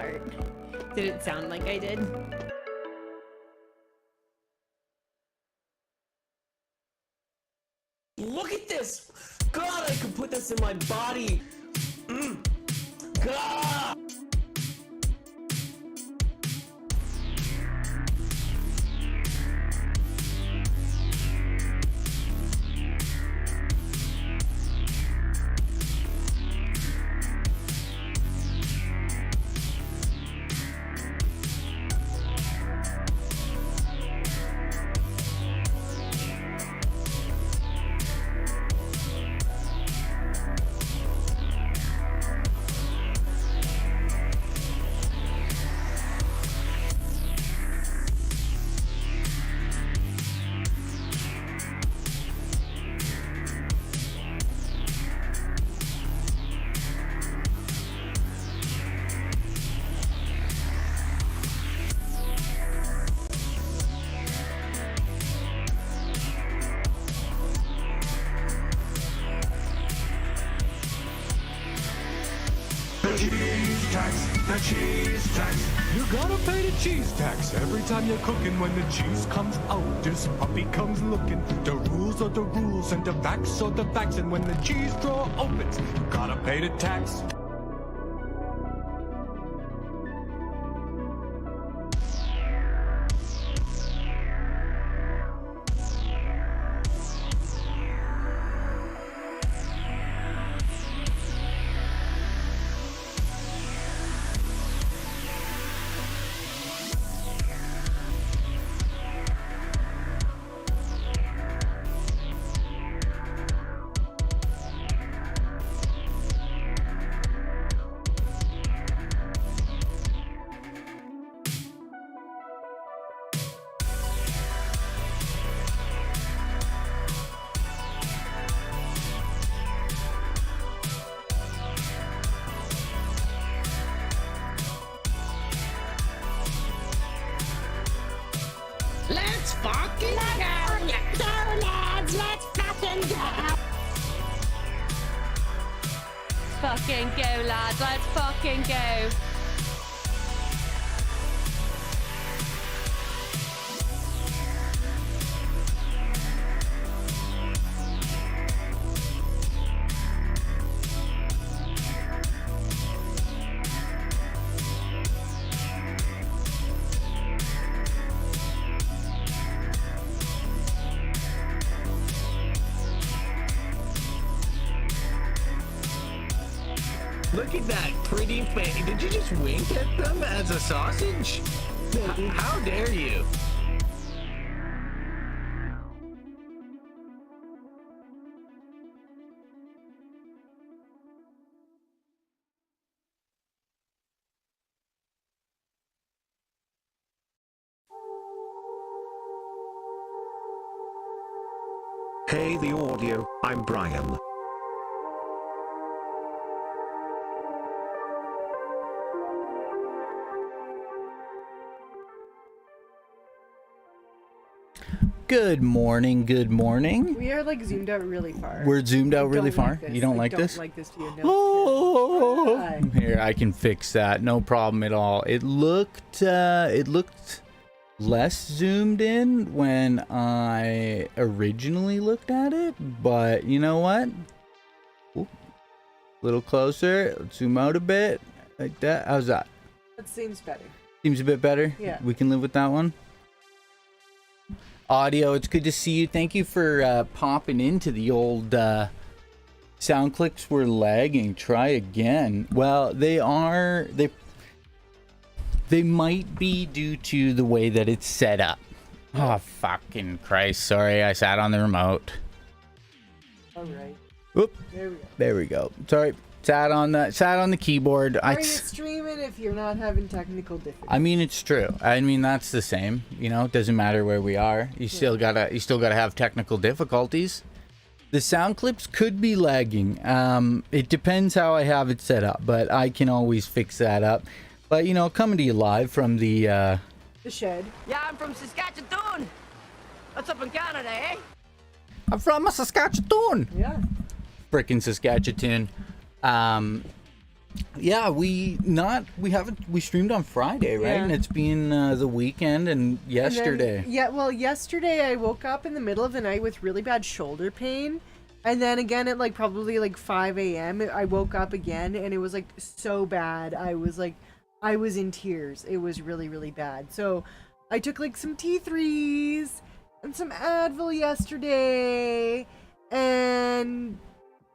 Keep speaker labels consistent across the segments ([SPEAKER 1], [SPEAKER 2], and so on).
[SPEAKER 1] part. Did it sound like I did?
[SPEAKER 2] Look at this! God, I could put this in my body! God!
[SPEAKER 3] The cheese tax. You gotta pay the cheese tax every time you're cooking. When the cheese comes out, this puppy comes looking. The rules are the rules and the facts are the facts. And when the cheese drawer opens, you gotta pay the tax.
[SPEAKER 4] Let's fucking go! Go, lads! Let's fucking go!
[SPEAKER 5] Fucking go, lads. Let's fucking go.
[SPEAKER 2] Look at that pretty face. Did you just wink at them as a sausage? How dare you?
[SPEAKER 6] Hey the audio, I'm Brian.
[SPEAKER 7] Good morning, good morning.
[SPEAKER 1] We are like zoomed out really far.
[SPEAKER 7] We're zoomed out
[SPEAKER 1] I
[SPEAKER 7] really
[SPEAKER 1] don't
[SPEAKER 7] far.
[SPEAKER 1] like this.
[SPEAKER 7] You don't
[SPEAKER 1] I
[SPEAKER 7] like
[SPEAKER 1] don't
[SPEAKER 7] this?
[SPEAKER 1] like this to your nose.
[SPEAKER 7] Oh,
[SPEAKER 1] Hi.
[SPEAKER 7] here I can fix that. No problem at all. It looked less zoomed in when I originally looked at it, but you know what? Ooh, little closer. Let's zoom out a bit, like that. How's that?
[SPEAKER 1] That seems better.
[SPEAKER 7] Seems a bit better.
[SPEAKER 1] Yeah.
[SPEAKER 7] We can live with that one. Audio, it's good to see you. Thank you for popping into the old sound clicks were lagging. Try again. Well, they might be due to the way that it's set up. Oh, fucking Christ. Sorry, I sat on the remote.
[SPEAKER 1] All right.
[SPEAKER 7] Whoop.
[SPEAKER 1] There we go.
[SPEAKER 7] There we go. Sorry. Sat on the keyboard.
[SPEAKER 1] Are you streaming if you're not having technical difficulties?
[SPEAKER 7] I mean, it's true. I mean, that's the same. You know, it doesn't matter where we are. You still gotta have technical difficulties. The sound clips could be lagging. It depends how I have it set up, but I can always fix that up. But you know, coming to you live from the
[SPEAKER 1] shed.
[SPEAKER 5] Yeah, I'm from Saskatchewan. That's up in Canada, eh?
[SPEAKER 7] I'm from Saskatchewan.
[SPEAKER 1] Yeah.
[SPEAKER 7] Frickin' Saskatchewan. Yeah, we streamed on Friday, right?
[SPEAKER 1] Yeah.
[SPEAKER 7] And it's been the weekend and yesterday.
[SPEAKER 1] Yesterday I woke up in the middle of the night with really bad shoulder pain. And then again at probably 5 a.m. I woke up again and it was so bad. I was in tears. It was really, really bad. So I took some T3s and some Advil yesterday and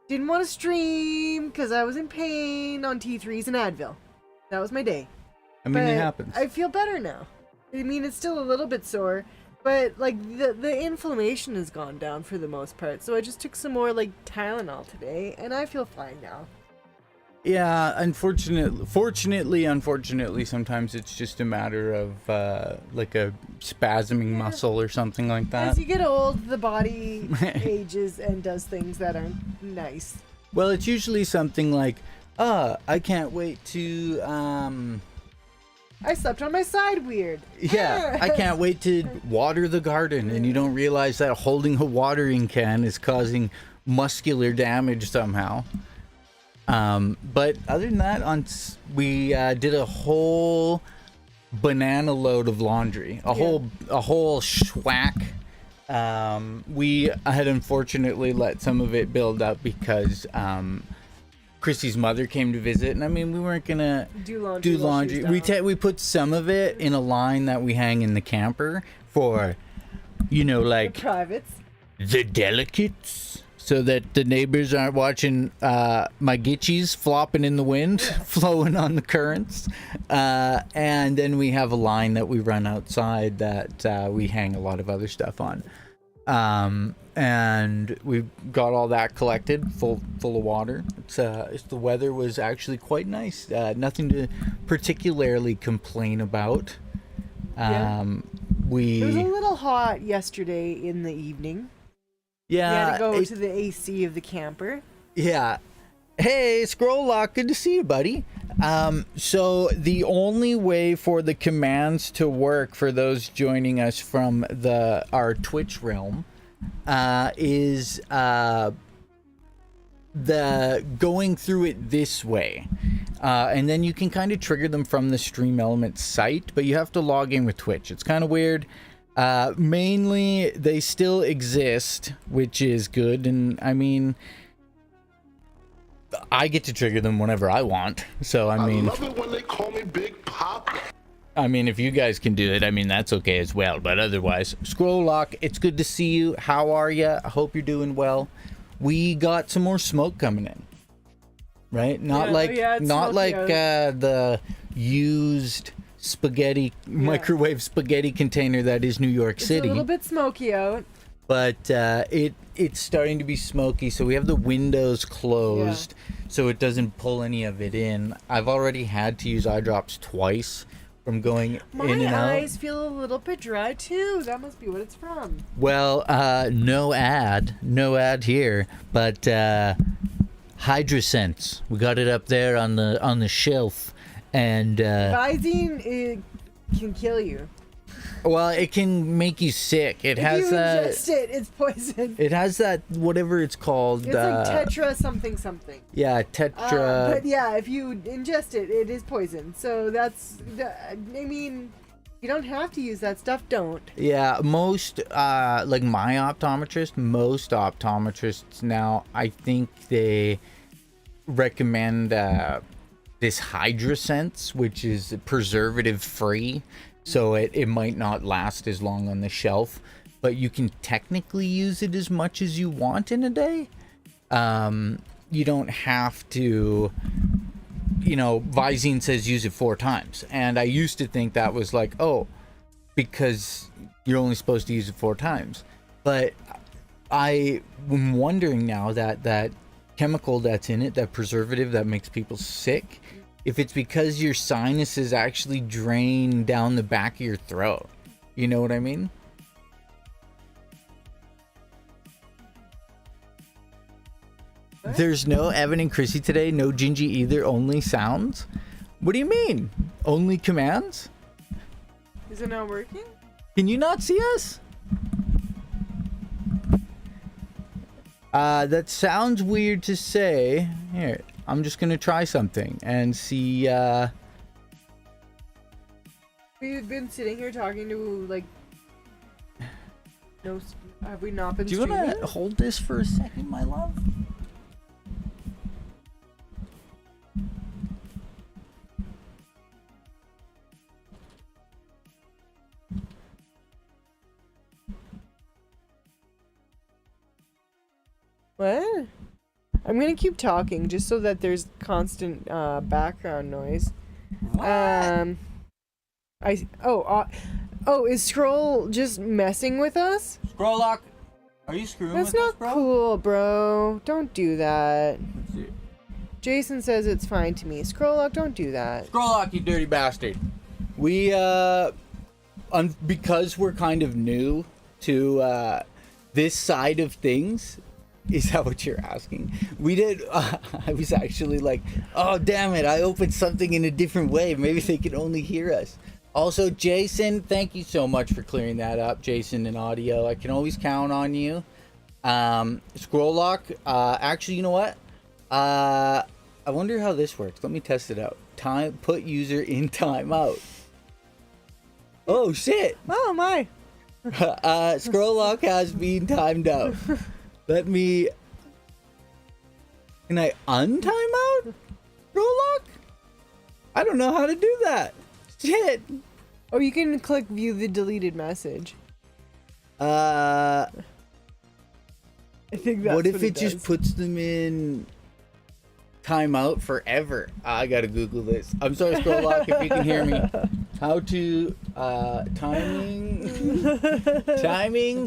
[SPEAKER 1] didn't want to stream because I was in pain on T3s and Advil. That was my day.
[SPEAKER 7] I mean,
[SPEAKER 1] But
[SPEAKER 7] it happens.
[SPEAKER 1] I feel better now. I mean, it's still a little bit sore, but the inflammation has gone down for the most part. So I just took some more Tylenol today, and I feel fine now.
[SPEAKER 7] Yeah, unfortunately, sometimes it's just a matter of a spasming muscle or something like that.
[SPEAKER 1] As you get old, the body ages and does things that aren't nice.
[SPEAKER 7] Well, it's usually something like, I can't wait to,
[SPEAKER 1] I slept on my side weird.
[SPEAKER 7] yeah, I can't wait to water the garden, and you don't realize that holding a watering can is causing muscular damage somehow. But other than that, we did a whole banana load of laundry, a whole schwack. We had unfortunately let some of it build up because Krissy's mother came to visit, and I mean we weren't gonna
[SPEAKER 1] do laundry.
[SPEAKER 7] while she was down. We put some of it in a line that we hang in the camper for,
[SPEAKER 1] The privates.
[SPEAKER 7] the delicates, so that the neighbors aren't watching my gitchies flopping in the wind, flowing on the currents. And then we have a line that we run outside that we hang a lot of other stuff on. And we've got all that collected, full of water. The weather was actually quite nice. Nothing to particularly complain about.
[SPEAKER 1] It was a little hot yesterday in the evening.
[SPEAKER 7] Yeah,
[SPEAKER 1] You had to go to the AC of the camper.
[SPEAKER 7] Yeah. Hey, Scroll Lock, good to see you, buddy. So the only way for the commands to work for those joining us from our Twitch realm is the going through it this way. And then you can kind of trigger them from the Stream Elements site, but you have to log in with Twitch. It's kind of weird. Mainly they still exist, which is good, and I mean I get to trigger them whenever I want, so I mean
[SPEAKER 8] love it when they call me Big Pop.
[SPEAKER 7] I mean if you guys can do it, I mean that's okay as well, but otherwise, Scroll Lock, it's good to see you. How are you? I hope you're doing well. We got some more smoke coming in, right? Not the used microwave spaghetti container that is New York City.
[SPEAKER 1] It's a little bit smoky out.
[SPEAKER 7] But it's starting to be smoky, so we have the windows closed so it doesn't pull any of it in. I've already had to use eye drops twice from going in and out.
[SPEAKER 1] My eyes feel a little bit dry too. That must be what it's from.
[SPEAKER 7] Well, no ad here, but HydraSense. We got it up there on the shelf. And
[SPEAKER 1] Visine, it can kill you.
[SPEAKER 7] Well, it can make you sick. It
[SPEAKER 1] If
[SPEAKER 7] has
[SPEAKER 1] you
[SPEAKER 7] that.
[SPEAKER 1] ingest it, it's poison.
[SPEAKER 7] It has that whatever it's called.
[SPEAKER 1] It's tetra something.
[SPEAKER 7] Yeah, tetra.
[SPEAKER 1] But yeah, if you ingest it, it is poison. So that's. I mean, you don't have to use that stuff. Don't.
[SPEAKER 7] Yeah, most like my optometrist, most optometrists now, I think they recommend this HydraSense, which is preservative free. So it might not last as long on the shelf, but you can technically use it as much as you want in a day. You don't have to, Visine says use it 4 times. And I used to think that was like, because you're only supposed to use it 4 times. But I'm wondering now that chemical that's in it, that preservative that makes people sick, if it's because your sinuses actually drain down the back of your throat. You know what I mean? What? There's no Evan and Krissy today, no Jinjee either, only sounds? What do you mean? Only commands?
[SPEAKER 1] Is it not working?
[SPEAKER 7] Can you not see us? That sounds weird to say. Here, I'm just gonna try something and see.
[SPEAKER 1] We've been sitting here talking to like. No, have we not been?
[SPEAKER 7] Do you
[SPEAKER 1] streaming?
[SPEAKER 7] wanna hold this for a second, my love?
[SPEAKER 1] What? I'm gonna keep talking just so that there's constant background noise.
[SPEAKER 7] What?
[SPEAKER 1] Is Scroll just messing with us?
[SPEAKER 7] Scroll lock. Are you screwing
[SPEAKER 1] That's
[SPEAKER 7] with us,
[SPEAKER 1] not
[SPEAKER 7] bro?
[SPEAKER 1] cool, bro. Don't do that.
[SPEAKER 7] Let's see.
[SPEAKER 1] Jason says it's fine to me. Scroll up, don't do that.
[SPEAKER 7] Scroll lock, you dirty bastard. We because we're kind of new to this side of things. Is that what you're asking? We did. I was actually like, oh damn it! I opened something in a different way. Maybe they can only hear us. Also, Jason, thank you so much for clearing that up, Jason, in audio. I can always count on you. Scroll lock. Actually, you know what? I wonder how this works. Let me test it out. Put user in timeout. Oh shit!
[SPEAKER 1] Oh my!
[SPEAKER 7] Scroll lock has been timed out. Let me. Can I untime out? Scroll lock? I don't know how to do that. Shit.
[SPEAKER 1] Oh, you can click view the deleted message.
[SPEAKER 7] I
[SPEAKER 1] think that's
[SPEAKER 7] what if it
[SPEAKER 1] does.
[SPEAKER 7] just puts them in timeout forever? I gotta Google this. I'm sorry, Scroll lock, if you can hear me. How to timing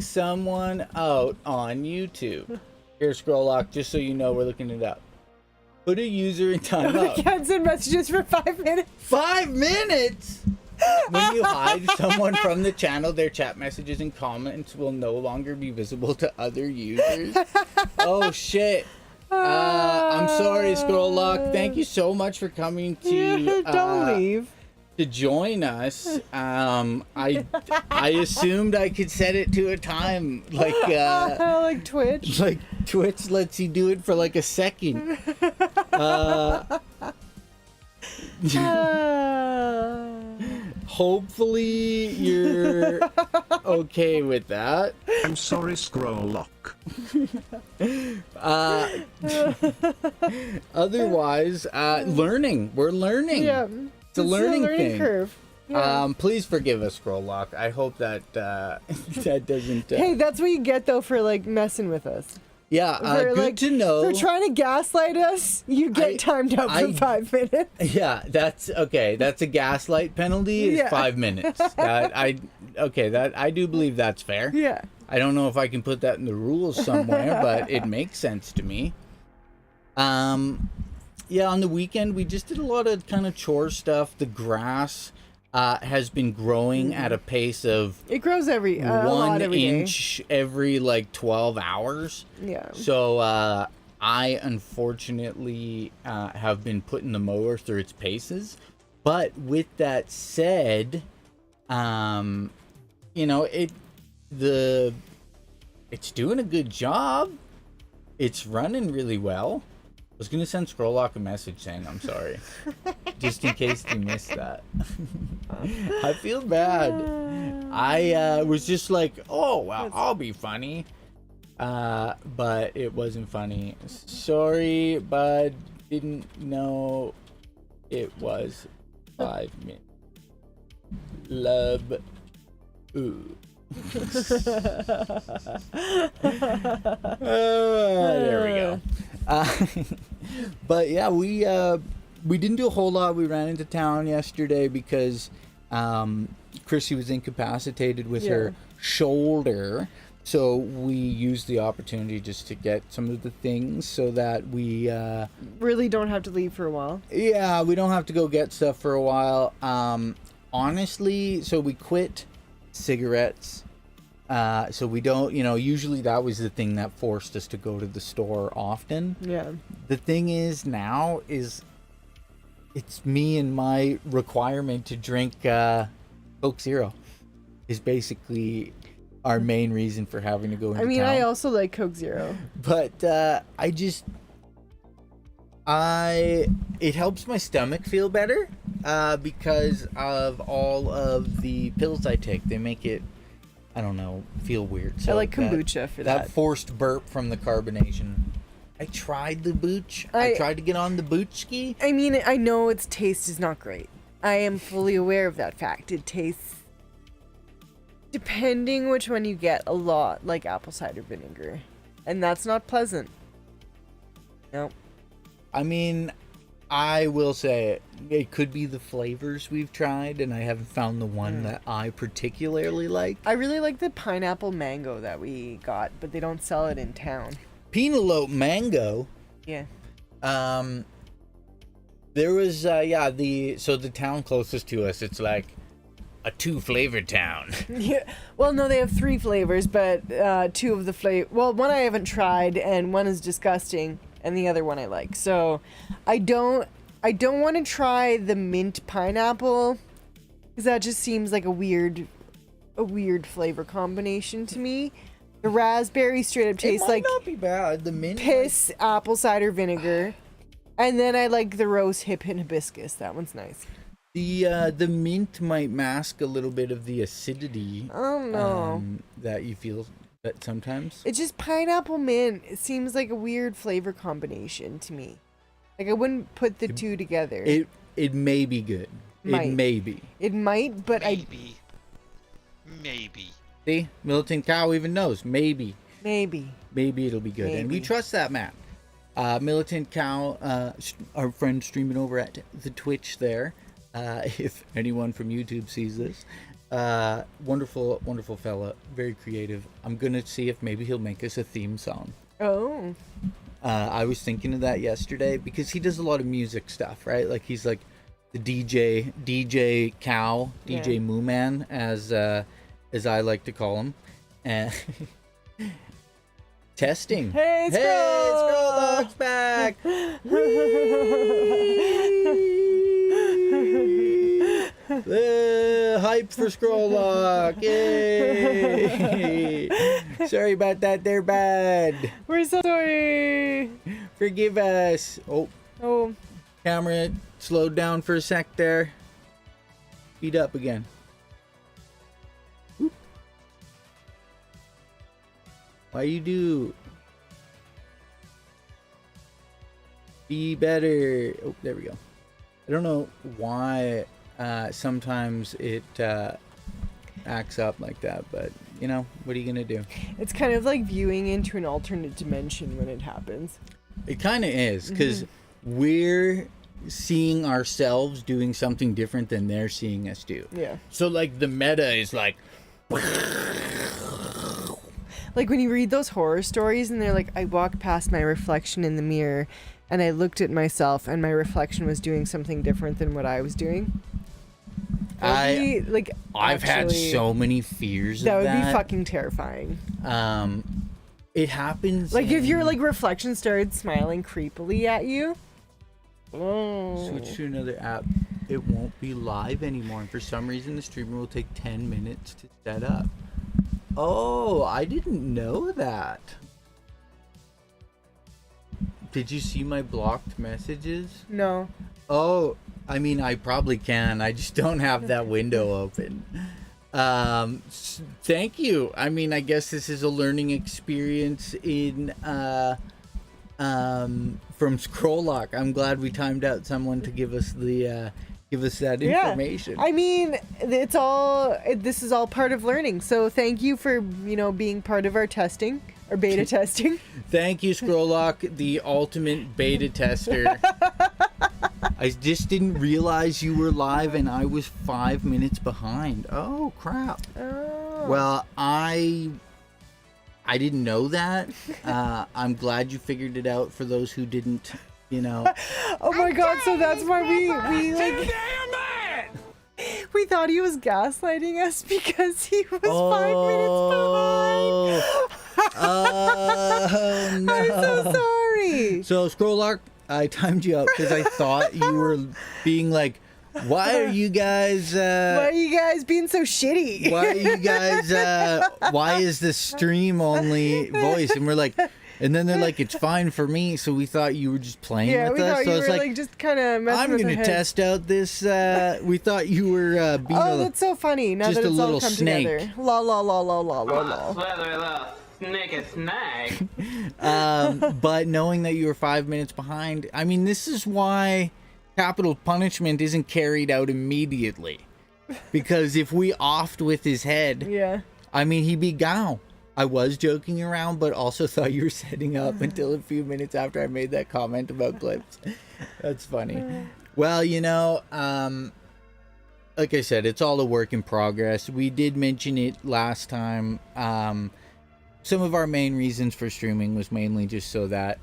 [SPEAKER 7] someone out on YouTube. Here, Scroll lock, just so you know, we're looking it up. Put a user in timeout.
[SPEAKER 1] I can't send messages for 5 minutes.
[SPEAKER 7] 5 minutes? When you hide someone from the channel, their chat messages and comments will no longer be visible to other users. Oh shit. I'm sorry, Scroll lock. Thank you so much for coming to
[SPEAKER 1] Don't leave.
[SPEAKER 7] to join us. I assumed I could set it to a time like
[SPEAKER 1] Like Twitch.
[SPEAKER 7] like Twitch lets you do it for like a second. Hopefully you're okay with that.
[SPEAKER 6] I'm sorry, Scroll lock.
[SPEAKER 7] Otherwise, learning. We're learning.
[SPEAKER 1] Yeah.
[SPEAKER 7] It's a learning thing.
[SPEAKER 1] curve. Yeah.
[SPEAKER 7] Please forgive us, Scroll lock. I hope that that doesn't.
[SPEAKER 1] Hey, that's what you get though for like messing with us.
[SPEAKER 7] Yeah,
[SPEAKER 1] For,
[SPEAKER 7] good
[SPEAKER 1] like,
[SPEAKER 7] to know.
[SPEAKER 1] For trying to gaslight us, you get timed out for 5 minutes.
[SPEAKER 7] Yeah, that's okay. That's a gaslight penalty. Is
[SPEAKER 1] Yeah.
[SPEAKER 7] 5 minutes. I do believe that's fair.
[SPEAKER 1] Yeah.
[SPEAKER 7] I don't know if I can put that in the rules somewhere, but it makes sense to me. Yeah, on the weekend we just did a lot of kind of chore stuff. The grass has been growing at a pace of
[SPEAKER 1] It grows every a lot
[SPEAKER 7] 1
[SPEAKER 1] every day.
[SPEAKER 7] inch every like 12 hours.
[SPEAKER 1] Yeah.
[SPEAKER 7] So I unfortunately have been putting the mower through its paces. But with that said, you know, it's doing a good job. It's running really well. I was gonna send Scroll lock a message saying I'm sorry, just in case you missed that. I feel bad. I was just like, oh well, I'll be funny, but it wasn't funny. Sorry, bud. Didn't know it was 5 minutes. Love. Ooh. There we go. But yeah, we didn't do a whole lot. We ran into town yesterday because Krissy was incapacitated with her shoulder, so we used the opportunity just to get some of the things so that we
[SPEAKER 1] Really don't have to leave for a while.
[SPEAKER 7] yeah, we don't have to go get stuff for a while. Honestly, so we quit cigarettes. So we don't, you know, usually that was the thing that forced us to go to the store often.
[SPEAKER 1] Yeah.
[SPEAKER 7] The thing is now is it's me and my requirement to drink Coke Zero is basically our main reason for having to go into
[SPEAKER 1] I mean,
[SPEAKER 7] town.
[SPEAKER 1] I also like Coke Zero.
[SPEAKER 7] But It helps my stomach feel better because of all of the pills I take. They make it, I don't know, feel weird. So
[SPEAKER 1] I like kombucha for that.
[SPEAKER 7] That forced burp from the carbonation. I tried the booch. I tried to get on the booch ski.
[SPEAKER 1] I mean, I know its taste is not great. I am fully aware of that fact. It tastes, depending which one you get, a lot like apple cider vinegar. And that's not pleasant. No.
[SPEAKER 7] I mean, I will say it could be the flavors we've tried, and I haven't found the one that I particularly like.
[SPEAKER 1] I really like the pineapple mango that we got, but they don't sell it in town.
[SPEAKER 7] Penelope mango.
[SPEAKER 1] Yeah.
[SPEAKER 7] There was the town closest to us, it's like a 2-flavor town.
[SPEAKER 1] Yeah. Well, no, they have 3 flavors, but 2 of the one I haven't tried, and one is disgusting, and the other one I like. So, I don't want to try the mint pineapple, because that just seems like a weird flavor combination to me. The raspberry straight up tastes like
[SPEAKER 7] not be bad. The mint
[SPEAKER 1] piss apple cider vinegar, and then I like the rose hip and hibiscus. That one's nice.
[SPEAKER 7] The mint might mask a little bit of the acidity.
[SPEAKER 1] Oh no,
[SPEAKER 7] that you feel that sometimes.
[SPEAKER 1] it's just pineapple mint. It seems like a weird flavor combination to me. Like I wouldn't put the two together.
[SPEAKER 7] It may be good.
[SPEAKER 1] Might.
[SPEAKER 7] It may be.
[SPEAKER 1] It might, but
[SPEAKER 9] Maybe.
[SPEAKER 7] See, Militant Cow even knows. Maybe
[SPEAKER 1] maybe.
[SPEAKER 7] it'll be good, and we
[SPEAKER 1] Maybe.
[SPEAKER 7] trust that man. Militant Cow, our friend streaming over at the Twitch there. If anyone from YouTube sees this, wonderful fella, very creative. I'm gonna see if maybe he'll make us a theme song.
[SPEAKER 1] Oh.
[SPEAKER 7] I was thinking of that yesterday because he does a lot of music stuff, right? Like he's like the DJ Cow, DJ Moo Man, as I like to call him. And testing.
[SPEAKER 1] Hey,
[SPEAKER 7] Scrolllock's back. Hype for Scrolllock. Yay. Sorry about that there, bad.
[SPEAKER 1] We're so sorry.
[SPEAKER 7] Forgive us.
[SPEAKER 1] Oh.
[SPEAKER 7] Camera slowed down for a sec there. Speed up again. Oop. Why you do? Be better. Oh, there we go. I don't know why sometimes it acts up like that, but you know, what are you gonna do?
[SPEAKER 1] It's kind of like viewing into an alternate dimension when it happens.
[SPEAKER 7] It kind of is, because we're seeing ourselves doing something different than they're seeing us do.
[SPEAKER 1] Yeah.
[SPEAKER 7] So like the meta is like
[SPEAKER 1] when you read those horror stories and they're like, I walked past my reflection in the mirror and I looked at myself and my reflection was doing something different than what I was doing.
[SPEAKER 7] I've had so many fears of that.
[SPEAKER 1] That would be fucking terrifying.
[SPEAKER 7] It happens
[SPEAKER 1] like if your reflection started smiling creepily at you. Oh.
[SPEAKER 7] Switch to another app. It won't be live anymore, and for some reason the streamer will take 10 minutes to set up. Oh, I didn't know that. Did you see my blocked messages?
[SPEAKER 1] No.
[SPEAKER 7] Oh, I mean, I probably can. I just don't have that window open. Thank you. I mean, I guess this is a learning experience in from Scrolllock. I'm glad we timed out someone to give us that information.
[SPEAKER 1] I mean, this is all part of learning. So thank you for, being part of our testing, or beta testing.
[SPEAKER 7] Thank you, Scrolllock, the ultimate beta tester. I just didn't realize you were live and I was 5 minutes behind. Oh, crap.
[SPEAKER 1] Oh.
[SPEAKER 7] Well, I didn't know that. I'm glad you figured it out for those who didn't,
[SPEAKER 1] Oh my god, so that's why we thought he was gaslighting us because he was 5 minutes behind.
[SPEAKER 7] Oh, no.
[SPEAKER 1] I'm so sorry.
[SPEAKER 7] So, Scrolllock, I timed you out because I thought you were being like, why are you guys
[SPEAKER 1] being so shitty?
[SPEAKER 7] why are you guys why is the stream only voice? And we're like, And then they're like, it's fine for me. So we thought you were just playing
[SPEAKER 1] Yeah,
[SPEAKER 7] with
[SPEAKER 1] we
[SPEAKER 7] us.
[SPEAKER 1] thought
[SPEAKER 7] So
[SPEAKER 1] you
[SPEAKER 7] I was
[SPEAKER 1] were
[SPEAKER 7] like,
[SPEAKER 1] like just kind of messing
[SPEAKER 7] I'm
[SPEAKER 1] with
[SPEAKER 7] going to
[SPEAKER 1] our heads.
[SPEAKER 7] test out this. We thought you were being
[SPEAKER 1] Oh, that's so funny. Now
[SPEAKER 7] just
[SPEAKER 1] that
[SPEAKER 7] a
[SPEAKER 1] it's
[SPEAKER 7] little
[SPEAKER 1] all come
[SPEAKER 7] snake.
[SPEAKER 1] together. La la la la la la la.
[SPEAKER 7] But knowing that you were 5 minutes behind, I mean, this is why capital punishment isn't carried out immediately. Because if we offed with his head,
[SPEAKER 1] Yeah.
[SPEAKER 7] I mean, he'd be gone. I was joking around, but also thought you were setting up until a few minutes after I made that comment about clips. That's funny. Well, you know, like I said, it's all a work in progress. We did mention it last time. Some of our main reasons for streaming was mainly just so that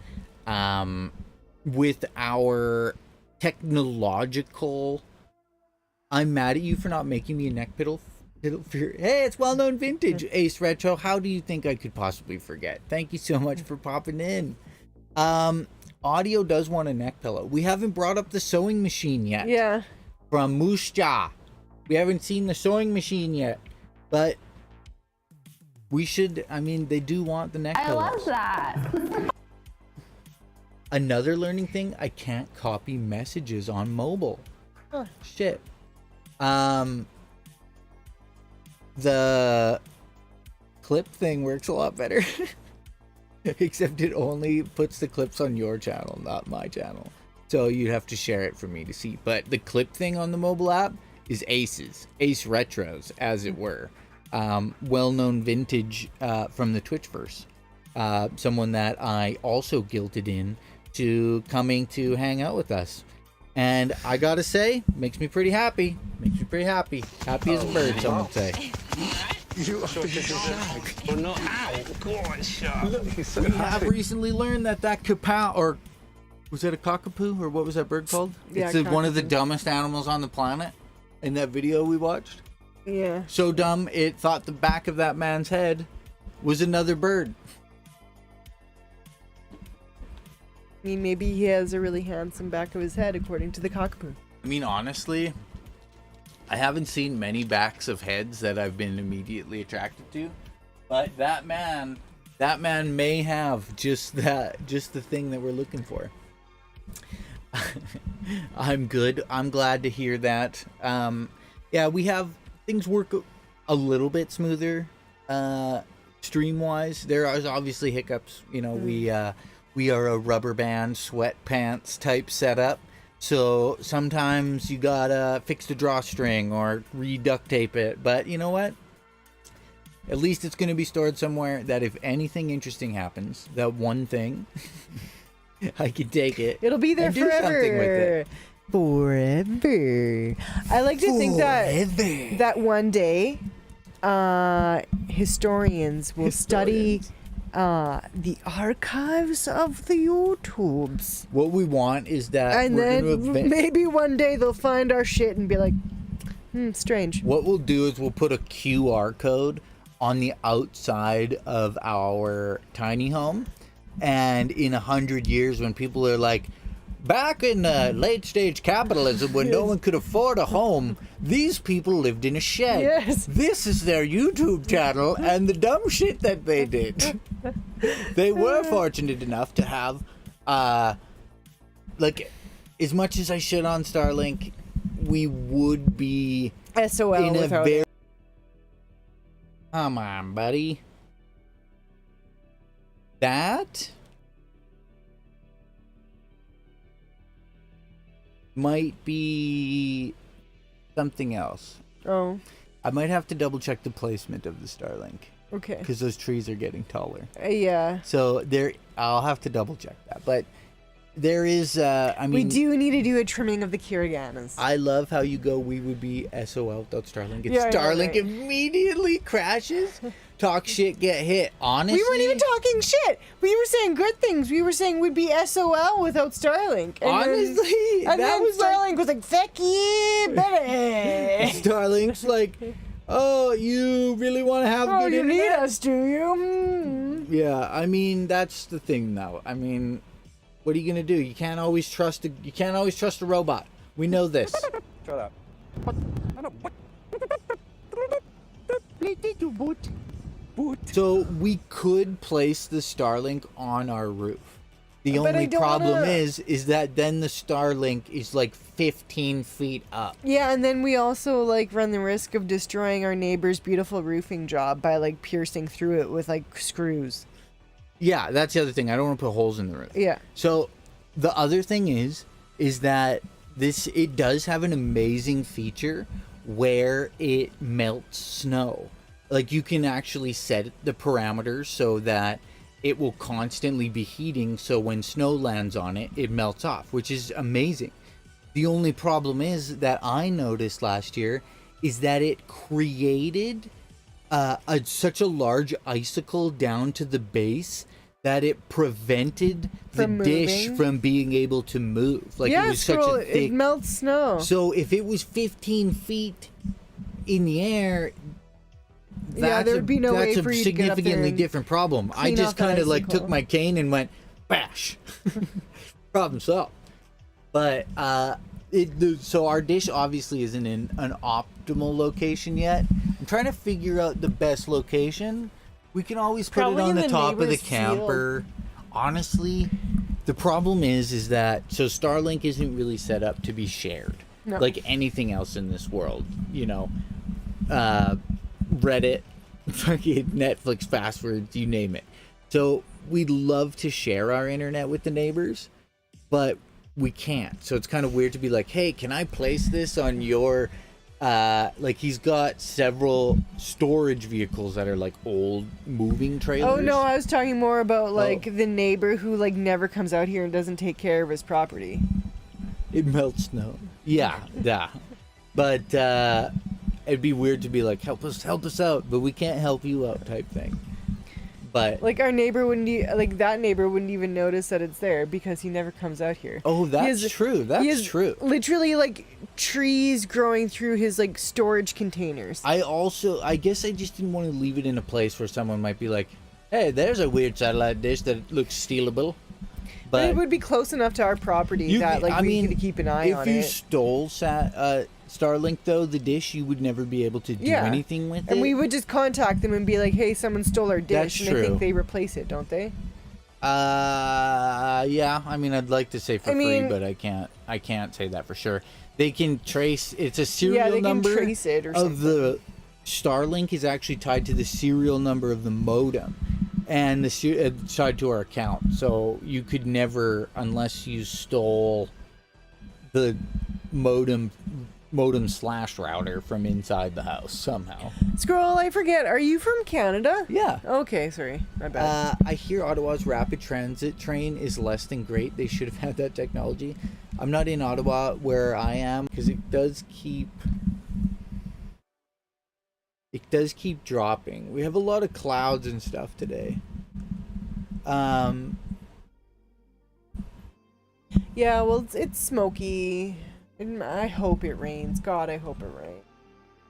[SPEAKER 7] with our technological... I'm mad at you for not making me a neck pillow. Hey, it's well-known vintage. Ace Retro, how do you think I could possibly forget? Thank you so much for popping in. Audio does want a neck pillow. We haven't brought up the sewing machine yet.
[SPEAKER 1] Yeah.
[SPEAKER 7] From Moosja. We haven't seen the sewing machine yet. But we should, I mean, they do want the neck pillows.
[SPEAKER 5] I love that.
[SPEAKER 7] Another learning thing, I can't copy messages on mobile.
[SPEAKER 1] Huh.
[SPEAKER 7] Shit. The clip thing works a lot better. Except it only puts the clips on your channel, not my channel. So you'd have to share it for me to see. But the clip thing on the mobile app is Ace Retros, as it were. Well-known vintage from the Twitchverse. Someone that I also guilted in to coming to hang out with us. And I gotta say, makes me pretty happy. Makes me pretty happy. Happy as a bird, some would say.
[SPEAKER 8] You are
[SPEAKER 2] Oh no! Ow! Go on, shot.
[SPEAKER 7] We have recently learned that kapow, or was it a cockapoo, or what was that bird called?
[SPEAKER 1] Yeah,
[SPEAKER 7] It's one of the
[SPEAKER 1] cockapoo.
[SPEAKER 7] dumbest animals on the planet. In that video we watched,
[SPEAKER 1] Yeah.
[SPEAKER 7] so dumb it thought the back of that man's head was another bird.
[SPEAKER 1] I mean, maybe he has a really handsome back of his head, according to the cockapoo.
[SPEAKER 7] I mean, honestly, I haven't seen many backs of heads that I've been immediately attracted to, but that man may have just the thing that we're looking for. I'm good. I'm glad to hear that. Yeah, we have things work a little bit smoother, stream wise. There are obviously hiccups. You know, we are a rubber band sweatpants type setup. So sometimes you gotta fix the drawstring or re-duct tape it. But you know what? At least it's gonna be stored somewhere that if anything interesting happens, that one thing, I can take it.
[SPEAKER 1] It'll be there
[SPEAKER 7] and do
[SPEAKER 1] forever.
[SPEAKER 7] something with it.
[SPEAKER 1] Forever. I like to think that one day, historians will study the archives of the YouTubes,
[SPEAKER 7] What we want is that
[SPEAKER 1] and
[SPEAKER 7] we're
[SPEAKER 1] then
[SPEAKER 7] gonna
[SPEAKER 1] maybe one day they'll find our shit and be like, strange.
[SPEAKER 7] What we'll do is we'll put a QR code on the outside of our tiny home, and in 100 years when people are like, back in the late stage capitalism when no one could afford a home, these people lived in a shed.
[SPEAKER 1] Yes.
[SPEAKER 7] This is their YouTube channel and the dumb shit that they did. They were fortunate enough to have, like, as much as I shit on Starlink, we would be
[SPEAKER 1] SOL
[SPEAKER 7] in a
[SPEAKER 1] without
[SPEAKER 7] very...
[SPEAKER 1] it.
[SPEAKER 7] Come on, buddy. That might be something else.
[SPEAKER 1] Oh,
[SPEAKER 7] I might have to double check the placement of the Starlink
[SPEAKER 1] okay.
[SPEAKER 7] because those trees are getting taller.
[SPEAKER 1] Yeah.
[SPEAKER 7] So there, I'll have to double check that. But there is, I mean,
[SPEAKER 1] We do need to do a trimming of the Kiriganas.
[SPEAKER 7] I love how you go. We would be SOL without Starlink. And
[SPEAKER 1] Yeah,
[SPEAKER 7] Starlink
[SPEAKER 1] right.
[SPEAKER 7] immediately crashes. Talk shit, get hit. Honestly,
[SPEAKER 1] We weren't even talking shit. We were saying good things. We were saying we'd be SOL without Starlink. And
[SPEAKER 7] Honestly,
[SPEAKER 1] then,
[SPEAKER 7] that was like,
[SPEAKER 1] Starlink was like, "Feck you, baby."
[SPEAKER 7] Starlink's like, oh, you really want to have
[SPEAKER 1] Oh,
[SPEAKER 7] good
[SPEAKER 1] you
[SPEAKER 7] internet?
[SPEAKER 1] need us, do you?
[SPEAKER 7] Yeah, I mean that's the thing now. I mean, what are you gonna do? You can't always trust a robot. We know this.
[SPEAKER 3] Shut up. boot.
[SPEAKER 7] So we could place the Starlink on our roof. The
[SPEAKER 1] But I
[SPEAKER 7] only
[SPEAKER 1] don't
[SPEAKER 7] problem
[SPEAKER 1] wanna-
[SPEAKER 7] is that then the Starlink is like 15 feet up.
[SPEAKER 1] Yeah, and then we also like run the risk of destroying our neighbor's beautiful roofing job by like piercing through it with like screws.
[SPEAKER 7] Yeah, that's the other thing. I don't want to put holes in the roof.
[SPEAKER 1] Yeah.
[SPEAKER 7] So the other thing is that it does have an amazing feature where it melts snow. Like you can actually set the parameters so that it will constantly be heating, so when snow lands on it, it melts off, which is amazing. The only problem is that I noticed last year is that it created such a large icicle down to the base that it prevented the
[SPEAKER 1] From
[SPEAKER 7] dish
[SPEAKER 1] moving?
[SPEAKER 7] from being able to move. Like
[SPEAKER 1] Yeah,
[SPEAKER 7] it was
[SPEAKER 1] Squirrel,
[SPEAKER 7] such a thick.
[SPEAKER 1] it melts snow.
[SPEAKER 7] So if it was 15 feet in the air,
[SPEAKER 1] Yeah, there would be no way
[SPEAKER 7] that's
[SPEAKER 1] for
[SPEAKER 7] a
[SPEAKER 1] you to get up there
[SPEAKER 7] significantly
[SPEAKER 1] and
[SPEAKER 7] different problem. I
[SPEAKER 1] clean
[SPEAKER 7] just
[SPEAKER 1] off that
[SPEAKER 7] kind of like
[SPEAKER 1] icicle.
[SPEAKER 7] took my cane and went bash. Problem solved. But so our dish obviously isn't in an optimal location yet. I'm trying to figure out the best location. We can always put
[SPEAKER 1] Probably
[SPEAKER 7] it on
[SPEAKER 1] in
[SPEAKER 7] the
[SPEAKER 1] the
[SPEAKER 7] top of the
[SPEAKER 1] neighbor's field.
[SPEAKER 7] camper. Honestly, the problem is that so Starlink isn't really set up to be shared
[SPEAKER 1] No.
[SPEAKER 7] like anything else in this world. You know, Reddit, fucking Netflix passwords, you name it. So we'd love to share our internet with the neighbors, but we can't. So it's kind of weird to be like, hey, can I place this on your like he's got several storage vehicles that are like old moving trailers.
[SPEAKER 1] Oh no, I was talking more about like the neighbor who like never comes out here and doesn't take care of his property.
[SPEAKER 7] It melts snow. Yeah. But it'd be weird to be like, help us out, but we can't help you out type thing. But
[SPEAKER 1] Like our neighbor wouldn't that neighbor wouldn't even notice that it's there because he never comes out here.
[SPEAKER 7] oh,
[SPEAKER 1] He
[SPEAKER 7] that's
[SPEAKER 1] has-
[SPEAKER 7] true.
[SPEAKER 1] He
[SPEAKER 7] That's
[SPEAKER 1] has
[SPEAKER 7] true.
[SPEAKER 1] Literally like trees growing through his like storage containers.
[SPEAKER 7] I guess I just didn't want to leave it in a place where someone might be like, hey, there's a weird satellite dish that looks stealable.
[SPEAKER 1] But it would be close enough to our property that like we could keep an eye on
[SPEAKER 7] if you
[SPEAKER 1] it.
[SPEAKER 7] stole Starlink, though, the dish, you would never be able to do
[SPEAKER 1] Yeah.
[SPEAKER 7] anything with it.
[SPEAKER 1] And we would just contact them and be like, "Hey, someone stole our dish,"
[SPEAKER 7] That's
[SPEAKER 1] and I
[SPEAKER 7] true.
[SPEAKER 1] think they replace it, don't they?
[SPEAKER 7] Yeah. I mean, I'd like to say for
[SPEAKER 1] I mean-
[SPEAKER 7] free, but I can't. I can't say that for sure. They can trace. It's a serial
[SPEAKER 1] they can
[SPEAKER 7] number
[SPEAKER 1] trace it or
[SPEAKER 7] of the Starlink is actually tied to the serial number of the modem, and it's tied to our account. So you could never, unless you stole the modem / router from inside the house somehow.
[SPEAKER 1] Squirrel, I forget. Are you from Canada?
[SPEAKER 7] Yeah.
[SPEAKER 1] Okay, sorry, my bad.
[SPEAKER 7] I hear Ottawa's rapid transit train is less than great. They should have had that technology. I'm not in Ottawa where I am because it does keep dropping. We have a lot of clouds and stuff today.
[SPEAKER 1] Yeah, well, it's smoky. And I hope it rains. God, I hope it rains.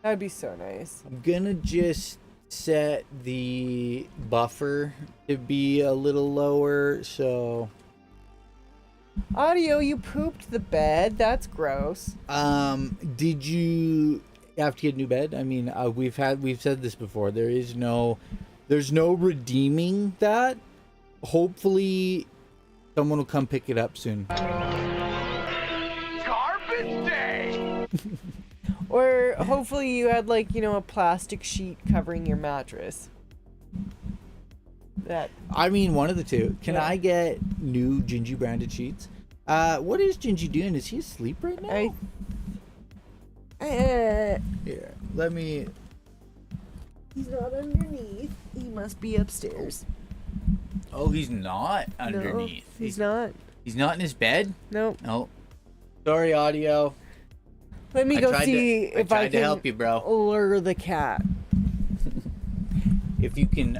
[SPEAKER 1] That'd be so nice.
[SPEAKER 7] I'm gonna just set the buffer to be a little lower, so
[SPEAKER 1] Audio, you pooped the bed. That's gross.
[SPEAKER 7] did you have to get a new bed? I mean, we've said this before. There's no redeeming that. Hopefully someone will come pick it up soon.
[SPEAKER 3] Garbage day!
[SPEAKER 1] Or hopefully you had like, a plastic sheet covering your mattress. That
[SPEAKER 7] I mean, one of the two. Can
[SPEAKER 1] Yeah.
[SPEAKER 7] I get new Jinjee branded sheets? What is Jinjee doing? Is he asleep right now? Here, let me.
[SPEAKER 1] He's not underneath. He must be upstairs.
[SPEAKER 7] Oh, he's not underneath.
[SPEAKER 1] No, he's not.
[SPEAKER 7] He's not in his bed.
[SPEAKER 1] Nope.
[SPEAKER 7] No. Sorry, audio.
[SPEAKER 1] Let me
[SPEAKER 7] I
[SPEAKER 1] go
[SPEAKER 7] tried
[SPEAKER 1] see
[SPEAKER 7] to- I
[SPEAKER 1] if I
[SPEAKER 7] tried to
[SPEAKER 1] can
[SPEAKER 7] help you, bro.
[SPEAKER 1] lure the cat.
[SPEAKER 7] If you can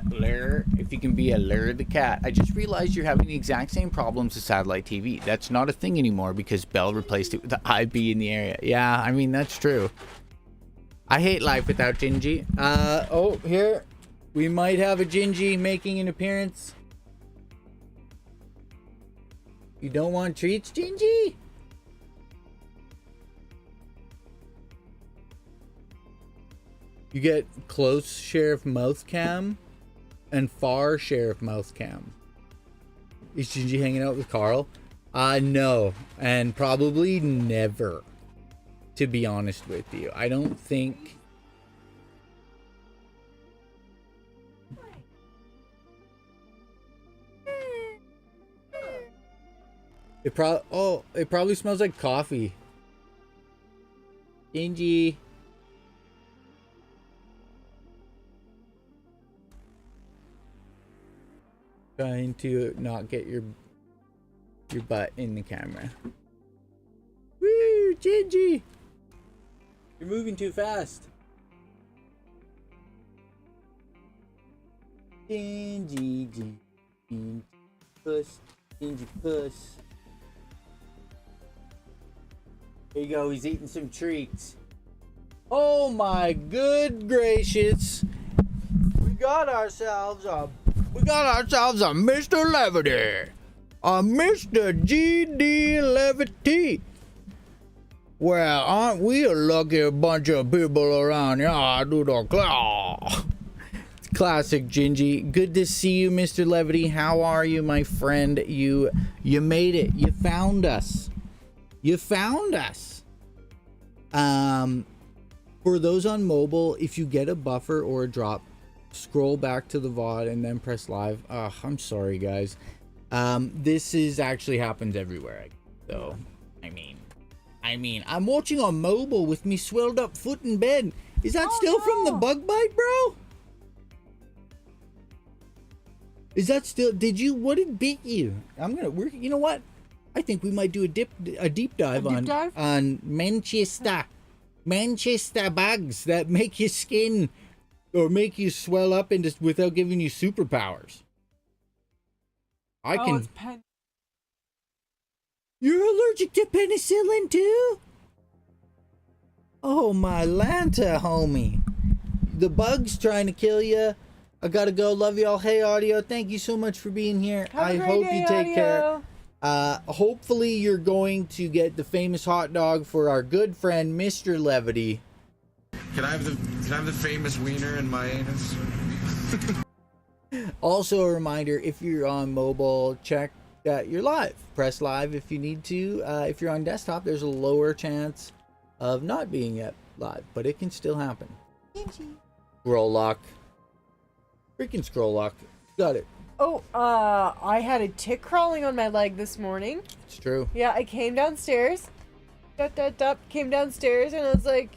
[SPEAKER 7] be a lure the cat. I just realized you're having the exact same problems as satellite TV. That's not a thing anymore because Bell replaced it with the IB in the area. Yeah, I mean, that's true. I hate life without Jinjee. Oh, here. We might have a Jinjee making an appearance. You don't want treats, Jinjee? You get close share of mouth cam. and far sheriff mouth cam. Is Jinjee hanging out with Carl? No, and probably never, to be honest with you. I don't think... It probably smells like coffee. Jinjee. Trying to not get your butt in the camera. Woo, Jinjee! You're moving too fast. Jinjee, puss, Jinjee, puss. There you go, he's eating some treats. Oh my good gracious. We got ourselves a Mr. Levity. A Mr. G.D. Levity. Well, aren't we a lucky bunch of people around here? Do the claw. Classic Jinjee. Good to see you, Mr. Levity. How are you, my friend? You made it. You found us. You found us. For those on mobile, if you get a buffer or a drop, scroll back to the VOD and then press live. I'm sorry, guys. This is actually happens everywhere. So, I mean, I'm watching on mobile with me swelled up foot in bed. Is that still from the bug bite, bro? Is that still? What did bit you? You know what? I think we might do a deep dive on Manchester bugs that make your skin or make you swell up and just without giving you superpowers. You're allergic to penicillin too? Oh my Lanta, homie. The bug's trying to kill you. I gotta go. Love y'all. Hey, Audio. Thank you so much for being here. I hope you take care. Hopefully you're going to get the famous hot dog for our good friend, Mr. Levity.
[SPEAKER 9] Can I have the famous wiener in my anus?
[SPEAKER 7] Also a reminder, if you're on mobile, check that you're live. Press live if you need to. If you're on desktop, there's a lower chance of not being yet live, but it can still happen. Scroll lock. Freaking scroll lock. Got it.
[SPEAKER 1] Oh, I had a tick crawling on my leg this morning.
[SPEAKER 7] It's true.
[SPEAKER 1] Yeah, I came downstairs. Came downstairs and I was like,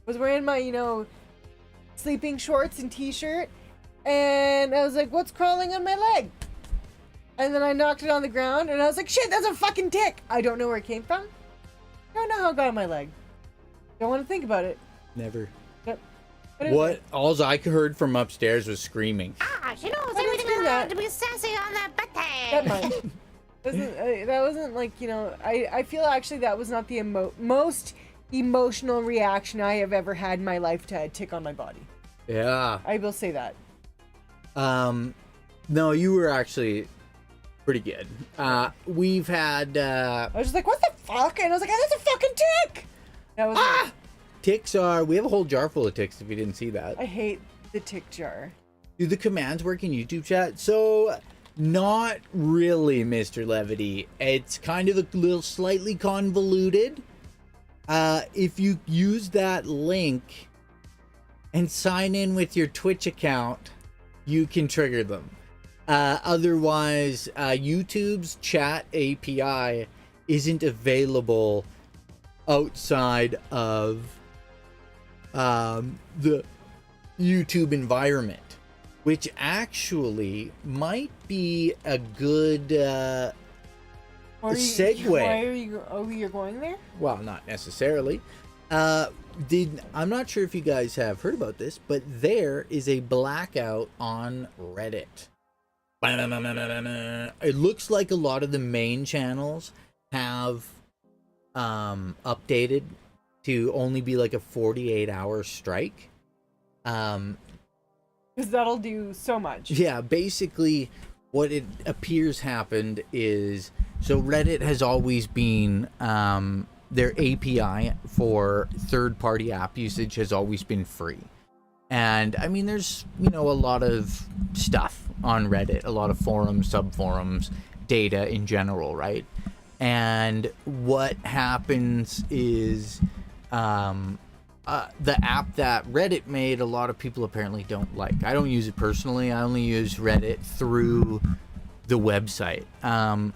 [SPEAKER 1] was wearing my, sleeping shorts and t-shirt. And I was like, what's crawling on my leg? And then I knocked it on the ground and I was like, shit, that's a fucking tick. I don't know where it came from. I don't know how it got on my leg. Don't want to think about it.
[SPEAKER 7] Never.
[SPEAKER 1] Yep.
[SPEAKER 7] What? All I heard from upstairs was screaming.
[SPEAKER 4] She knows everything around to be sassy on that butt.
[SPEAKER 1] That might. That wasn't like, I feel actually that was not the most emotional reaction I have ever had in my life to a tick on my body.
[SPEAKER 7] Yeah.
[SPEAKER 1] I will say that.
[SPEAKER 7] No, you were actually pretty good. We've had,
[SPEAKER 1] I was just like, what the fuck? And I was like, that's a fucking tick! That was it.
[SPEAKER 7] Ticks we have a whole jar full of ticks if you didn't see that.
[SPEAKER 1] I hate the tick jar.
[SPEAKER 7] Do the commands work in YouTube chat? So, not really, Mr. Levity. It's kind of a little slightly convoluted. If you use that link and sign in with your Twitch account, you can trigger them. Otherwise, YouTube's chat API isn't available outside of the YouTube environment, which actually might be a good segue.
[SPEAKER 1] You're going there?
[SPEAKER 7] Well, not necessarily. I'm not sure if you guys have heard about this, but there is a blackout on Reddit. It looks like a lot of the main channels have updated to only be like a 48-hour strike.
[SPEAKER 1] Because that'll do so much.
[SPEAKER 7] Yeah, basically what it appears happened is, so Reddit has always been, their API for third-party app usage has always been free. And I mean, there's, you know, a lot of stuff on Reddit, a lot of forums, subforums, data in general, right? And what happens is the app that Reddit made, a lot of people apparently don't like. I don't use it personally. I only use Reddit through the website.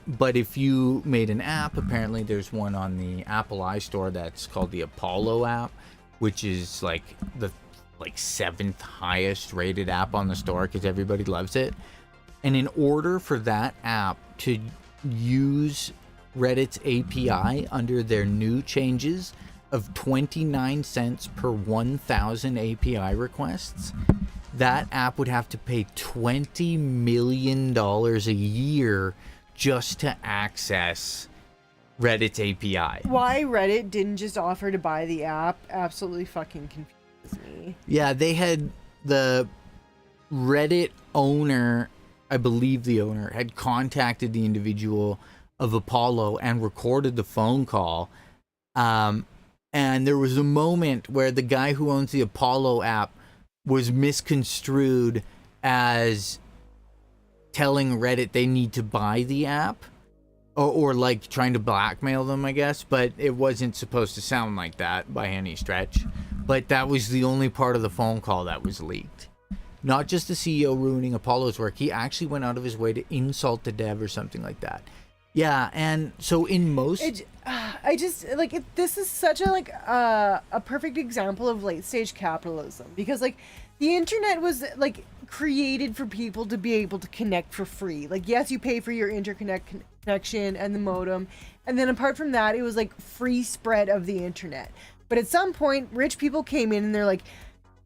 [SPEAKER 7] But if you made an app, apparently there's one on the Apple iStore that's called the Apollo app, which is like the 7th highest rated app on the store because everybody loves it. And in order for that app to use Reddit's API under their new changes of 29 cents per 1,000 API requests, that app would have to pay $20 million a year just to access Reddit's API.
[SPEAKER 1] Why Reddit didn't just offer to buy the app absolutely fucking confuses me.
[SPEAKER 7] Yeah, they had the Reddit owner, I believe the owner, had contacted the individual of Apollo and recorded the phone call. And there was a moment where the guy who owns the Apollo app was misconstrued as telling Reddit they need to buy the app, or like trying to blackmail them, I guess, but it wasn't supposed to sound like that by any stretch. But that was the only part of the phone call that was leaked. Not just the CEO ruining Apollo's work, he actually went out of his way to insult the dev or something like that. Yeah, and so in most...
[SPEAKER 1] I just, like, this is such a perfect example of late-stage capitalism. Because, like, the internet was, like, created for people to be able to connect for free. Like, yes, you pay for your connection and the modem. And then apart from that, it was, like, free spread of the internet. But at some point, rich people came in and they're like,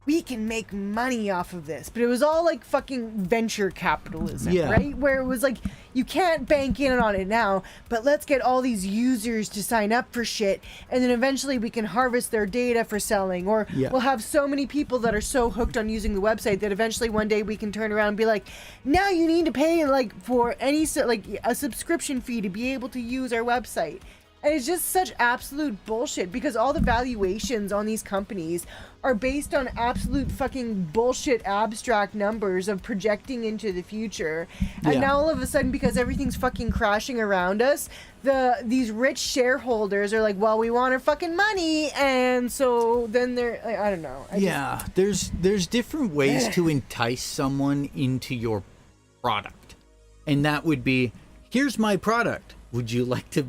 [SPEAKER 1] we can make money off of this. But it was all like fucking venture capitalism, right? Where it was like, you can't bank in on it now, but let's get all these users to sign up for shit. And then eventually we can harvest their data for selling. Or we'll have so many people that are so hooked on using the website that eventually one day we can turn around and be like, now you need to pay like for any, like a subscription fee to be able to use our website. And it's just such absolute bullshit because all the valuations on these companies are based on absolute fucking bullshit abstract numbers of projecting into the future. And now all of a sudden, because everything's fucking crashing around us, these rich shareholders are like, well, we want our fucking money. And so then they're like, I don't know.
[SPEAKER 7] There's different ways to entice someone into your product. And that would be, here's my product. Would you like to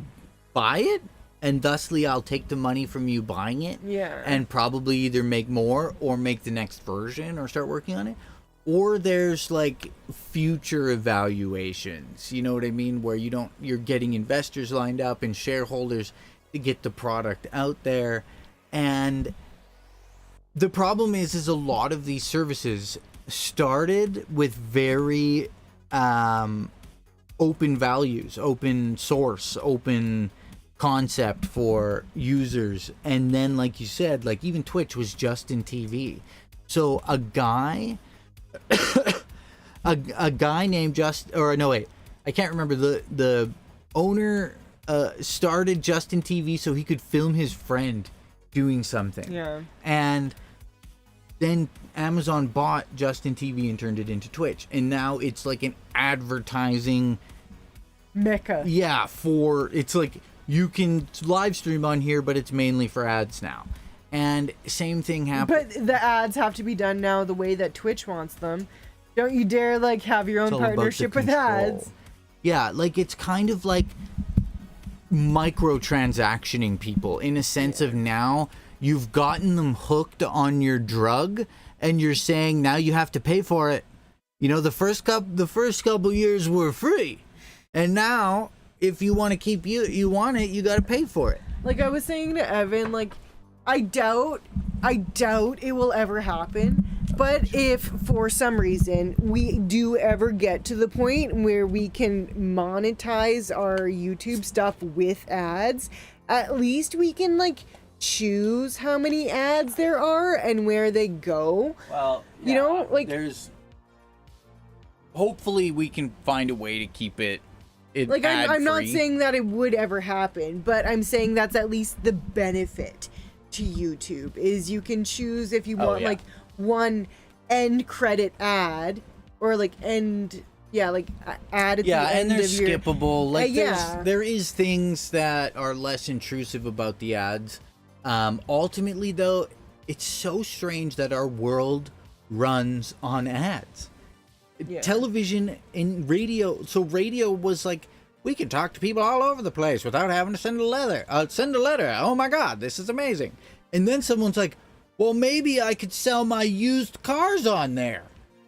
[SPEAKER 7] buy it? And thusly I'll take the money from you buying it and probably either make more or make the next version or start working on it. Or there's like future evaluations, you know what I mean, where you're getting investors lined up and shareholders to get the product out there. And the problem is a lot of these services started with very open values, open source, open concept for users. And then, like you said, like even Twitch was just in TV. So a guy a guy named I can't remember, the owner started Justin TV so he could film his friend doing something. And then Amazon bought Justin TV and turned it into Twitch, and now it's like an advertising
[SPEAKER 1] mecca.
[SPEAKER 7] It's like you can live stream on here, but it's mainly for ads now. And same thing happened.
[SPEAKER 1] But the ads have to be done now the way that Twitch wants them. Don't you dare like have your own partnership with ads.
[SPEAKER 7] Yeah, like it's kind of like microtransactioning people in a sense of now you've gotten them hooked on your drug and you're saying now you have to pay for it. You know, the first couple years were free. And now if you want to keep you want it, you got to pay for it.
[SPEAKER 1] Like I was saying to Evan, like I doubt it will ever happen. But if for some reason we do ever get to the point where we can monetize our YouTube stuff with ads, at least we can like choose how many ads there are and where they go.
[SPEAKER 7] Well,
[SPEAKER 1] you know, like
[SPEAKER 7] hopefully we can find a way to keep it
[SPEAKER 1] like I'm not saying that it would ever happen, but I'm saying that's at least the benefit to YouTube is you can choose if you want like one end credit ad or like end ad at the
[SPEAKER 7] and
[SPEAKER 1] end
[SPEAKER 7] they're
[SPEAKER 1] of your
[SPEAKER 7] skippable. Like
[SPEAKER 1] yeah.
[SPEAKER 7] there is things that are less intrusive about the ads. Ultimately, though, it's so strange that our world runs on ads.
[SPEAKER 1] Yeah.
[SPEAKER 7] Television and radio. So radio was like, we can talk to people all over the place without having to send a letter. Oh my God, this is amazing. And then someone's like, well, maybe I could sell my used cars on there.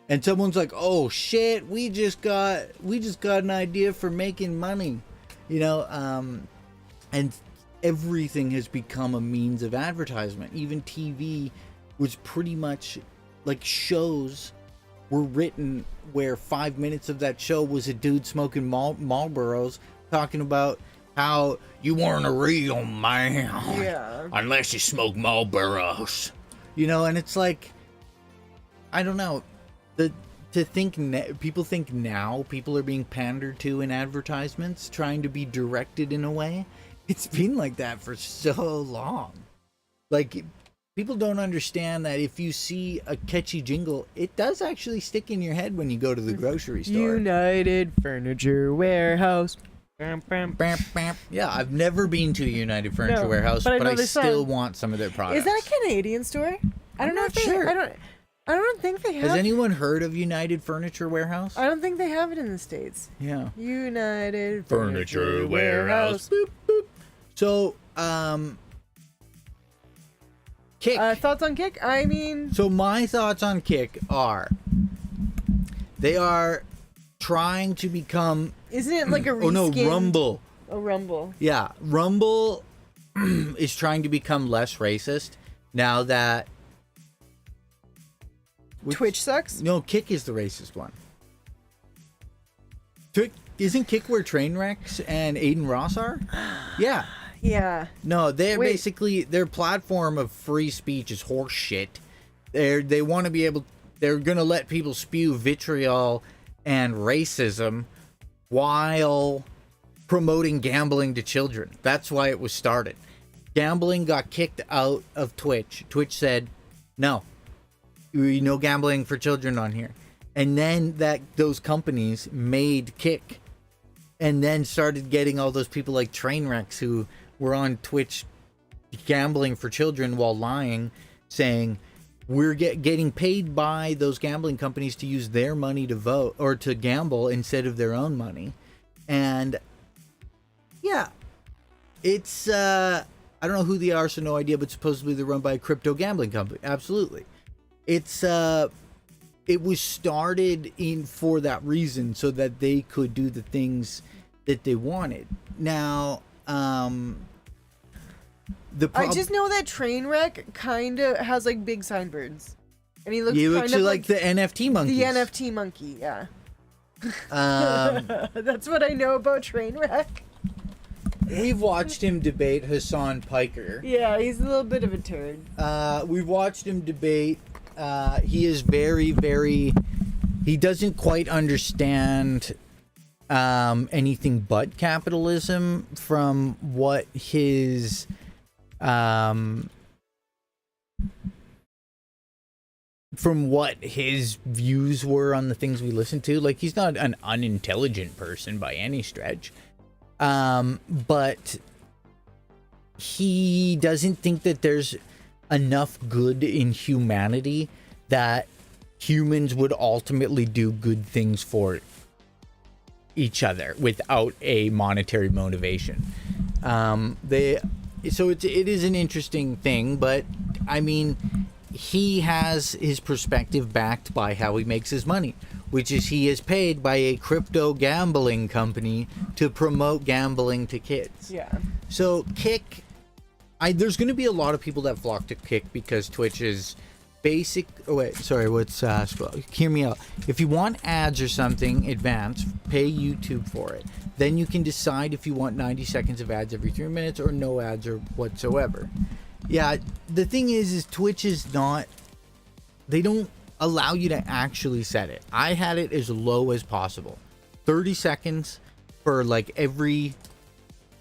[SPEAKER 7] And someone's like, oh shit, we just got an idea for making money. And everything has become a means of advertisement. Even TV was pretty much like shows were written where 5 minutes of that show was a dude smoking Marlboros talking about how you weren't a real man unless you smoke Marlboros. And it's like, I don't know. People think now people are being pandered to in advertisements, trying to be directed in a way. It's been like that for so long. Like, people don't understand that if you see a catchy jingle, it does actually stick in your head when you go to the grocery store.
[SPEAKER 1] United Furniture Warehouse.
[SPEAKER 7] Bam, bam. Yeah, I've never been to a United Furniture Warehouse, but I still want some of their products.
[SPEAKER 1] Is that a Canadian store? I don't know if
[SPEAKER 7] sure.
[SPEAKER 1] I don't think they have.
[SPEAKER 7] Has anyone heard of United Furniture Warehouse?
[SPEAKER 1] I don't think they have it in the States.
[SPEAKER 7] Yeah.
[SPEAKER 1] United
[SPEAKER 2] Furniture Warehouse.
[SPEAKER 1] Boop, boop.
[SPEAKER 7] So, Kick.
[SPEAKER 1] Thoughts on Kick? I mean...
[SPEAKER 7] So my thoughts on Kick are, they are trying to become...
[SPEAKER 1] Isn't it like a reskin?
[SPEAKER 7] Oh no, Rumble.
[SPEAKER 1] Oh, Rumble.
[SPEAKER 7] Yeah, Rumble is trying to become less racist now that...
[SPEAKER 1] Twitch sucks?
[SPEAKER 7] No, Kick is the racist one. Isn't Kick where Trainwrecks and Aiden Ross are? Yeah.
[SPEAKER 1] Yeah.
[SPEAKER 7] No, basically, their platform of free speech is horse shit. They want to be able... They're going to let people spew vitriol and racism while promoting gambling to children. That's why it was started. Gambling got kicked out of Twitch. Twitch said, no gambling for children on here. And then those companies made Kick and then started getting all those people like Trainwrecks who were on Twitch gambling for children while lying, saying we're getting paid by those gambling companies to use their money to vote or to gamble instead of their own money. And yeah, it's I don't know who they are, so no idea, but supposedly they're run by a crypto gambling company. Absolutely. It was started for that reason, so that they could do the things that they wanted. Now, I
[SPEAKER 1] just know that Trainwreck kind of has like big sideburns, and he looks kind of
[SPEAKER 7] like the NFT monkey.
[SPEAKER 1] The NFT monkey, yeah. That's what I know about Trainwreck.
[SPEAKER 7] We've watched him debate Hassan Piker.
[SPEAKER 1] Yeah, he's a little bit of a turd.
[SPEAKER 7] We've watched him debate. He is very, very... He doesn't quite understand anything but capitalism from what his... from what his views were on the things we listen to. Like, he's not an unintelligent person by any stretch. But he doesn't think that there's enough good in humanity that humans would ultimately do good things for each other without a monetary motivation. So it is an interesting thing, but I mean, he has his perspective backed by how he makes his money, which is he is paid by a crypto gambling company to promote gambling to kids.
[SPEAKER 1] Yeah.
[SPEAKER 7] So Kick, there's going to be a lot of people that flock to Kick because Twitch is basic. Oh wait, sorry. Hear me out. If you want ads or something advanced, pay YouTube for it. Then you can decide if you want 90 seconds of ads every 3 minutes or no ads or whatsoever. Yeah, the thing is Twitch is not. They don't allow you to actually set it. I had it as low as possible, 30 seconds for like every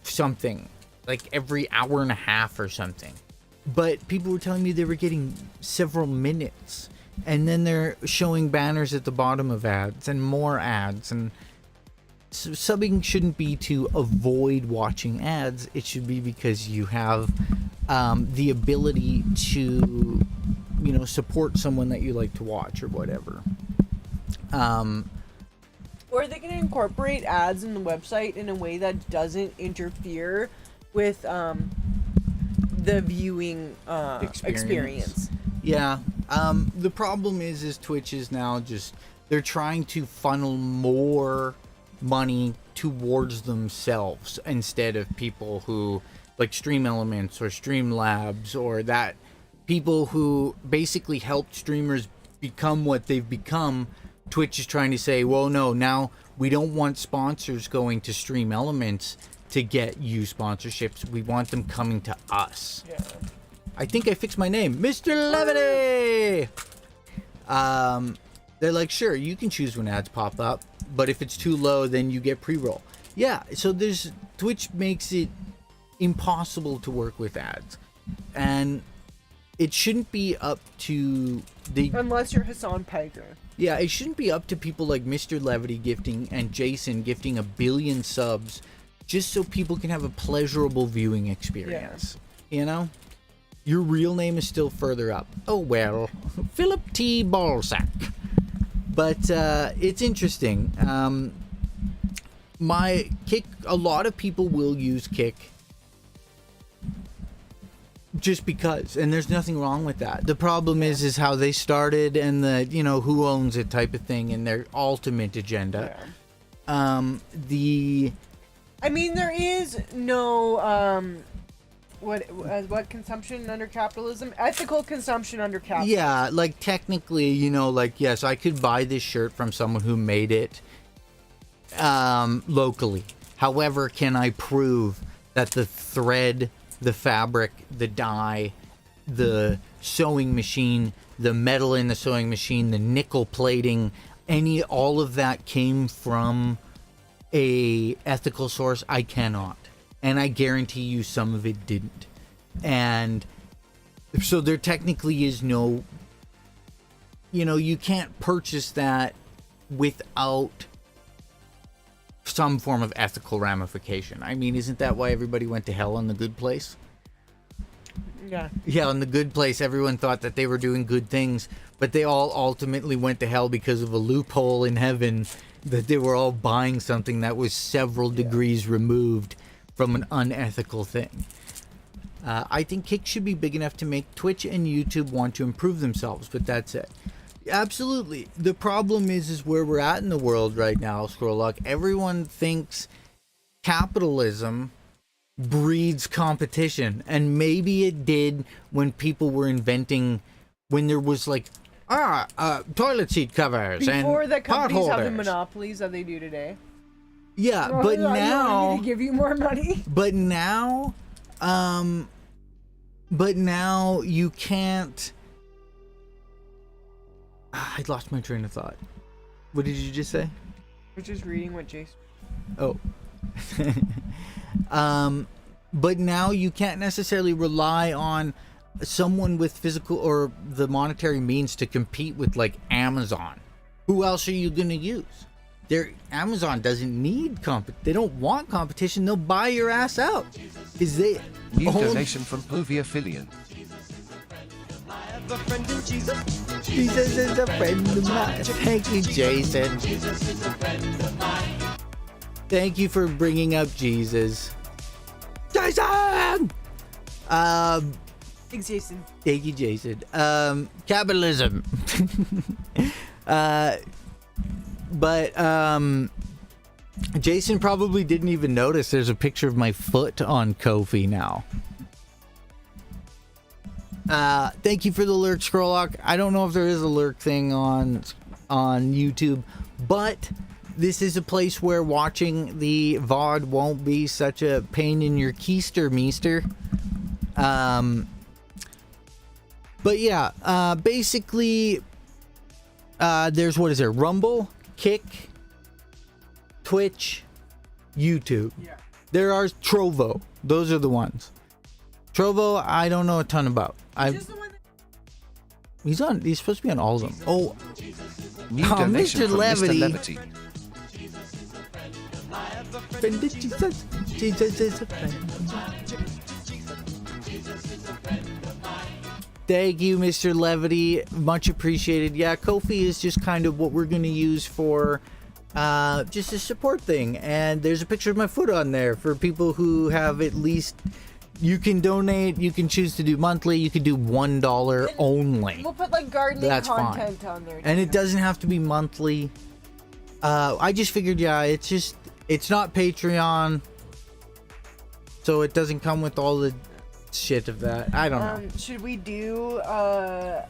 [SPEAKER 7] something. Like every hour and a half or something. But people were telling me they were getting several minutes. And then they're showing banners at the bottom of ads and more ads. And subbing shouldn't be to avoid watching ads. It should be because you have the ability to, you know, support someone that you like to watch or whatever.
[SPEAKER 1] Or they can incorporate ads in the website in a way that doesn't interfere with the viewing experience.
[SPEAKER 7] Yeah. The problem is Twitch is now just, they're trying to funnel more money towards themselves instead of people who like Stream Elements or Streamlabs or that people who basically helped streamers become what they've become. Twitch is trying to say, well, no, now we don't want sponsors going to Stream Elements to get you sponsorships. We want them coming to us.
[SPEAKER 1] Yeah.
[SPEAKER 7] I think I fixed my name, Mr. Levity. They're like, sure, you can choose when ads pop up, but if it's too low, then you get pre-roll. Yeah, so Twitch makes it impossible to work with ads, and it shouldn't be up to the
[SPEAKER 1] Unless you're Hassan Piker.
[SPEAKER 7] Yeah, it shouldn't be up to people like Mr. Levity gifting and Jason gifting 1 billion subs just so people can have a pleasurable viewing experience. Yeah. You know? Your real name is still further up. Oh well. Philip T. Ballsack. But it's interesting. My Kick, a lot of people will use Kick just because, and there's nothing wrong with that. The problem is how they started and the, you know, who owns it type of thing and their ultimate agenda.
[SPEAKER 1] Yeah. I mean, there is no what consumption under capitalism? Ethical consumption under capitalism.
[SPEAKER 7] Yeah, like technically, you know, like yes, I could buy this shirt from someone who made it locally. However, can I prove that the thread, the fabric, the dye, the sewing machine, the metal in the sewing machine, the nickel plating, all of that came from a ethical source? I cannot. And I guarantee you some of it didn't. And so there technically is no, you know, you can't purchase that without some form of ethical ramification. I mean, isn't that why everybody went to hell in The Good Place?
[SPEAKER 1] Yeah.
[SPEAKER 7] Yeah, in The Good Place, everyone thought that they were doing good things, but they all ultimately went to hell because of a loophole in heaven that they were all buying something that was several degrees removed from an unethical thing. I think Kick should be big enough to make Twitch and YouTube want to improve themselves, but that's it. Absolutely. The problem is where we're at in the world right now, Scrolllock. Everyone thinks capitalism breeds competition, and maybe it did when people were inventing, when there was like toilet seat covers
[SPEAKER 1] before
[SPEAKER 7] and
[SPEAKER 1] the companies
[SPEAKER 7] pot
[SPEAKER 1] have the
[SPEAKER 7] holders.
[SPEAKER 1] monopolies that they do today.
[SPEAKER 7] Yeah,
[SPEAKER 1] Well,
[SPEAKER 7] but
[SPEAKER 1] I
[SPEAKER 7] now
[SPEAKER 1] need to give you more money.
[SPEAKER 7] But now you can't. I lost my train of thought. What did you just say?
[SPEAKER 1] I was just reading what Jason.
[SPEAKER 7] Oh. But now you can't necessarily rely on someone with physical or the monetary means to compete with like Amazon. Who else are you going to use? Amazon doesn't need they don't want competition. They'll buy your ass out.
[SPEAKER 10] New donation from Povia Affiliate.
[SPEAKER 7] Jesus is a friend of mine. Thank you, Jason. Thank you for bringing up Jesus. Jason!
[SPEAKER 1] Thanks, Jason.
[SPEAKER 7] Thank you, Jason. Capitalism. But Jason probably didn't even notice there's a picture of my foot on Ko-fi now. Thank you for the lurk, Scrolllock. I don't know if there is a lurk thing on YouTube, but this is a place where watching the VOD won't be such a pain in your keister, meester. But yeah, basically, there's, what is there? Rumble, Kick, Twitch, YouTube.
[SPEAKER 1] Yeah.
[SPEAKER 7] There are Trovo. Those are the ones. Trovo, I don't know a ton about. He's supposed to be on all of them. Oh,
[SPEAKER 10] New
[SPEAKER 7] Oh,
[SPEAKER 10] donation
[SPEAKER 7] Mr.
[SPEAKER 10] from
[SPEAKER 7] Levity.
[SPEAKER 10] Mr. Levity.
[SPEAKER 7] Jesus is a friend. Thank you, Mr. Levity. Much appreciated. Yeah, Ko-fi is just kind of what we're going to use for just a support thing. And there's a picture of my foot on there for people who have at least... You can donate. You can choose to do monthly. You can do $1 only.
[SPEAKER 1] We'll put like gardening
[SPEAKER 7] That's
[SPEAKER 1] content
[SPEAKER 7] fine.
[SPEAKER 1] on there.
[SPEAKER 7] And
[SPEAKER 1] too.
[SPEAKER 7] it doesn't have to be monthly. I just figured, yeah, it's not Patreon, so it doesn't come with all the shit of that. I don't know.
[SPEAKER 1] Should we do show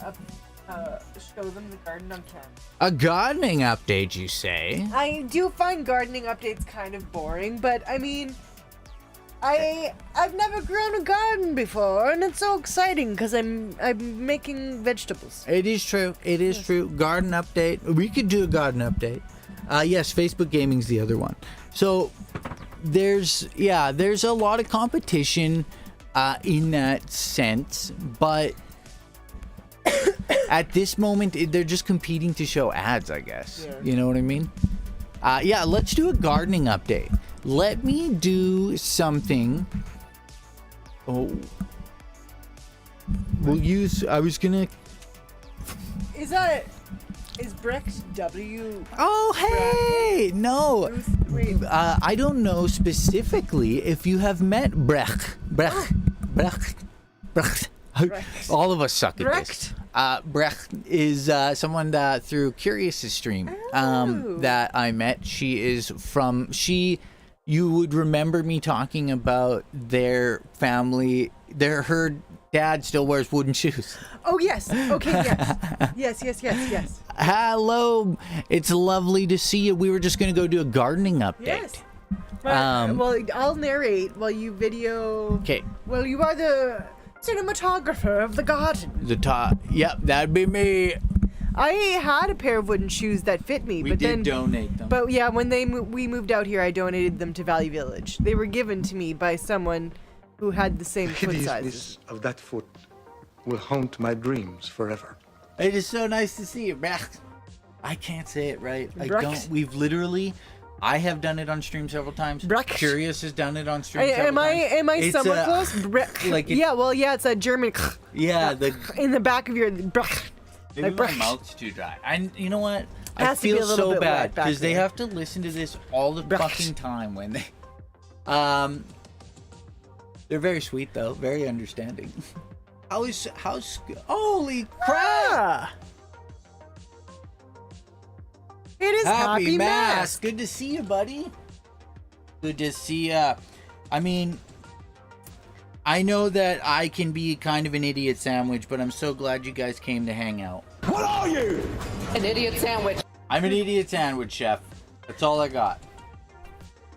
[SPEAKER 1] them the garden on camera?
[SPEAKER 7] A gardening update, you say?
[SPEAKER 1] I do find gardening updates kind of boring, but I mean, I've never grown a garden before, and it's so exciting because I'm making vegetables.
[SPEAKER 7] It is true. It is true. Garden update. We could do a garden update. Yes, Facebook Gaming's the other one. So there's a lot of competition in that sense, but at this moment they're just competing to show ads, I guess.
[SPEAKER 1] Yeah.
[SPEAKER 7] You know what I mean? Yeah, let's do a gardening update. Let me do something. Oh, we'll use. I was gonna.
[SPEAKER 1] Is Brecht W?
[SPEAKER 7] Oh, hey! No.
[SPEAKER 1] Wait.
[SPEAKER 7] I don't know specifically if you have met Brecht. All of us suck at this. Brecht is someone that through Curious's stream that I met. She is from... You would remember me talking about their family. Her dad still wears wooden shoes.
[SPEAKER 1] Oh, yes. Okay, yes. Yes.
[SPEAKER 7] Hello. It's lovely to see you. We were just going to go do a gardening update.
[SPEAKER 1] Yes. Well, I'll narrate while you video.
[SPEAKER 7] Okay.
[SPEAKER 1] Well, you are the cinematographer of the garden.
[SPEAKER 7] The top. Yep, that'd be me.
[SPEAKER 1] I had a pair of wooden shoes that fit me,
[SPEAKER 7] We
[SPEAKER 1] but
[SPEAKER 7] did
[SPEAKER 1] then
[SPEAKER 7] donate them.
[SPEAKER 1] But yeah, when we moved out here, I donated them to Valley Village. They were given to me by someone who had the same foot sizes.
[SPEAKER 8] Hideousness of that foot will haunt my dreams forever.
[SPEAKER 7] It is so nice to see you, Brecht. I can't say it right.
[SPEAKER 1] Brecht.
[SPEAKER 7] I have done it on stream several times.
[SPEAKER 1] Brecht.
[SPEAKER 7] Curious has done it on stream several times.
[SPEAKER 1] Am I
[SPEAKER 7] It's
[SPEAKER 1] somewhat
[SPEAKER 7] a-
[SPEAKER 1] close? It's a German
[SPEAKER 7] Yeah,
[SPEAKER 1] in the back of your
[SPEAKER 7] maybe
[SPEAKER 1] like
[SPEAKER 7] my
[SPEAKER 1] Brecht.
[SPEAKER 7] mouth's too dry. You know what? I
[SPEAKER 1] Has to be
[SPEAKER 7] feel
[SPEAKER 1] a little
[SPEAKER 7] so
[SPEAKER 1] bit
[SPEAKER 7] bad
[SPEAKER 1] wet back
[SPEAKER 7] because they
[SPEAKER 1] there.
[SPEAKER 7] have to listen to this all the
[SPEAKER 1] Brecht.
[SPEAKER 7] fucking time when they. They're very sweet though, very understanding. How's holy crap!
[SPEAKER 1] Ah! It is Happy Mask.
[SPEAKER 7] Good to see you, buddy. Good to see ya. I mean, I know that I can be kind of an idiot sandwich, but I'm so glad you guys came to hang out.
[SPEAKER 3] What are you?
[SPEAKER 5] An idiot sandwich.
[SPEAKER 7] I'm an idiot sandwich, chef. That's all I got.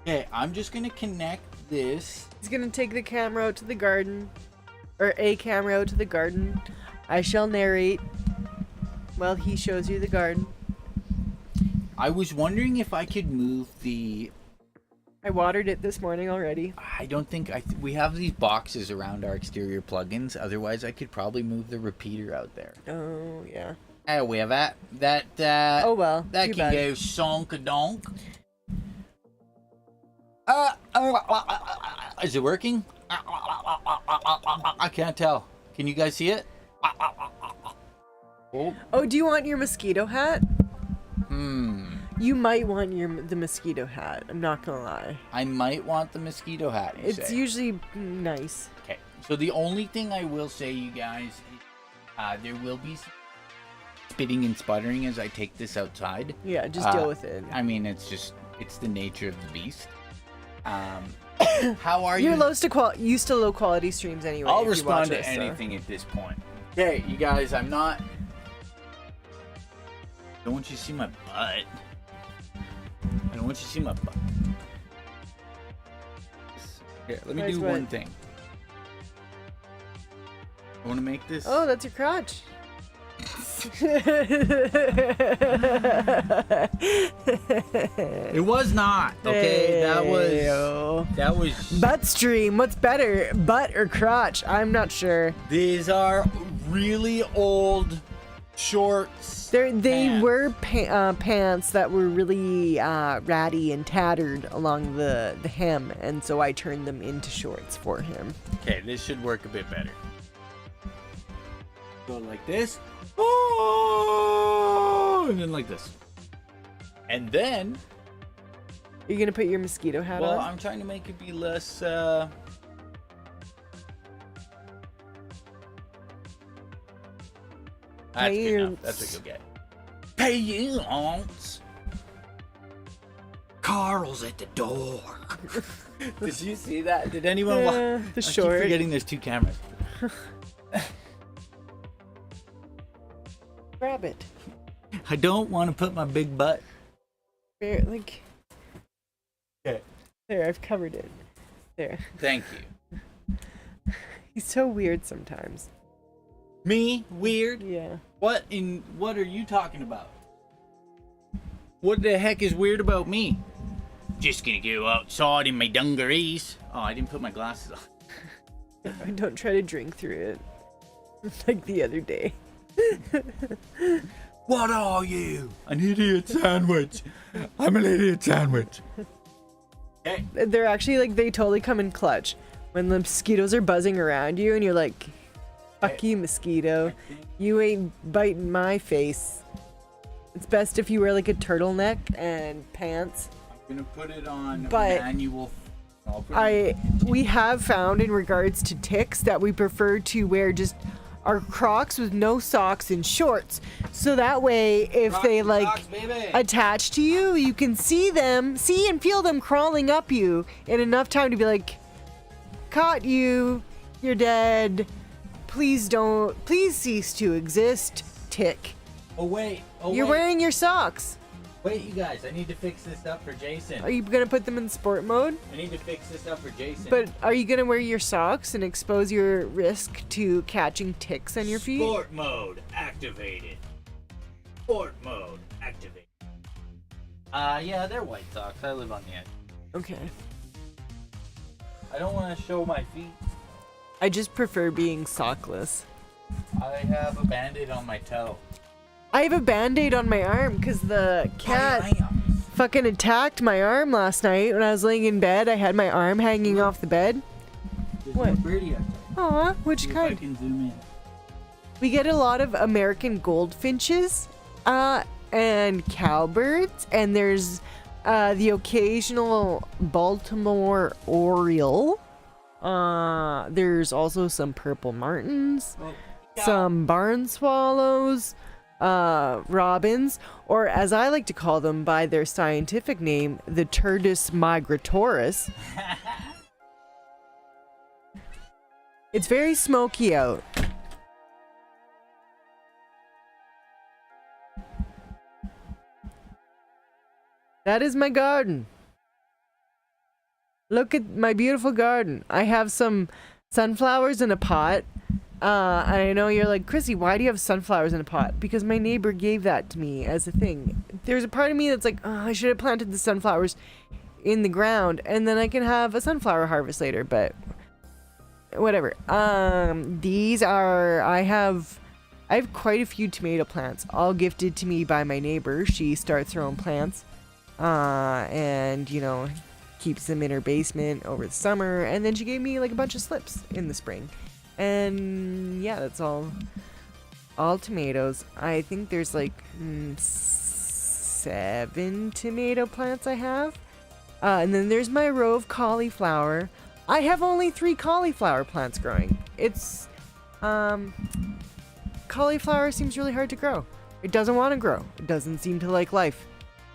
[SPEAKER 7] Okay, I'm just gonna connect this.
[SPEAKER 1] He's gonna take the camera out to the garden, or a camera out to the garden. I shall narrate while he shows you the garden.
[SPEAKER 7] I was wondering if I could move the...
[SPEAKER 1] I watered it this morning already.
[SPEAKER 7] I don't think we have these boxes around our exterior plugins. Otherwise, I could probably move the repeater out there.
[SPEAKER 1] Oh yeah.
[SPEAKER 7] However, that
[SPEAKER 1] Oh well.
[SPEAKER 7] that
[SPEAKER 1] too
[SPEAKER 7] can
[SPEAKER 1] bad.
[SPEAKER 7] go sonk-a-donk. Is it working? I can't tell. Can you guys see it?
[SPEAKER 1] Oh, do you want your mosquito hat? You might want the mosquito hat. I'm not gonna lie.
[SPEAKER 7] I might want the mosquito hat.
[SPEAKER 1] It's usually nice.
[SPEAKER 7] Okay. So the only thing I will say, you guys, is, there will be some spitting and sputtering as I take this outside.
[SPEAKER 1] Yeah, just deal with it.
[SPEAKER 7] I mean, it's the nature of the beast. How are
[SPEAKER 1] You're
[SPEAKER 7] you?
[SPEAKER 1] used to low quality streams anyway.
[SPEAKER 7] I'll
[SPEAKER 1] if you
[SPEAKER 7] respond
[SPEAKER 1] watch
[SPEAKER 7] to
[SPEAKER 1] us, so.
[SPEAKER 7] anything at this point. Okay, you guys, I don't want you to see my butt. I don't want you to see my butt. Here, let me
[SPEAKER 1] Nice
[SPEAKER 7] do
[SPEAKER 1] butt.
[SPEAKER 7] one thing. I want to make this.
[SPEAKER 1] Oh, that's your crotch.
[SPEAKER 7] It was not. Okay, that was.
[SPEAKER 1] Butt stream. What's better, butt or crotch? I'm not sure.
[SPEAKER 7] These are really old shorts.
[SPEAKER 1] They
[SPEAKER 7] pants.
[SPEAKER 1] were pants that were really ratty and tattered along the hem, and so I turned them into shorts for him.
[SPEAKER 7] Okay, this should work a bit better. Go like this. Oh, and then like this. And then,
[SPEAKER 1] You're gonna put your mosquito hat
[SPEAKER 7] well,
[SPEAKER 1] on?
[SPEAKER 7] I'm trying to make it be less. That's good enough. That's what you'll get. Pants. Carl's at the door. Did you see that? Did anyone watch?
[SPEAKER 1] The
[SPEAKER 7] I keep
[SPEAKER 1] short.
[SPEAKER 7] forgetting there's two cameras.
[SPEAKER 1] Grab it.
[SPEAKER 7] I don't want to put my big butt.
[SPEAKER 1] There, like.
[SPEAKER 7] Okay.
[SPEAKER 1] There, I've covered it. There.
[SPEAKER 7] Thank you.
[SPEAKER 1] He's so weird sometimes.
[SPEAKER 7] Me? Weird?
[SPEAKER 1] Yeah.
[SPEAKER 7] What are you talking about? What the heck is weird about me? Just gonna go outside in my dungarees. Oh, I didn't put my glasses on.
[SPEAKER 1] Don't try to drink through it. Like the other day.
[SPEAKER 7] What are you? An idiot sandwich. I'm an idiot sandwich. Okay.
[SPEAKER 1] They're actually like, they totally come in clutch. When the mosquitoes are buzzing around you and you're like, fuck you, mosquito. You ain't biting my face. It's best if you wear like a turtleneck and pants.
[SPEAKER 7] I'm gonna put it on
[SPEAKER 1] But
[SPEAKER 7] manual.
[SPEAKER 1] We have found in regards to ticks that we prefer to wear just our Crocs with no socks and shorts. So that way, if
[SPEAKER 7] Crocs
[SPEAKER 1] they
[SPEAKER 7] and
[SPEAKER 1] like
[SPEAKER 7] socks, baby.
[SPEAKER 1] attach to you, you can see and feel them crawling up you in enough time to be like, caught you, you're dead. Please cease to exist, tick.
[SPEAKER 7] Oh wait.
[SPEAKER 1] You're wearing your socks.
[SPEAKER 7] Wait, you guys. I need to fix this up for Jason.
[SPEAKER 1] Are you gonna put them in sport mode?
[SPEAKER 7] I need to fix this up for Jason.
[SPEAKER 1] But are you gonna wear your socks and expose your risk to catching ticks on your feet?
[SPEAKER 7] Sport mode activated. Sport mode activated. Yeah, they're white socks. I live on the edge.
[SPEAKER 1] Okay.
[SPEAKER 7] I don't want to show my feet.
[SPEAKER 1] I just prefer being sockless.
[SPEAKER 7] I have a band-aid on my toe.
[SPEAKER 1] I have a band-aid on my arm because the cat fucking attacked my arm last night when I was laying in bed. I had my arm hanging off the bed.
[SPEAKER 7] There's
[SPEAKER 1] What?
[SPEAKER 7] no birdie out there.
[SPEAKER 1] Aw, which
[SPEAKER 7] See if
[SPEAKER 1] kind?
[SPEAKER 7] I can zoom in.
[SPEAKER 1] We get a lot of American goldfinches and cowbirds, and there's the occasional Baltimore oriole. There's also some purple martins, some barn swallows, robins, or as I like to call them by their scientific name, the Turdus migratoris. It's very smoky out. That is my garden. Look at my beautiful garden. I have some sunflowers in a pot. I know you're like, Krissy, why do you have sunflowers in a pot? Because my neighbor gave that to me as a thing. There's a part of me that's like, oh, I should have planted the sunflowers in the ground and then I can have a sunflower harvest later, but whatever. I have quite a few tomato plants, all gifted to me by my neighbor. She starts her own plants, and keeps them in her basement over the summer, and then she gave me like a bunch of slips in the spring. And yeah, that's all tomatoes. I think there's like 7 tomato plants I have. And then there's my row of cauliflower. I have only 3 cauliflower plants growing. It's cauliflower seems really hard to grow. It doesn't want to grow. It doesn't seem to like life.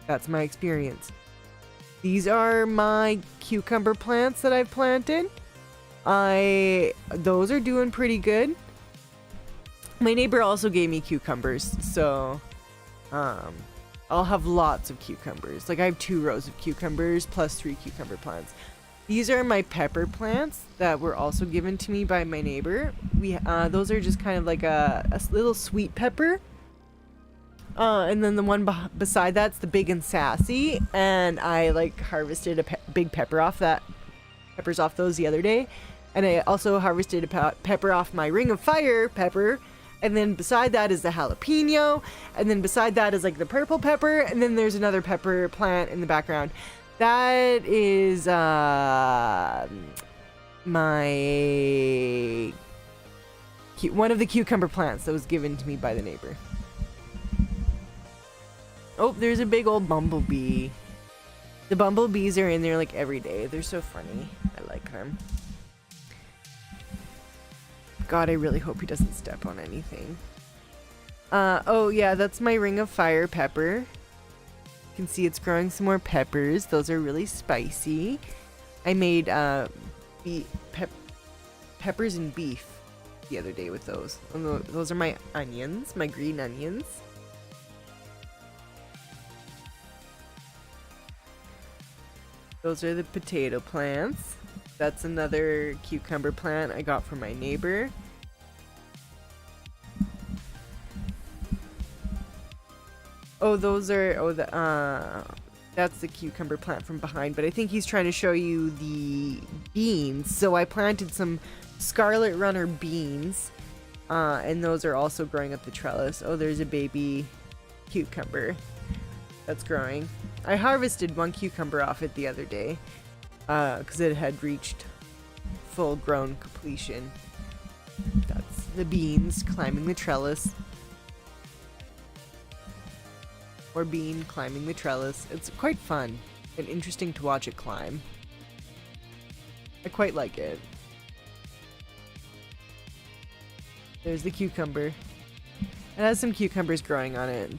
[SPEAKER 1] That's my experience. These are my cucumber plants that I've planted. Those are doing pretty good. My neighbor also gave me cucumbers, so I'll have lots of cucumbers. Like I have 2 rows of cucumbers plus 3 cucumber plants. These are my pepper plants that were also given to me by my neighbor. Those are just kind of like a little sweet pepper. And then the one beside that's the big and sassy, and I like harvested a big pepper off peppers off those the other day, and I also harvested a pepper off my ring of fire pepper, And then beside that is the jalapeno. And then beside that is like the purple pepper. And then there's another pepper plant in the background. That is one of the cucumber plants that was given to me by the neighbor. Oh, there's a big old bumblebee. The bumblebees are in there like every day. They're so funny. I like them. God, I really hope he doesn't step on anything. Oh yeah, that's my ring of fire pepper. You can see it's growing some more peppers. Those are really spicy. I made peppers and beef the other day with those. Those are my onions, my green onions. Those are the potato plants. That's another cucumber plant I got from my neighbor. Oh, those are that's the cucumber plant from behind, but I think he's trying to show you the beans. So I planted some Scarlet Runner beans, and those are also growing up the trellis. Oh, there's a baby cucumber that's growing. I harvested one cucumber off it the other day because it had reached full grown completion. That's the beans climbing the trellis. Or bean climbing the trellis. It's quite fun and interesting to watch it climb. I quite like it. There's the cucumber. It has some cucumbers growing on it.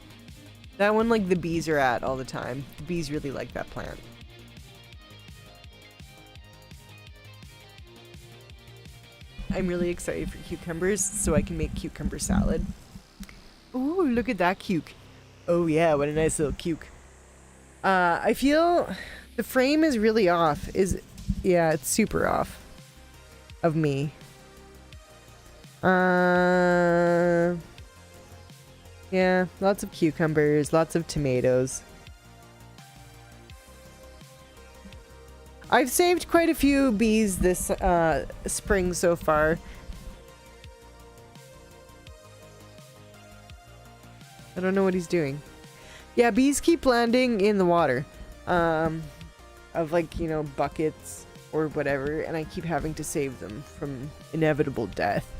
[SPEAKER 1] That one, like, the bees are at all the time. The bees really like that plant. I'm really excited for cucumbers so I can make cucumber salad. Ooh, look at that cuke. Oh yeah, what a nice little cuke. I feel the frame is really off. Yeah, it's super off of me. Yeah, lots of cucumbers, lots of tomatoes. I've saved quite a few bees this spring so far. I don't know what he's doing. Yeah, bees keep landing in the water. Of like, you know, buckets or whatever, and I keep having to save them from inevitable death.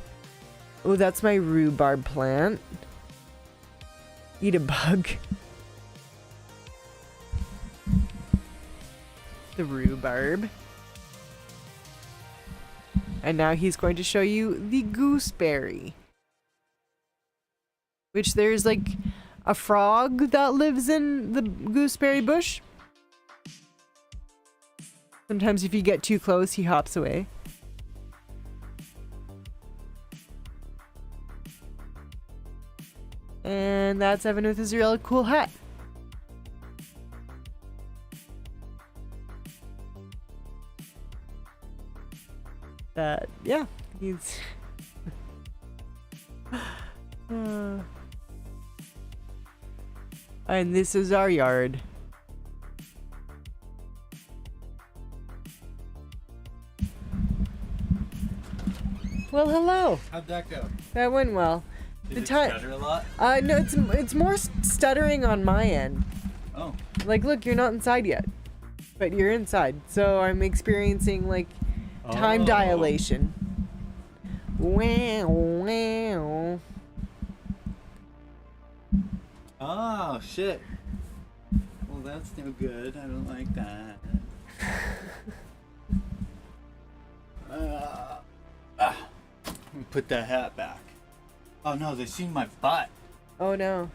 [SPEAKER 1] Oh, that's my rhubarb plant. Eat a bug. The rhubarb. And now he's going to show you the gooseberry. Which there's like a frog that lives in the gooseberry bush. Sometimes if you get too close, he hops away. And that's Evan with his real cool hat. Yeah, he's... And this is our yard. Well, hello.
[SPEAKER 7] How'd that go?
[SPEAKER 1] That went well.
[SPEAKER 7] Did it stutter a lot?
[SPEAKER 1] No, it's more stuttering on my end.
[SPEAKER 7] Oh.
[SPEAKER 1] Like, look, you're not inside yet, but you're inside. So I'm experiencing like time dilation. Wow, wow.
[SPEAKER 7] Oh shit. Well, that's no good. I don't like that. Let me put that hat back. Oh no, they see my butt.
[SPEAKER 1] Oh no.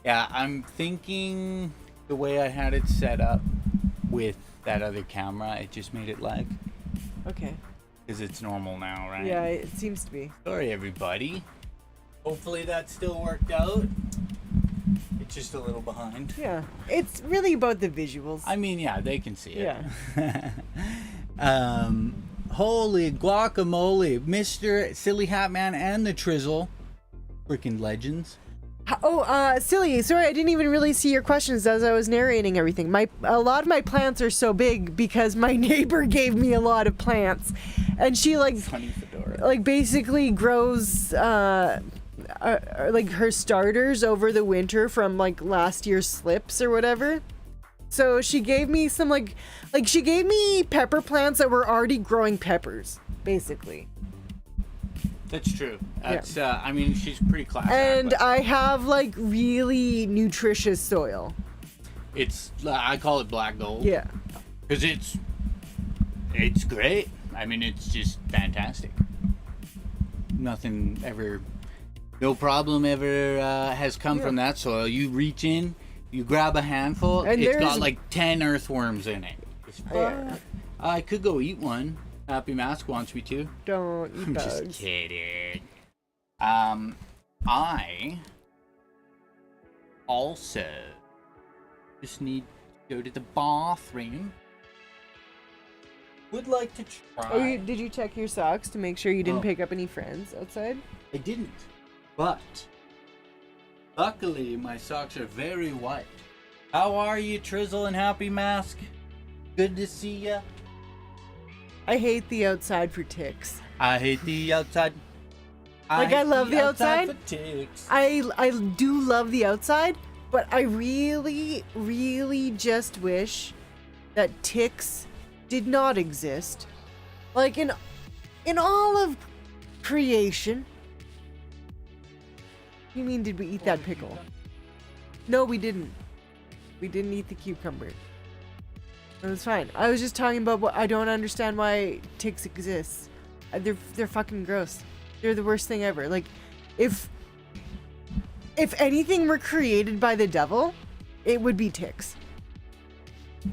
[SPEAKER 7] Yeah, I'm thinking the way I had it set up with that other camera, it just made it lag.
[SPEAKER 1] Okay.
[SPEAKER 7] Because it's normal now, right?
[SPEAKER 1] Yeah, it seems to be.
[SPEAKER 7] Sorry, everybody. Hopefully that still worked out. It's just a little behind.
[SPEAKER 1] Yeah, it's really about the visuals.
[SPEAKER 7] I mean, yeah, they can see it.
[SPEAKER 1] Yeah.
[SPEAKER 7] Holy guacamole, Mr. Silly Hat Man and the Trizzle, freaking legends.
[SPEAKER 1] Oh, Silly, sorry, I didn't even really see your questions as I was narrating everything. A lot of my plants are so big because my neighbor gave me a lot of plants, and she like
[SPEAKER 7] Funny fedora.
[SPEAKER 1] like basically grows like her starters over the winter from like last year's slips or whatever. So she gave me some like she gave me pepper plants that were already growing peppers, basically.
[SPEAKER 7] That's true. That's I mean, she's pretty classy.
[SPEAKER 1] And I have like really nutritious soil.
[SPEAKER 7] It's I call it black gold.
[SPEAKER 1] Yeah.
[SPEAKER 7] Because it's great. I mean, it's just fantastic. Nothing ever, no problem ever has come from that soil. You reach in, you grab a handful,
[SPEAKER 1] and
[SPEAKER 7] it's got like 10 earthworms in it.
[SPEAKER 1] Yeah.
[SPEAKER 7] I could go eat one. Happy Mask wants me to.
[SPEAKER 1] Don't eat
[SPEAKER 7] I'm
[SPEAKER 1] bugs.
[SPEAKER 7] just kidding. I also just need to go to the bathroom. Would like to try.
[SPEAKER 1] Oh, did you check your socks to make sure you didn't pick up any friends outside?
[SPEAKER 7] I didn't, but luckily my socks are very white. How are you, Trizzle and Happy Mask? Good to see ya.
[SPEAKER 1] I hate the outside for ticks.
[SPEAKER 7] I hate the outside.
[SPEAKER 1] Like I love the outside.
[SPEAKER 7] For ticks.
[SPEAKER 1] I do love the outside, but I really, really just wish that ticks did not exist. Like in all of creation. You mean did we eat that pickle? No, we didn't. We didn't eat the cucumber. It was fine. I was just talking about what I don't understand why ticks exist. They're fucking gross. They're the worst thing ever. Like if anything were created by the devil, it would be ticks.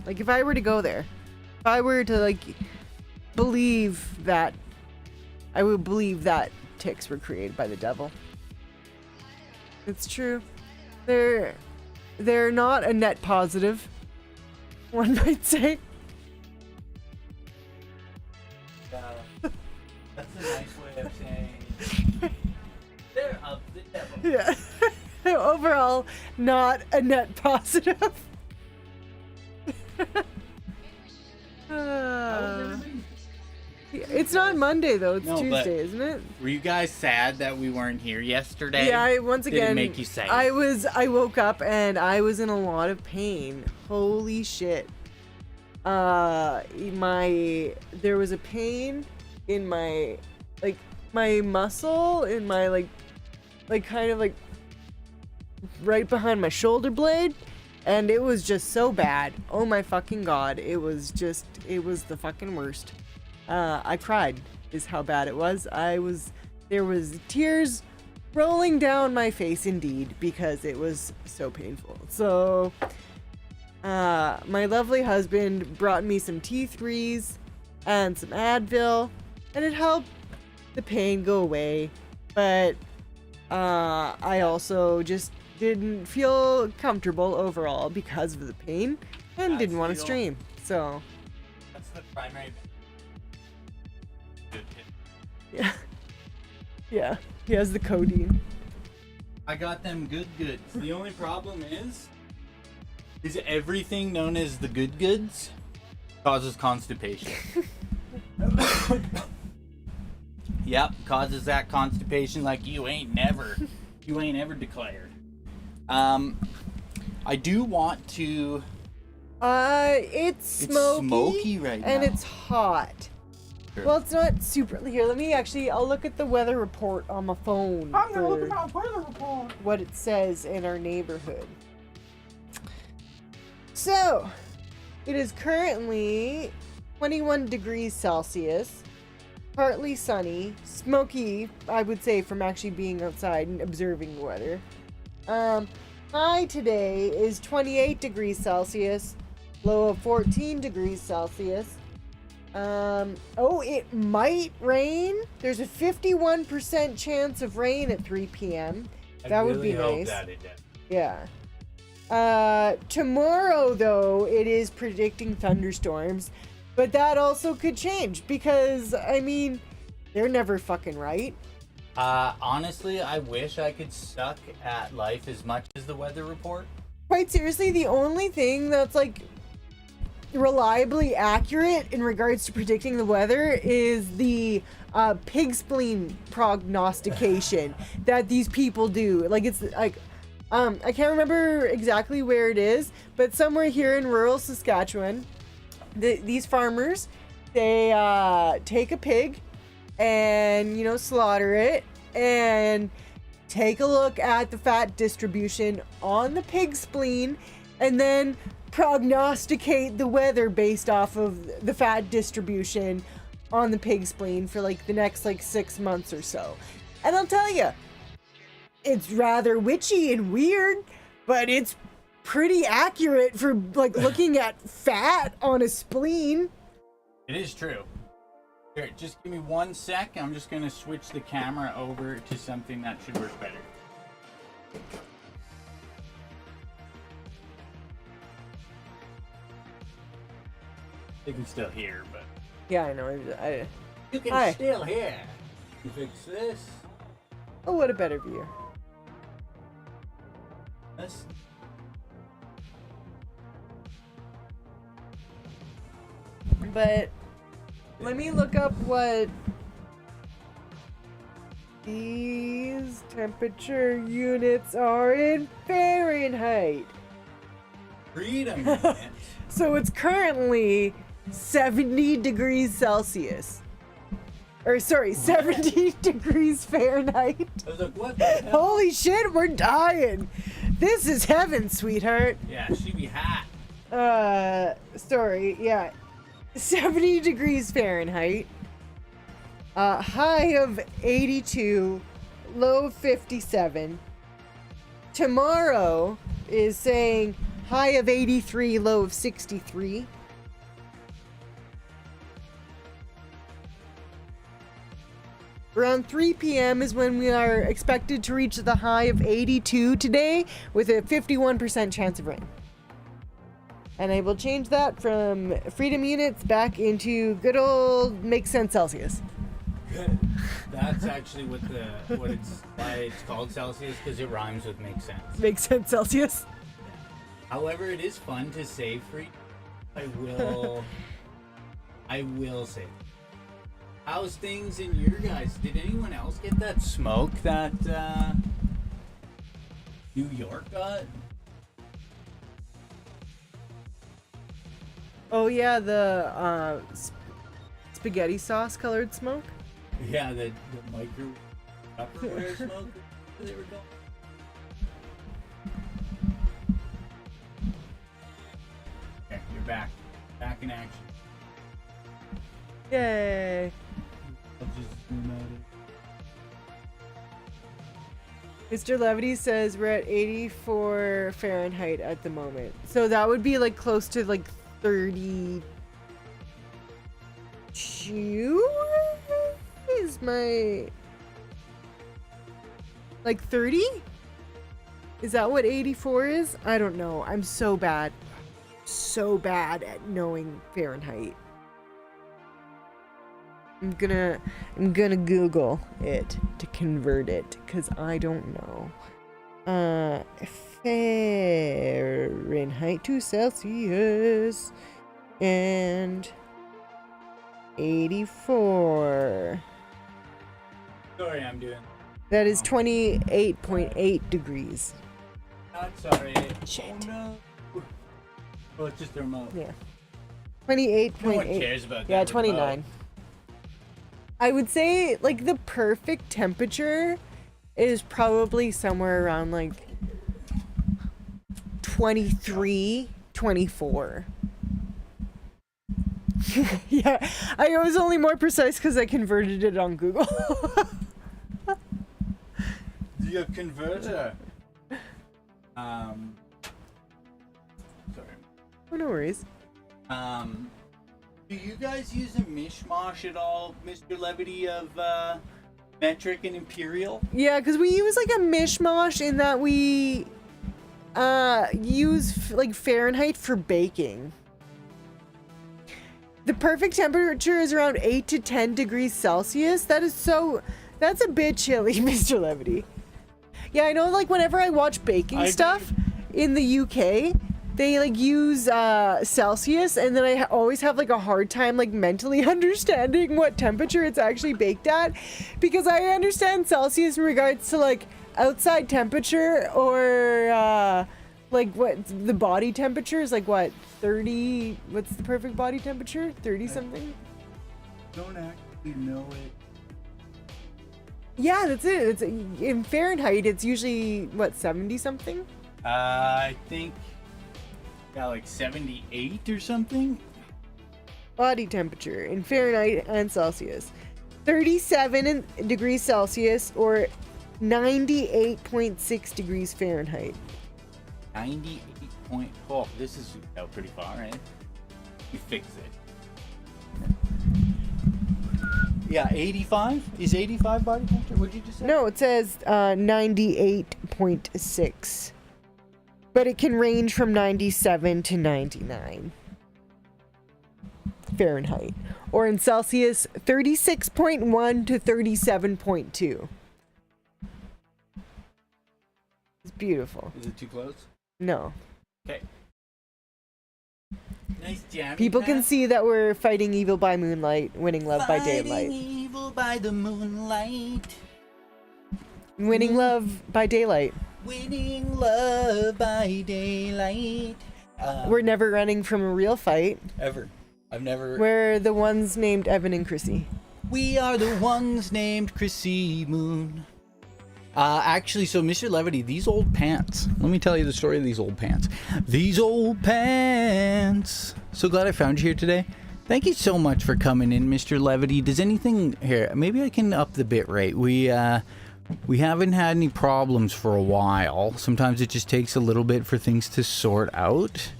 [SPEAKER 1] Like if I were to go there, if I were to like believe that, I would believe that ticks were created by the devil. It's true. They're not a net positive, one might say.
[SPEAKER 7] That's a nice way of saying they're of the devil.
[SPEAKER 1] Yeah. Overall, not a net positive. It's not Monday though, it's Tuesday, isn't it?
[SPEAKER 7] Were you guys sad that we weren't here yesterday?
[SPEAKER 1] Yeah, once again,
[SPEAKER 7] did it make you sad?
[SPEAKER 1] I woke up and I was in a lot of pain. Holy shit. There was a pain in my muscle, in my like kind of like right behind my shoulder blade, and it was just so bad. Oh my fucking god, it was the fucking worst. I cried is how bad it was. There was tears rolling down my face indeed, because it was so painful. So my lovely husband brought me some T3s and some Advil, and it helped the pain go away, but I also just didn't feel comfortable overall because of the pain and didn't want to stream. So
[SPEAKER 7] that's the primary.
[SPEAKER 1] Yeah, he has the codeine.
[SPEAKER 7] I got them good goods. The only problem is everything known as the good goods causes constipation. Yep, causes that constipation like you ain't never declared. I do want to.
[SPEAKER 1] It's smoky
[SPEAKER 7] right now,
[SPEAKER 1] and it's hot. Well, it's not super. Here, I'll look at the weather report on my phone.
[SPEAKER 4] I'm gonna look at my weather report.
[SPEAKER 1] What it says in our neighborhood. So, it is currently 21 degrees Celsius, partly sunny, smoky, I would say, from actually being outside and observing the weather. High today is 28 degrees Celsius, low of 14 degrees Celsius. It might rain. There's a 51% chance of rain at 3 p.m. That would be nice. Yeah. Tomorrow, though, it is predicting thunderstorms, but that also could change because, I mean, they're never fucking right.
[SPEAKER 7] Honestly, I wish I could suck at life as much as the weather report.
[SPEAKER 1] Quite seriously, the only thing that's like reliably accurate in regards to predicting the weather is the pig spleen prognostication that these people do. Like, it's like, I can't remember exactly where it is, but somewhere here in rural Saskatchewan, these farmers, they take a pig and, you know, slaughter it and take a look at the fat distribution on the pig spleen and then prognosticate the weather based off of the fat distribution on the pig spleen for like the next like 6 months or so. And I'll tell you, it's rather witchy and weird, but it's pretty accurate for like looking at fat on a spleen.
[SPEAKER 7] It is true. Here, just give me 1 sec. I'm just gonna switch the camera over to something that should work better. You can still hear, but
[SPEAKER 1] Yeah, I know.
[SPEAKER 7] you can
[SPEAKER 1] Hi.
[SPEAKER 7] still hear. You fix this.
[SPEAKER 1] Oh, what a better view.
[SPEAKER 7] This.
[SPEAKER 1] But let me look up what these temperature units are in Fahrenheit.
[SPEAKER 7] Freedom units.
[SPEAKER 1] So it's currently 70 degrees Celsius. Or sorry, 70 degrees Fahrenheit.
[SPEAKER 7] I was like, what the hell?
[SPEAKER 1] Holy shit, we're dying. This is heaven, sweetheart.
[SPEAKER 7] Yeah, she be hot.
[SPEAKER 1] Sorry, yeah. 70 degrees Fahrenheit. High of 82, low of 57. Tomorrow is saying high of 83, low of 63. Around 3 p.m. is when we are expected to reach the high of 82 today with a 51% chance of rain. And I will change that from freedom units back into good old makes sense Celsius.
[SPEAKER 7] That's actually why it's called Celsius, because it rhymes with make sense.
[SPEAKER 1] Makes sense Celsius.
[SPEAKER 7] However, it is fun to say free. I will say. How's things in your guys? Did anyone else get that smoke that New York got?
[SPEAKER 1] Oh yeah, the spaghetti sauce colored smoke.
[SPEAKER 7] Yeah, the micro Tupperware smoke that they were going. Okay, you're back. Back in action.
[SPEAKER 1] Yay!
[SPEAKER 7] I'll just zoom out it.
[SPEAKER 1] Mr. Levity says we're at 84 Fahrenheit at the moment. So that would be like close to like 32 is my like 30? Is that what 84 is? I don't know. I'm so bad at knowing Fahrenheit. I'm gonna Google it to convert it because I don't know. Fahrenheit to Celsius and 84.
[SPEAKER 7] Sorry, I'm doing.
[SPEAKER 1] That is 28.8 degrees.
[SPEAKER 7] Not sorry.
[SPEAKER 1] Shit.
[SPEAKER 7] Oh no. Oh, it's just the remote.
[SPEAKER 1] Yeah. 28.8.
[SPEAKER 7] No one cares about that.
[SPEAKER 1] Yeah,
[SPEAKER 7] remote.
[SPEAKER 1] 29. I would say like the perfect temperature is probably somewhere around like 23, 24. Yeah, I was only more precise because I converted it on Google.
[SPEAKER 7] The converter. Sorry.
[SPEAKER 1] Oh, no worries.
[SPEAKER 7] Do you guys use a mishmash at all, Mr. Levity, of metric and imperial?
[SPEAKER 1] Yeah, because we use like a mishmash in that we use like Fahrenheit for baking. The perfect temperature is around 8 to 10 degrees Celsius. That's a bit chilly, Mr. Levity. Yeah, I know, like whenever I watch baking stuff in the UK, they like use Celsius, and then I always have like a hard time like mentally understanding what temperature it's actually baked at, because I understand Celsius in regards to like outside temperature, or like what the body temperature is, like what 30, what's the perfect body temperature, 30 something.
[SPEAKER 7] Don't actually know it.
[SPEAKER 1] Yeah, that's it. It's in Fahrenheit. It's usually what, 70 something.
[SPEAKER 7] I think like 78 or something.
[SPEAKER 1] Body temperature in Fahrenheit and Celsius, 37 degrees Celsius or 98.6 degrees Fahrenheit.
[SPEAKER 7] 98 point. Oh, this is out pretty far, right? You fix it. Yeah, 85? Is 85 body temperature? What'd you just say?
[SPEAKER 1] No, it says 98.6. But it can range from 97 to 99 Fahrenheit. Or in Celsius, 36.1 to 37.2. It's beautiful.
[SPEAKER 7] Is it too close?
[SPEAKER 1] No.
[SPEAKER 7] Okay. Nice jam.
[SPEAKER 1] People can see that we're fighting evil by moonlight, winning love by
[SPEAKER 7] Fighting
[SPEAKER 1] daylight.
[SPEAKER 7] evil by the moonlight.
[SPEAKER 1] Winning love by daylight.
[SPEAKER 7] Winning love by daylight.
[SPEAKER 1] We're never running from a real fight.
[SPEAKER 7] Ever. I've never.
[SPEAKER 1] We're the ones named Evan and Krissy.
[SPEAKER 7] We are the ones named Krissy Moon. Actually, so Mr. Levity, these old pants. Let me tell you the story of these old pants. These old pants. So glad I found you here today. Thank you so much for coming in, Mr. Levity. Does anything here? Maybe I can up the bit rate. We haven't had any problems for a while. Sometimes it just takes a little bit for things to sort out.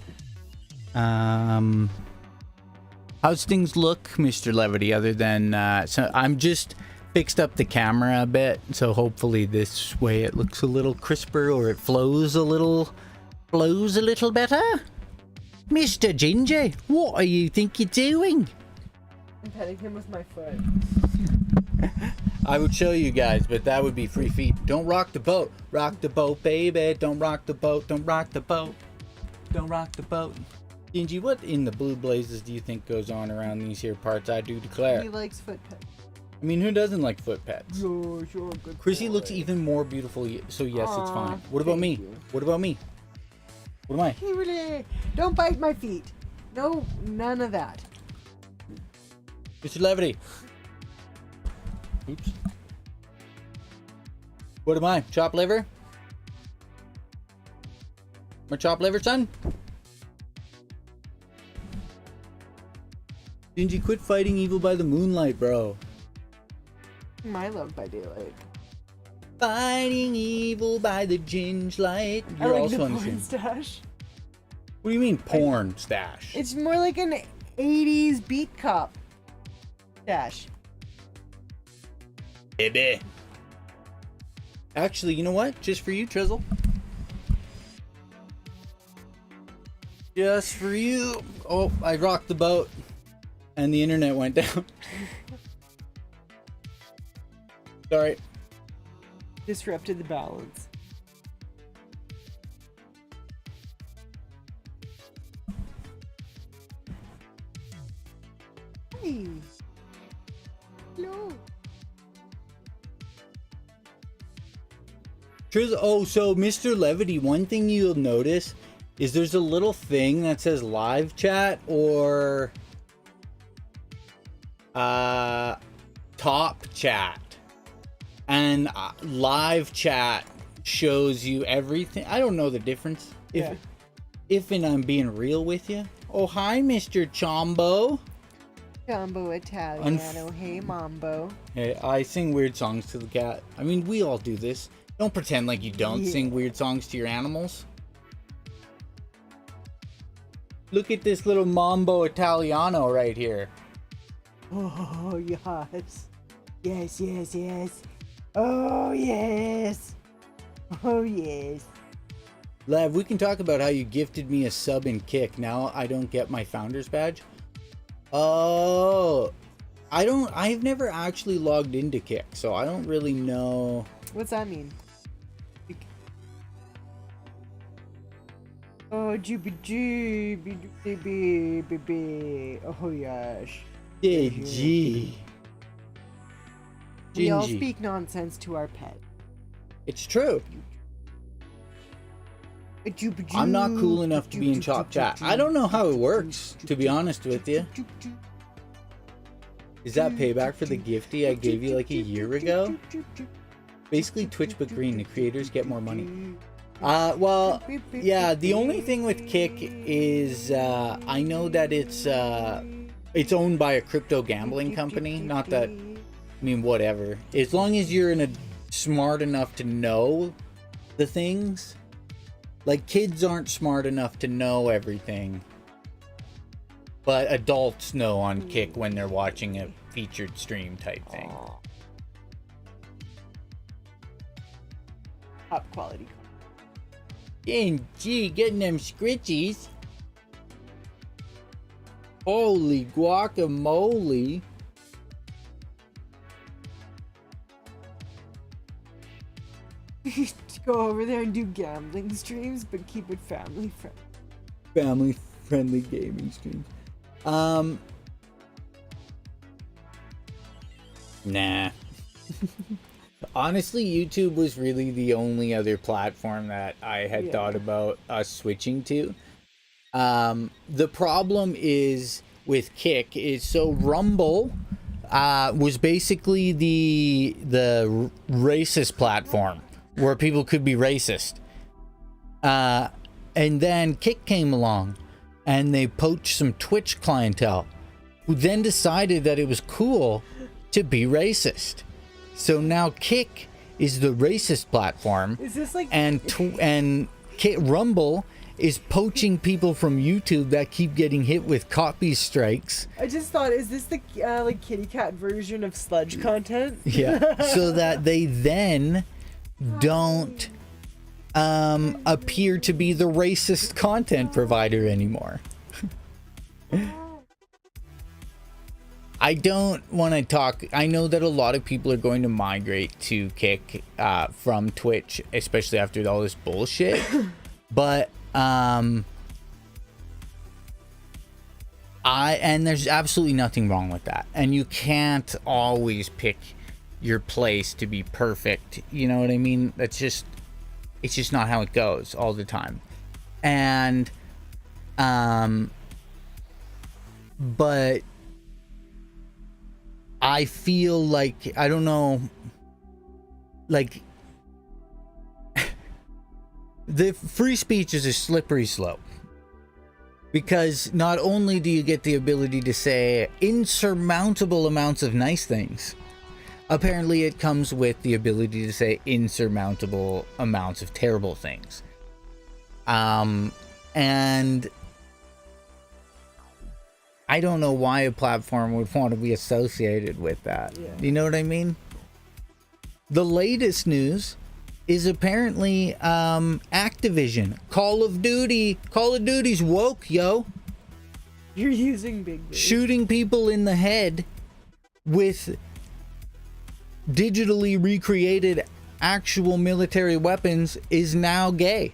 [SPEAKER 7] How's things look, Mr. Levity? Other than so I'm just fixed up the camera a bit, so hopefully this way it looks a little crisper, or it flows a little better. Mr. Jinjee, what are you think you're doing?
[SPEAKER 1] I'm petting him with my foot.
[SPEAKER 7] I would show you guys, but that would be free feet. Don't rock the boat. Rock the boat, baby. Don't rock the boat. Don't rock the boat. Don't rock the boat. Jinjee, what in the blue blazes do you think goes on around these here parts? I do declare.
[SPEAKER 1] He likes foot pets.
[SPEAKER 7] I mean, who doesn't like foot pets?
[SPEAKER 1] You're good.
[SPEAKER 7] Krissy
[SPEAKER 1] boy.
[SPEAKER 7] looks even more beautiful, so yes, it's
[SPEAKER 1] Aw,
[SPEAKER 7] fine. What about
[SPEAKER 1] thank
[SPEAKER 7] me?
[SPEAKER 1] you.
[SPEAKER 7] What about me? What am I?
[SPEAKER 1] Really? Don't bite my feet. No, none of that.
[SPEAKER 7] Mr. Levity. Oops. What am I? Chopped liver? My chopped liver, son? Jinjee, quit fighting evil by the moonlight, bro.
[SPEAKER 1] My love by daylight.
[SPEAKER 7] Fighting evil by the ginge light.
[SPEAKER 1] I
[SPEAKER 7] You're
[SPEAKER 1] like
[SPEAKER 7] also
[SPEAKER 1] the
[SPEAKER 7] on the
[SPEAKER 1] porn
[SPEAKER 7] scene.
[SPEAKER 1] stash.
[SPEAKER 7] What do you mean porn stash?
[SPEAKER 1] It's more like an 80s beat cop stash.
[SPEAKER 7] Baby. Actually, you know what? Just for you, Trizzle. Just for you. Oh, I rocked the boat. And the internet went down. Sorry.
[SPEAKER 1] Disrupted the balance. Hey. Hello.
[SPEAKER 7] Oh, so Mr. Levity, one thing you'll notice is there's a little thing that says live chat or top chat, and live chat shows you everything. I don't know the difference. If I'm being real with you. Oh, hi, Mr. Chombo.
[SPEAKER 1] Jumbo Italiano. Hey, Mambo.
[SPEAKER 7] Hey, I sing weird songs to the cat. I mean, we all do this. Don't pretend like you don't sing weird songs to your animals. Look at this little Mambo Italiano right here.
[SPEAKER 1] Oh, yes. Yes, yes, yes. Oh, yes. Oh, yes.
[SPEAKER 7] Lev, we can talk about how you gifted me a sub in Kick. Now I don't get my founder's badge. Oh, I've never actually logged into Kick, so I don't really know.
[SPEAKER 1] What's that mean? Oh, baby. Oh, yes.
[SPEAKER 7] Jinjee.
[SPEAKER 1] We all
[SPEAKER 7] Jinjee.
[SPEAKER 1] speak nonsense to our pet.
[SPEAKER 7] It's true. I'm not cool enough to be in Chop Chat. I don't know how it works, to be honest with you. Is that payback for the gifty I gave you like a year ago? Basically Twitch but green, the creators get more money. Well, yeah, the only thing with Kick is I know that it's owned by a crypto gambling company. Not that, I mean, whatever. As long as you're smart enough to know the things. Like, kids aren't smart enough to know everything. But adults know on Kick when they're watching a featured stream type thing.
[SPEAKER 1] Top quality.
[SPEAKER 7] Gee, getting them scritchies. Holy guacamole.
[SPEAKER 1] Go over there and do gambling streams, but keep it family friendly.
[SPEAKER 7] Family friendly gaming streams. Nah. Honestly, YouTube was really the only other platform that I had thought about us switching to. The problem is with Kick is so Rumble was basically the racist platform where people could be racist. And then Kick came along and they poached some Twitch clientele who then decided that it was cool to be racist. So now Kick is the racist platform.
[SPEAKER 1] Is this like
[SPEAKER 7] and Rumble is poaching people from YouTube that keep getting hit with copy strikes.
[SPEAKER 1] I just thought, is this the like kitty cat version of sludge content?
[SPEAKER 7] Yeah. So that they then don't appear to be the racist content provider anymore. I don't want to talk. I know that a lot of people are going to migrate to Kick from Twitch, especially after all this bullshit. But and there's absolutely nothing wrong with that. And you can't always pick your place to be perfect. You know what I mean? It's just not how it goes all the time. And but I feel like, I don't know, like the free speech is a slippery slope, because not only do you get the ability to say insurmountable amounts of nice things, apparently it comes with the ability to say insurmountable amounts of terrible things. And I don't know why a platform would want to be associated with that. Yeah. You know what I mean? The latest news is apparently Activision. Call of Duty's woke, yo.
[SPEAKER 1] You're using big words.
[SPEAKER 7] Shooting people in the head with digitally recreated actual military weapons is now gay.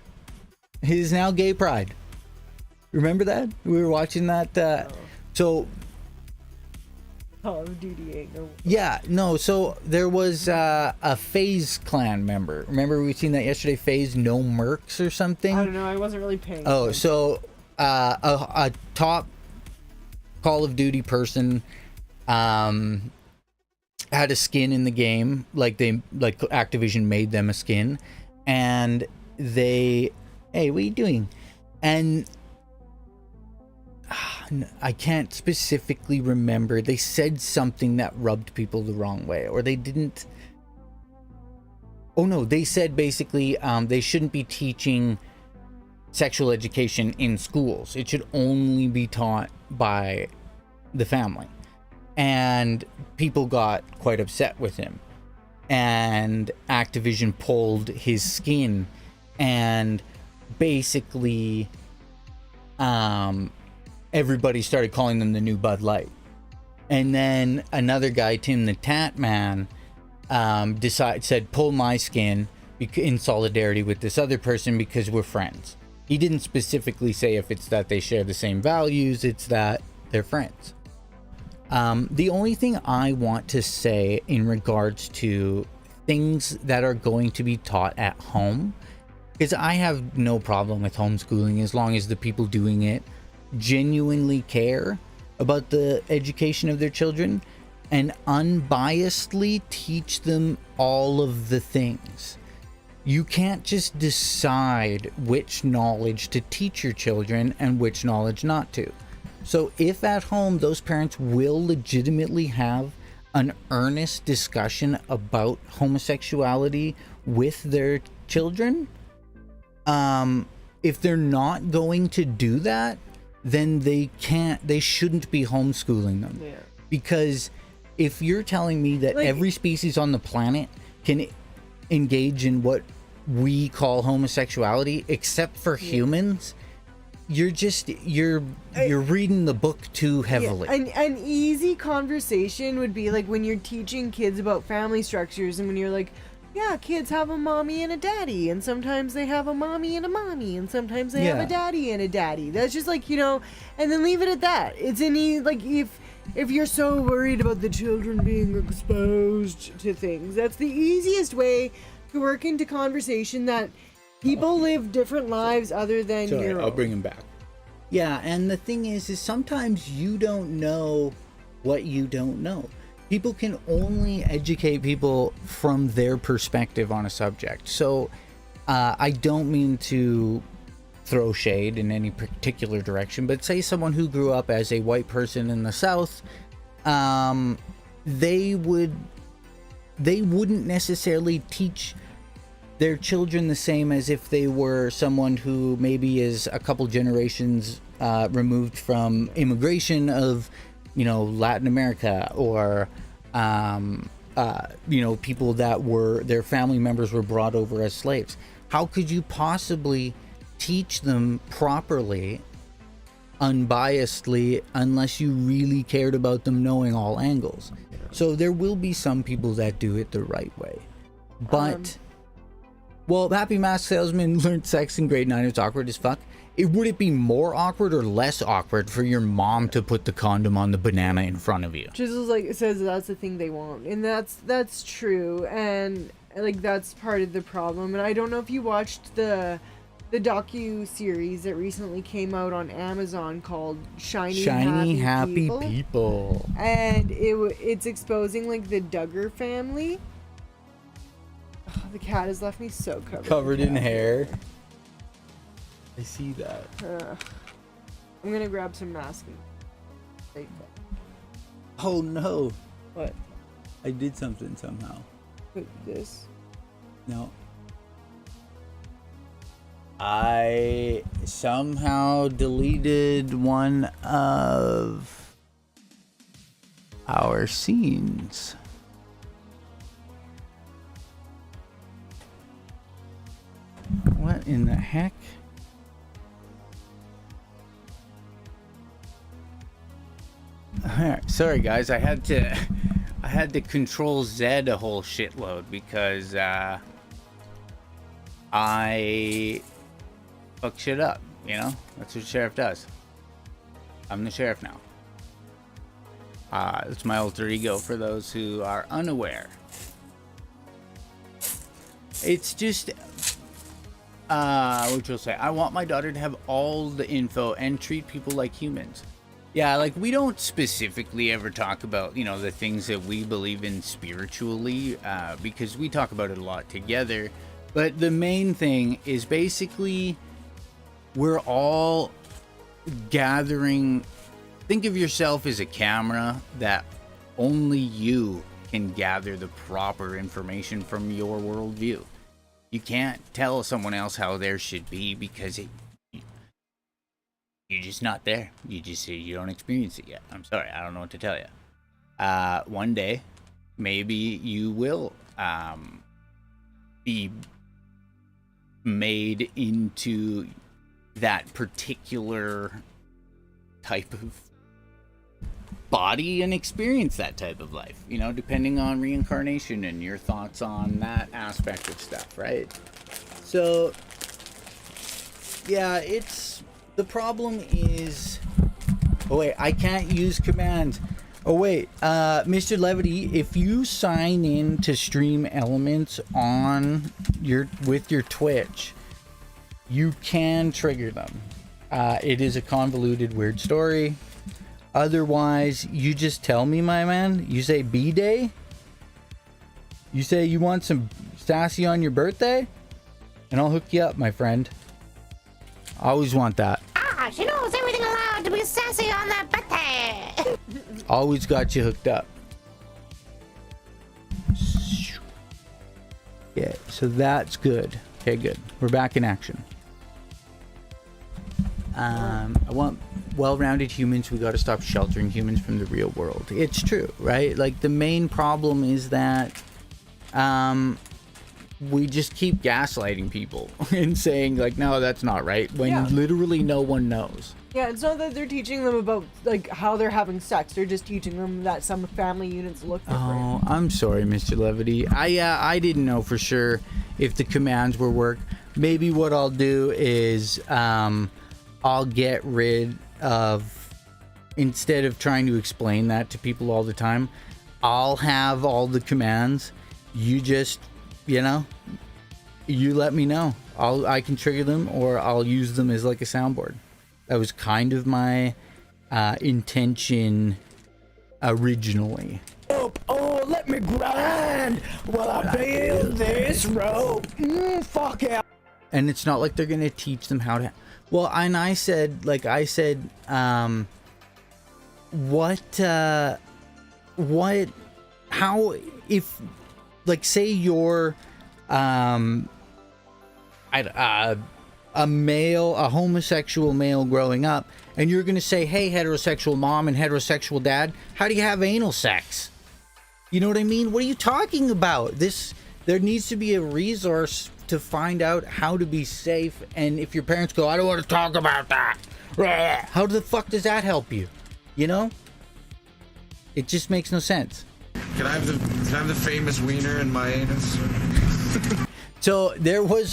[SPEAKER 7] It is now gay pride. Remember that? We were watching that. So
[SPEAKER 1] Call of Duty ain't no.
[SPEAKER 7] Yeah, no. So there was a FaZe clan member. Remember we seen that yesterday? FaZe No Mercs or something.
[SPEAKER 1] I don't know. I wasn't really paying.
[SPEAKER 7] Oh, so a top Call of Duty person had a skin in the game. Like Activision made them a skin, and hey, what are you doing? And I can't specifically remember. They said something that rubbed people the wrong way, or they didn't. Oh no, they said basically they shouldn't be teaching sexual education in schools. It should only be taught by the family. And people got quite upset with him. And Activision pulled his skin and basically everybody started calling them the new Bud Light. And then another guy, Tim the Tat Man, said pull my skin in solidarity with this other person because we're friends. He didn't specifically say if it's that they share the same values, it's that they're friends. The only thing I want to say in regards to things that are going to be taught at home is I have no problem with homeschooling as long as the people doing it genuinely care about the education of their children and unbiasedly teach them all of the things. You can't just decide which knowledge to teach your children and which knowledge not to. So if at home those parents will legitimately have an earnest discussion about homosexuality with their children, if they're not going to do that, then they shouldn't be homeschooling them.
[SPEAKER 1] Yeah.
[SPEAKER 7] Because if you're telling me that every species on the planet can engage in what we call homosexuality except for humans, you're reading the book too heavily.
[SPEAKER 1] Yeah. An easy conversation would be like when you're teaching kids about family structures, and when you're like, yeah, kids have a mommy and a daddy, and sometimes they have a mommy and a mommy, and sometimes they have a daddy and a daddy. That's just like, and then leave it at that. It's like if you're so worried about the children being exposed to things, that's the easiest way to work into conversation that people live different lives other than your own.
[SPEAKER 7] I'll bring him back. Yeah, and the thing is sometimes you don't know what you don't know. People can only educate people from their perspective on a subject. So I don't mean to throw shade in any particular direction, but say someone who grew up as a white person in the South, they wouldn't necessarily teach their children the same as if they were someone who maybe is a couple generations removed from immigration of, Latin America, or people that their family members were brought over as slaves. How could you possibly teach them properly, unbiasedly, unless you really cared about them knowing all angles? So there will be some people that do it the right way, but Happy Mask Salesman learned sex in grade 9. It's awkward as fuck. Would it be more awkward or less awkward for your mom to put the condom on the banana in front of you?
[SPEAKER 1] Jizzle's it says that's the thing they want, and that's true, and that's part of the problem. And I don't know if you watched the docu-series that recently came out on Amazon called Shiny Happy People. And it's exposing the Duggar family. Oh, the cat has left me so covered
[SPEAKER 7] in hair. I see that.
[SPEAKER 1] I'm gonna grab some masking.
[SPEAKER 7] Oh no.
[SPEAKER 1] What?
[SPEAKER 7] I did something somehow.
[SPEAKER 1] This?
[SPEAKER 7] No. I somehow deleted one of our scenes. What in the heck? Alright, sorry guys, I had to control Z a whole shitload because I fuck shit up, That's what sheriff does. I'm the sheriff now. It's my alter ego for those who are unaware. It's just what you'll say, I want my daughter to have all the info and treat people like humans. Yeah, we don't specifically ever talk about, the things that we believe in spiritually, because we talk about it a lot together. But the main thing is basically we're all gathering. Think of yourself as a camera that only you can gather the proper information from your worldview. You can't tell someone else how theirs should be because you're just not there. You don't experience it yet. I'm sorry, I don't know what to tell you. One day, maybe you will be made into that particular type of body and experience that type of life, depending on reincarnation and your thoughts on that aspect of stuff, right? So Yeah, it's the problem is. Oh wait, I can't use commands. Oh wait, Mr. Levity, if you sign in to Stream Elements on with your Twitch, you can trigger them. It is a convoluted, weird story. Otherwise, you just tell me, my man. You say B-Day. You say you want some sassy on your birthday, and I'll hook you up, my friend. I always want that.
[SPEAKER 4] Ah, she knows everything allowed to be sassy on that birthday.
[SPEAKER 7] Always got you hooked up. Yeah, so that's good. Okay, good. We're back in action. I want well-rounded humans. We got to stop sheltering humans from the real world. It's true, right? Like, the main problem is that we just keep gaslighting people and saying, like, no, that's not right, when literally no one knows.
[SPEAKER 1] Yeah, it's not that they're teaching them about, like, how they're having sex. They're just teaching them that some family units look different.
[SPEAKER 7] Oh, I'm sorry, Mr. Levity. I didn't know for sure if the commands were work. Maybe what I'll do is I'll get rid of, instead of trying to explain that to people all the time, I'll have all the commands. You just, you know, you let me know. I can trigger them, or I'll use them as like a soundboard. That was kind of my intention originally.
[SPEAKER 2] Oh, let me grind while I build this rope. Fuck out.
[SPEAKER 7] And it's not like they're gonna teach them how to. Well, and I said, how, if, like, say you're, a male, a homosexual male growing up, and you're gonna say, hey, heterosexual mom and heterosexual dad, how do you have anal sex? You know what I mean? What are you talking about? There needs to be a resource to find out how to be safe. And if your parents go, I don't want to talk about that, how the fuck does that help you? You know? It just makes no sense.
[SPEAKER 9] Can I have the famous wiener in my anus?
[SPEAKER 7] So there was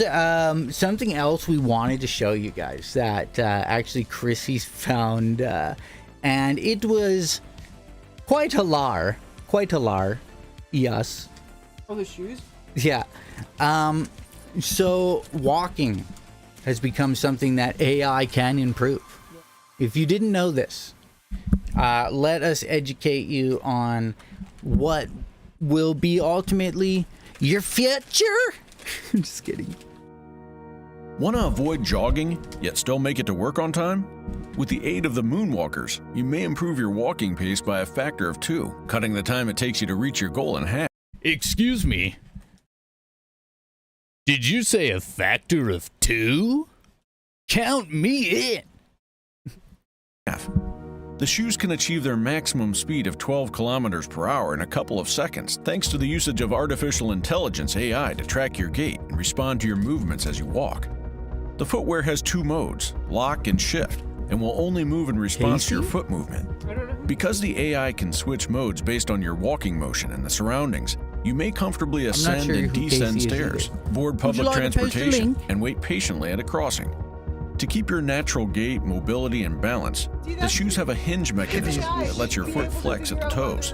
[SPEAKER 7] something else we wanted to show you guys that actually Krissy found, and it was quite hilar. Yes.
[SPEAKER 1] Oh, the shoes?
[SPEAKER 7] Yeah. So walking has become something that AI can improve. If you didn't know this, let us educate you on what will be ultimately your future. I'm just kidding.
[SPEAKER 11] Want to avoid jogging, yet still make it to work on time? With the aid of the Moonwalkers, you may improve your walking pace by a factor of 2, cutting the time it takes you to reach your goal in half.
[SPEAKER 2] Excuse me. Did you say a factor of 2? Count me in.
[SPEAKER 11] The shoes can achieve their maximum speed of 12 kilometers per hour in a couple of seconds, thanks to the usage of artificial intelligence AI to track your gait and respond to your movements as you walk. The footwear has 2 modes, lock and shift, and will only move in response to your foot movement. Because the AI can switch modes based on your walking motion and the surroundings, you may comfortably ascend and descend stairs, board public transportation, and wait patiently at a crossing. To keep your natural gait, mobility, and balance, the shoes have a hinge mechanism that lets your foot flex at the toes.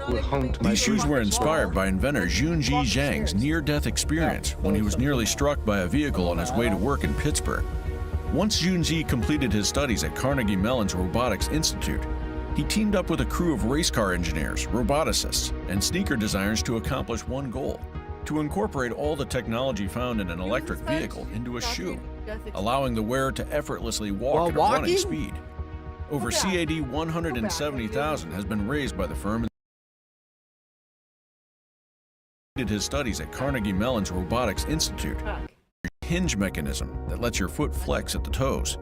[SPEAKER 11] These shoes were inspired by inventor Jinjee Zhang's near-death experience when he was nearly struck by a vehicle on his way to work in Pittsburgh. Once Jinjee completed his studies at Carnegie Mellon's Robotics Institute, he teamed up with a crew of race car engineers, roboticists, and sneaker designers to accomplish one goal: to incorporate all the technology found in an electric vehicle into a shoe, allowing the wearer to effortlly walk at a running speed. Over CAD 170,000 has been raised by the firm. He did his studies at Carnegie Mellon's Robotics Institute. Hinge mechanism that lets your foot flex at the toes.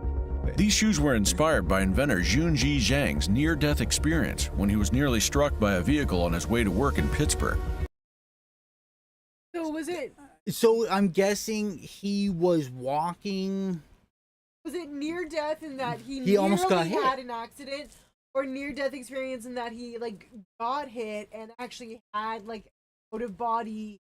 [SPEAKER 11] These shoes were inspired by inventor Jinjee Zhang's near-death experience when he was nearly struck by a vehicle on his way to work in Pittsburgh.
[SPEAKER 1] So was it?
[SPEAKER 7] So I'm guessing he was walking.
[SPEAKER 1] Was it near death in that
[SPEAKER 7] he almost got hit,
[SPEAKER 1] had an accident, or near death experience in that he like got hit and actually had like out of body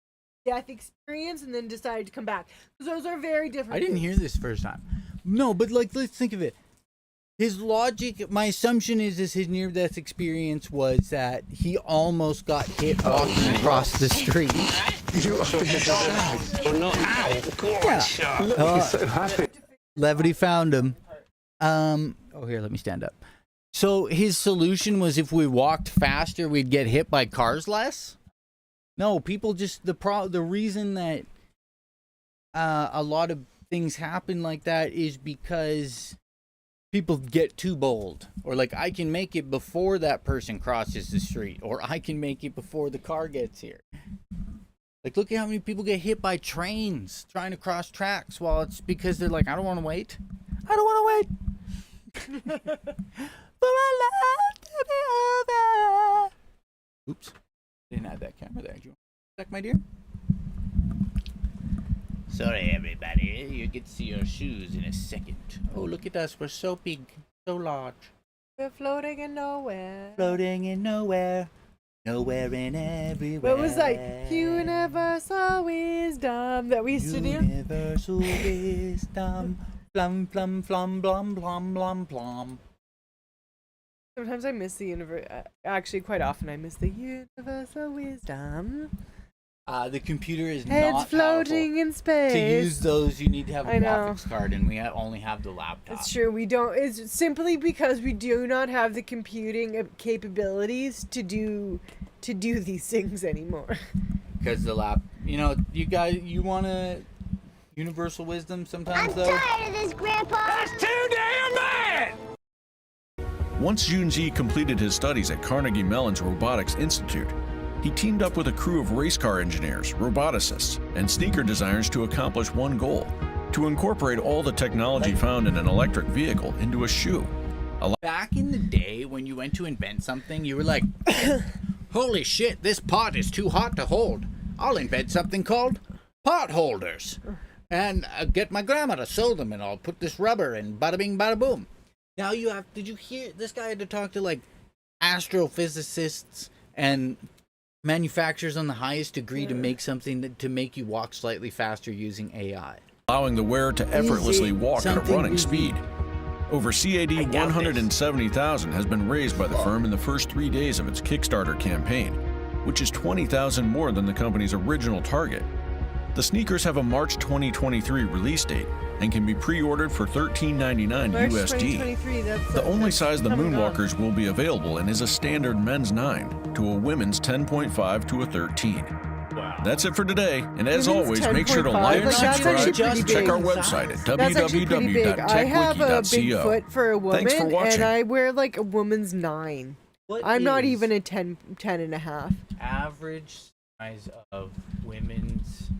[SPEAKER 1] death experience and then decided to come back? Because those are very different.
[SPEAKER 7] I didn't hear this first time, No, but like, let's think of it. His logic, my assumption is his near-death experience was that he almost got hit walking across the street. Levity found him. Oh, here, let me stand up. So his solution was if we walked faster, we'd get hit by cars less. No, people just the reason that a lot of things happen like that is because people get too bold, or like, I can make it before that person crosses the street, or I can make it before the car gets here. Like, look at how many people get hit by trains trying to cross tracks. Well, it's because they're like, I don't want to wait. I don't want to wait. For my life to be over. Oops. Didn't have that camera there. Do you want to check, my dear? Sorry, everybody. You get to see your shoes in a second. Oh, look at us. We're so big, so large.
[SPEAKER 1] We're floating in nowhere.
[SPEAKER 7] Floating in nowhere. Nowhere and everywhere.
[SPEAKER 1] What was that? Universal wisdom that we used to do?
[SPEAKER 7] Universal wisdom. Plum, plum, plum, blum, blum, blum, plum.
[SPEAKER 1] Sometimes I miss the universe. Actually, quite often I miss the universal wisdom.
[SPEAKER 7] The computer is
[SPEAKER 1] Heads
[SPEAKER 7] not
[SPEAKER 1] floating
[SPEAKER 7] powerful.
[SPEAKER 1] in space.
[SPEAKER 7] To use those, you need to have a
[SPEAKER 1] I know.
[SPEAKER 7] graphics card, and we only have the laptop.
[SPEAKER 1] It's true. We don't. It's simply because we do not have the computing capabilities to do these things anymore.
[SPEAKER 7] Because the you want a universal wisdom sometimes,
[SPEAKER 4] I'm
[SPEAKER 7] though?
[SPEAKER 4] tired of this, Grandpa. That's too damn bad!
[SPEAKER 11] Once Jinjee completed his studies at Carnegie Mellon's Robotics Institute, he teamed up with a crew of race car engineers, roboticists, and sneaker designers to accomplish one goal: to incorporate all the technology found in an electric vehicle into a shoe.
[SPEAKER 7] Back in the day, when you went to invent something, you were like, holy shit, this pot is too hot to hold. I'll invent something called pot holders. And get my grandma to sew them, and I'll put this rubber and bada bing, bada boom. Now did you hear, this guy had to talk to like astrophysicists and manufacturers on the highest degree to make something to make you walk slightly faster using AI.
[SPEAKER 11] Allowing the wearer to effortlessly walk at a running speed. Over CAD 170,000 has been raised by the firm in the first 3 days of its Kickstarter campaign, which is 20,000 more than the company's original target. The sneakers have a March 2023 release date and can be pre-ordered for $13.99 USD. The only size the Moonwalkers will be available in is a standard men's 9 to a women's 10.5 to a 13. That's it for today, and as always, make sure to like, subscribe, check our website at www.techwiki.co.
[SPEAKER 1] I have a big foot for a woman,
[SPEAKER 11] Thanks for watching.
[SPEAKER 1] and I wear like a woman's 9. I'm not even a 10 and a half.
[SPEAKER 7] Average size of women's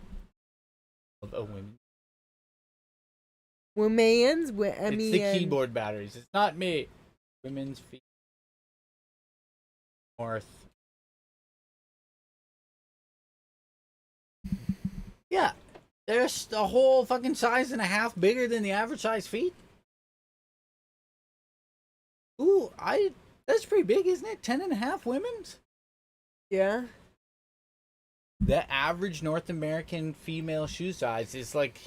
[SPEAKER 1] Women's,
[SPEAKER 7] It's the keyboard batteries. It's not me. Women's feet. North. Yeah, there's a whole fucking size and a half bigger than the average size feet. Ooh, that's pretty big, isn't it? 10 and a half women's?
[SPEAKER 1] Yeah.
[SPEAKER 7] The average North American female shoe size is like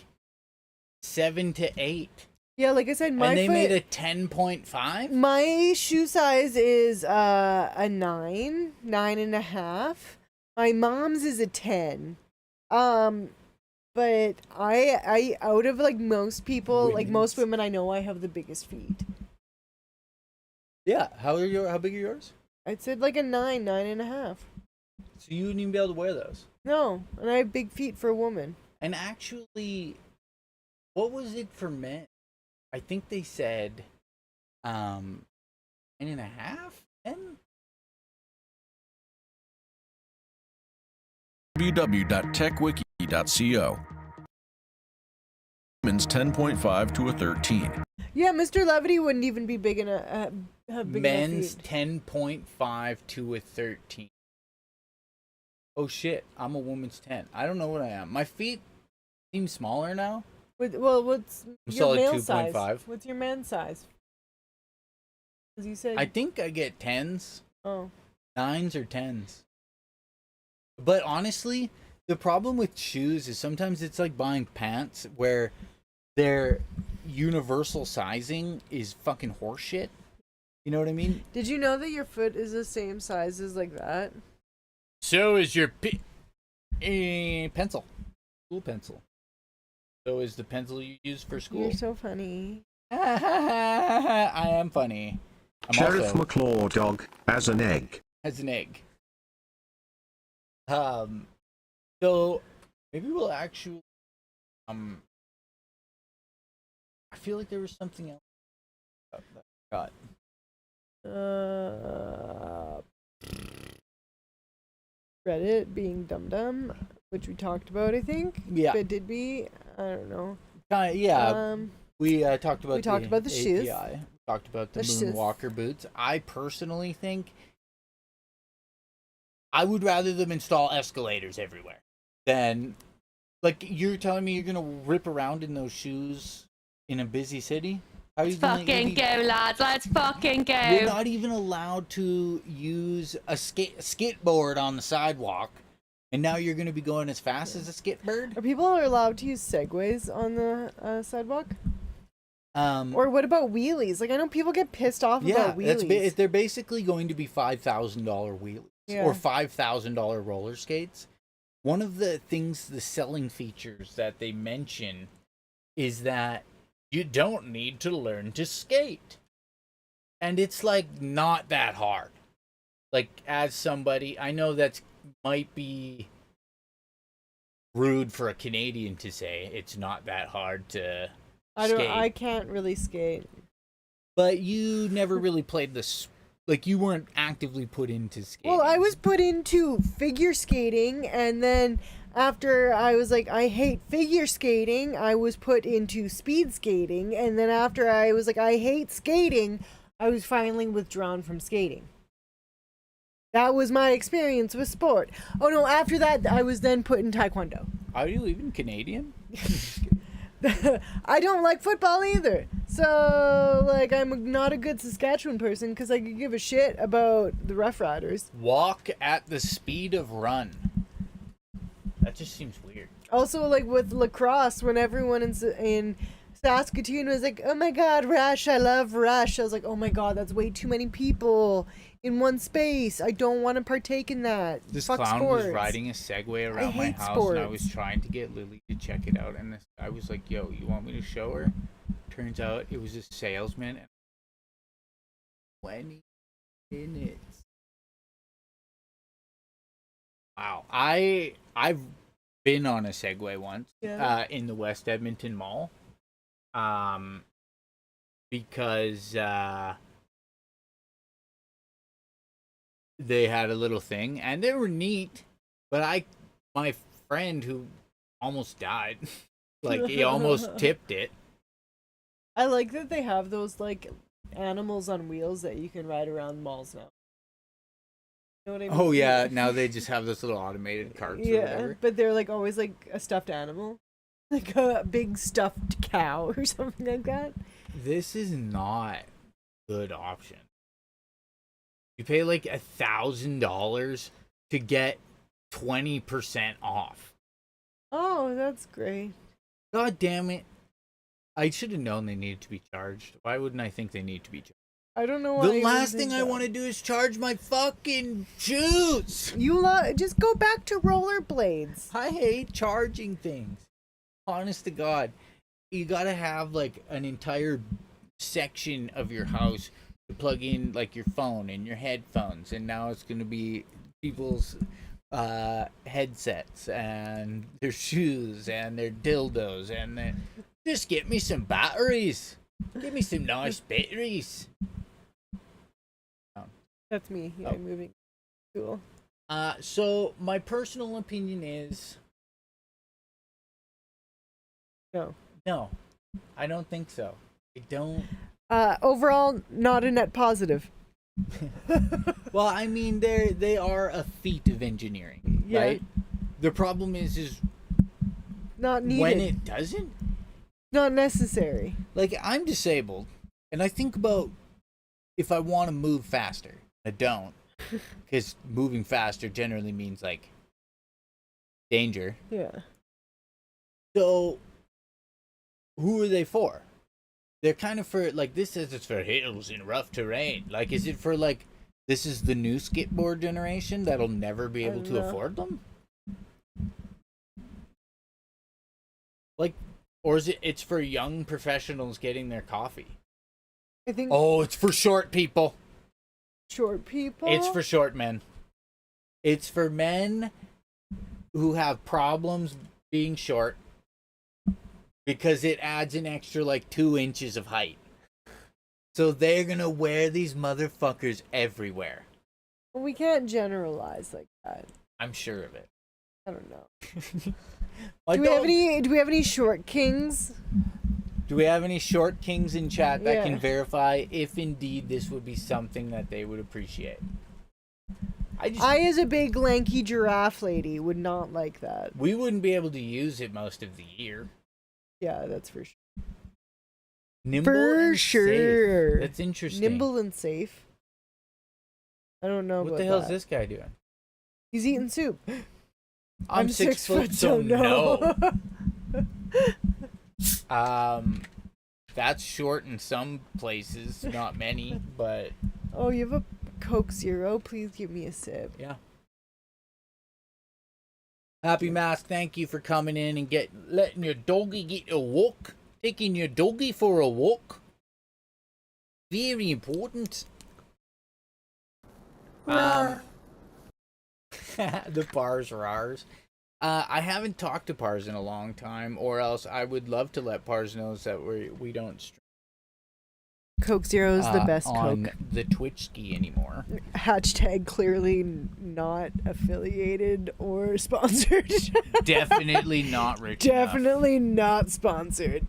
[SPEAKER 7] 7 to 8.
[SPEAKER 1] Yeah, like I said,
[SPEAKER 7] and they made a 10.5.
[SPEAKER 1] My shoe size is a 9 and a half. My mom's is a 10. But I out of like most people, like most women I know, I have the biggest feet.
[SPEAKER 7] Yeah, how big are yours?
[SPEAKER 1] I'd say like a 9 and a half.
[SPEAKER 7] So you wouldn't even be able to wear those.
[SPEAKER 1] No, and I have big feet for a woman.
[SPEAKER 7] And actually, what was it for men? I think they said 9 and a half? 10?
[SPEAKER 11] www.techwiki.co. Women's 10.5 to a 13.
[SPEAKER 1] Yeah, Mr. Levity wouldn't even be big enough. Have big
[SPEAKER 7] Men's
[SPEAKER 1] enough feet.
[SPEAKER 7] 10.5 to a 13. Oh shit, I'm a woman's 10. I don't know what I am. My feet seem smaller now.
[SPEAKER 1] Well, what's your
[SPEAKER 7] solid
[SPEAKER 1] male
[SPEAKER 7] 2.5.
[SPEAKER 1] size? What's your man size? As you said.
[SPEAKER 7] I think I get 10s.
[SPEAKER 1] Oh.
[SPEAKER 7] 9s or 10s. But honestly, the problem with shoes is sometimes it's like buying pants where they're universal sizing is fucking horseshit. You know what I mean?
[SPEAKER 1] Did you know that your foot is the same size as like that?
[SPEAKER 7] So is your pencil. School pencil. So is the pencil you use for school.
[SPEAKER 1] You're so funny.
[SPEAKER 7] I am funny. I'm
[SPEAKER 6] Sheriff
[SPEAKER 7] also
[SPEAKER 6] McClaw dog as an egg.
[SPEAKER 7] as an egg. So maybe we'll actually I feel like there was something else that I got.
[SPEAKER 1] Reddit being dumb, which we talked about, I think.
[SPEAKER 7] Yeah.
[SPEAKER 1] But did we? I don't know.
[SPEAKER 7] Yeah. We talked about
[SPEAKER 1] the shoes.
[SPEAKER 7] API. We talked about the
[SPEAKER 1] shoes.
[SPEAKER 7] Moonwalker boots. I personally think I would rather them install escalators everywhere than, like, you're telling me you're gonna rip around in those shoes in a busy city? How are you
[SPEAKER 5] Let's fucking go, lads. Let's fucking go.
[SPEAKER 7] You're not even allowed to use a skateboard on the sidewalk, and now you're going to be going as fast as a skateboard?
[SPEAKER 1] Are people allowed to use segways on the sidewalk? Or what about wheelies? Like, I know people get pissed off about wheelies.
[SPEAKER 7] They're basically going to be $5,000 wheelies or $5,000 roller skates. One of the things, the selling features that they mention is that you don't need to learn to skate. And it's like not that hard. Like, as somebody, I know that might be rude for a Canadian to say it's not that hard to skate.
[SPEAKER 1] I can't really skate.
[SPEAKER 7] But you never really played this, like, you weren't actively put into skating.
[SPEAKER 1] Well, I was put into figure skating, and then after I was like, I hate figure skating, I was put into speed skating, and then after I was like, I hate skating, I was finally withdrawn from skating. That was my experience with sport. Oh no, after that, I was then put in Taekwondo.
[SPEAKER 7] Are you even Canadian?
[SPEAKER 1] I don't like football either. So, like, I'm not a good Saskatchewan person because I could give a shit about the Rough Riders.
[SPEAKER 7] Walk at the speed of run. That just seems weird.
[SPEAKER 1] Also, like, with lacrosse, when everyone in Saskatoon was like, oh my god, Rush, I love Rush. I was like, oh my god, that's way too many people in one space. I don't want to partake in that.
[SPEAKER 7] This
[SPEAKER 1] Fuck
[SPEAKER 7] clown
[SPEAKER 1] sports.
[SPEAKER 7] was riding a Segway around my house,
[SPEAKER 1] sports.
[SPEAKER 7] and I was trying to get Lily to check it out, and this guy was like, yo, you want me to show her? Turns out it was a salesman. And 20 minutes. Wow. I've been on a Segway once in the West Edmonton Mall. Because they had a little thing, and they were neat, but my friend who almost died, like, he almost tipped it.
[SPEAKER 1] I like that they have those, like, animals on wheels that you can ride around malls now. You know what I mean?
[SPEAKER 7] Oh yeah, now they just have those little automated carts or whatever.
[SPEAKER 1] But they're, like, always, like, a stuffed animal. Like a big stuffed cow or something like that.
[SPEAKER 7] This is not a good option. You pay like $1,000 to get 20% off.
[SPEAKER 1] Oh, that's great.
[SPEAKER 7] God damn it. I should have known they needed to be charged. Why wouldn't I think they need to be charged?
[SPEAKER 1] I don't know why.
[SPEAKER 7] The last thing I want to do is charge my fucking shoes.
[SPEAKER 1] Just go back to rollerblades.
[SPEAKER 7] I hate charging things. Honest to God. You gotta have like an entire section of your house to plug in like your phone and your headphones, and now it's gonna be people's headsets and their shoes and their dildos and just get me some batteries. Give me some nice batteries.
[SPEAKER 1] That's me. Yeah, I'm moving. Cool.
[SPEAKER 7] So my personal opinion is no, I don't think so. I don't.
[SPEAKER 1] Overall, not a net positive.
[SPEAKER 7] Well, I mean, they are a feat of engineering, right? The problem is
[SPEAKER 1] not needed.
[SPEAKER 7] When it doesn't.
[SPEAKER 1] Not necessary.
[SPEAKER 7] Like, I'm disabled, and I think about if I want to move faster. I don't, because moving faster generally means like danger.
[SPEAKER 1] Yeah.
[SPEAKER 7] So, who are they for? they're kind of for like this says it's for hills and rough terrain. Like, is it for like this is the new skateboard generation that'll never be able to afford them? Like, or is it's for young professionals getting their coffee?
[SPEAKER 1] I think.
[SPEAKER 7] Oh, it's for short people.
[SPEAKER 1] Short people.
[SPEAKER 7] It's for short men. It's for men who have problems being short because it adds an extra like 2 inches of height. So they're gonna wear these motherfuckers everywhere.
[SPEAKER 1] We can't generalize like that.
[SPEAKER 7] I'm sure of it.
[SPEAKER 1] I don't know.
[SPEAKER 7] Do
[SPEAKER 1] we have any short kings?
[SPEAKER 7] Do we have any short kings in chat that can
[SPEAKER 1] Yeah.
[SPEAKER 7] verify if indeed this would be something that they would appreciate?
[SPEAKER 1] I, as a big lanky giraffe lady, would not like that.
[SPEAKER 7] We wouldn't be able to use it most of the year.
[SPEAKER 1] Yeah, that's for sure.
[SPEAKER 7] Nimble and safe. That's interesting.
[SPEAKER 1] Nimble and safe. I don't know
[SPEAKER 7] What
[SPEAKER 1] about
[SPEAKER 7] the hell's
[SPEAKER 1] that.
[SPEAKER 7] this guy doing?
[SPEAKER 1] He's eating soup.
[SPEAKER 7] I'm 6 foot, so no. That's short in some places, not many, but
[SPEAKER 1] Oh, you have a Coke Zero? Please give me a sip.
[SPEAKER 7] yeah. Happy Mask, thank you for coming in and letting your doggy get a walk. Taking your doggy for a walk. Very important. The Pars are ours. I haven't talked to Pars in a long time, or else I would love to let Pars know that we don't stream
[SPEAKER 1] Coke Zero is the best
[SPEAKER 7] on
[SPEAKER 1] Coke.
[SPEAKER 7] the Twitch ski anymore.
[SPEAKER 1] Hashtag clearly not affiliated or sponsored.
[SPEAKER 7] Definitely not rich enough.
[SPEAKER 1] Definitely not sponsored.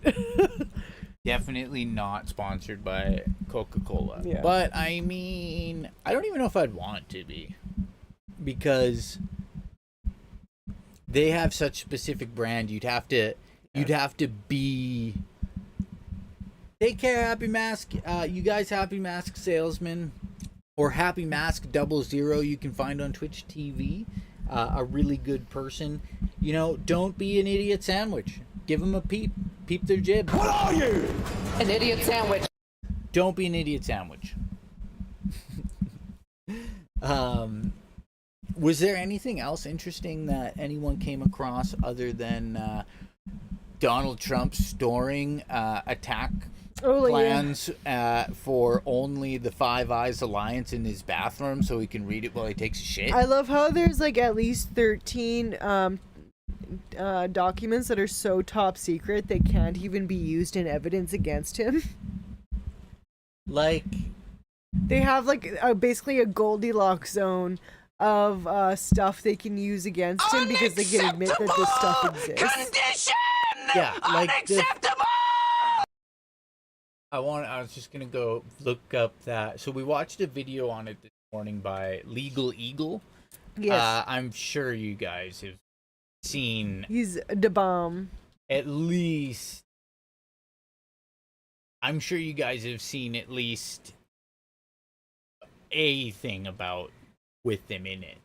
[SPEAKER 7] Definitely not sponsored by Coca-Cola.
[SPEAKER 1] Yeah.
[SPEAKER 7] But I mean, I don't even know if I'd want to be, because they have such specific brand. You'd have to be. Take care, Happy Mask. You guys, Happy Mask Salesman or Happy Mask 00. You can find on Twitch TV. A really good person. You know, don't be an idiot sandwich. Give them a peep. Peep their jib.
[SPEAKER 3] What are you?
[SPEAKER 4] An idiot sandwich.
[SPEAKER 7] Don't be an idiot sandwich. Was there anything else interesting that anyone came across other than Donald Trump storing attack plans for only the Five Eyes Alliance in his bathroom so he can read it while he takes a shit?
[SPEAKER 1] I love how there's like at least 13 documents that are so top secret they can't even be used in evidence against him.
[SPEAKER 7] Like,
[SPEAKER 1] they have like basically a Goldilocks zone of stuff they can use against him because they can admit that this stuff exists.
[SPEAKER 4] Condition!
[SPEAKER 7] yeah, like
[SPEAKER 4] Unacceptable!
[SPEAKER 7] I was just gonna go look up that. So we watched a video on it this morning by Legal Eagle.
[SPEAKER 1] Yes.
[SPEAKER 7] I'm sure you guys have seen
[SPEAKER 1] He's the bomb.
[SPEAKER 7] at least. I'm sure you guys have seen at least a thing about with them in it.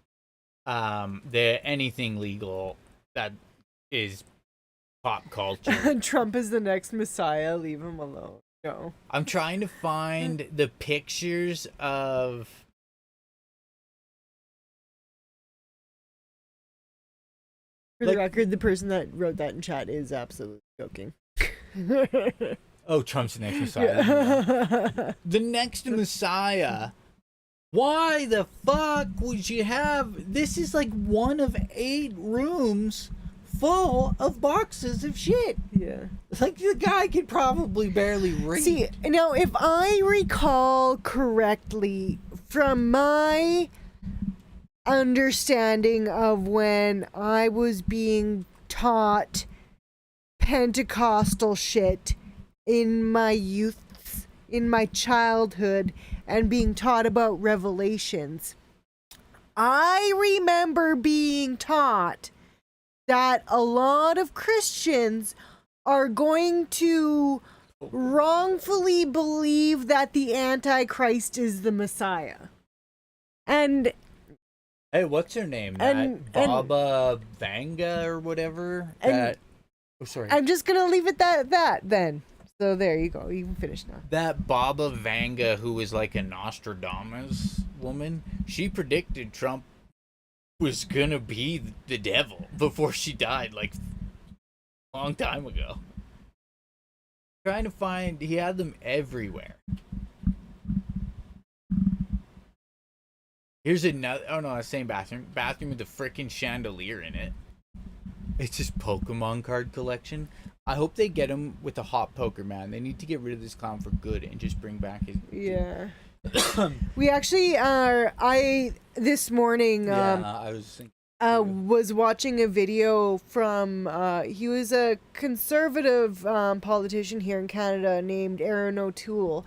[SPEAKER 7] Anything legal that is pop culture.
[SPEAKER 1] Trump is the next messiah. Leave him alone. No.
[SPEAKER 7] I'm trying to find the pictures of.
[SPEAKER 1] For the record, the person that wrote that in chat is absolutely joking.
[SPEAKER 7] Oh, Trump's the next Messiah.
[SPEAKER 1] Yeah.
[SPEAKER 7] The next Messiah. Why the fuck would you have? This is like one of 8 rooms full of boxes of shit.
[SPEAKER 1] Yeah.
[SPEAKER 7] Like, the guy could probably barely read.
[SPEAKER 1] See, now, if I recall correctly, from my understanding of when I was being taught Pentecostal shit in my youth, in my childhood, and being taught about Revelations, I remember being taught that a lot of Christians are going to wrongfully believe that the Antichrist is the Messiah. And
[SPEAKER 7] hey, what's her name? Baba Vanga or whatever?
[SPEAKER 1] Oh, sorry. I'm just gonna leave it that then. So there you go. You can finish now.
[SPEAKER 7] That Baba Vanga, who was like a Nostradamus woman, she predicted Trump was gonna be the devil before she died, like a long time ago. Trying to find, he had them everywhere. Here's another, oh no, the same bathroom with the freaking chandelier in it. It's just Pokemon card collection. I hope they get him with a hot poker, man. They need to get rid of this clown for good and just bring back his...
[SPEAKER 1] Yeah. We actually this morning
[SPEAKER 7] I was thinking...
[SPEAKER 1] was watching a video from he was a conservative politician here in Canada named Aaron O'Toole,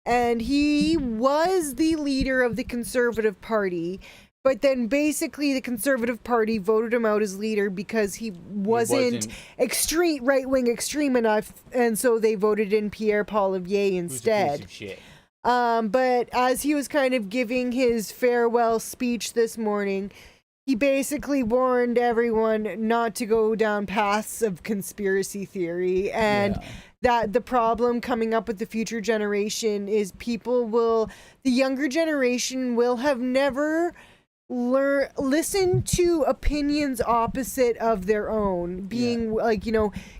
[SPEAKER 1] and he was the leader of the Conservative Party, but then basically the Conservative Party voted him out as leader because he wasn't extreme right-wing extreme enough, and so they voted in Pierre Poilievre instead.
[SPEAKER 7] Who's a piece of shit.
[SPEAKER 1] But as he was kind of giving his farewell speech this morning, he basically warned everyone not to go down paths of conspiracy theory, and that the problem coming up with the future generation is the younger generation will have never listened to opinions opposite of their own, being like,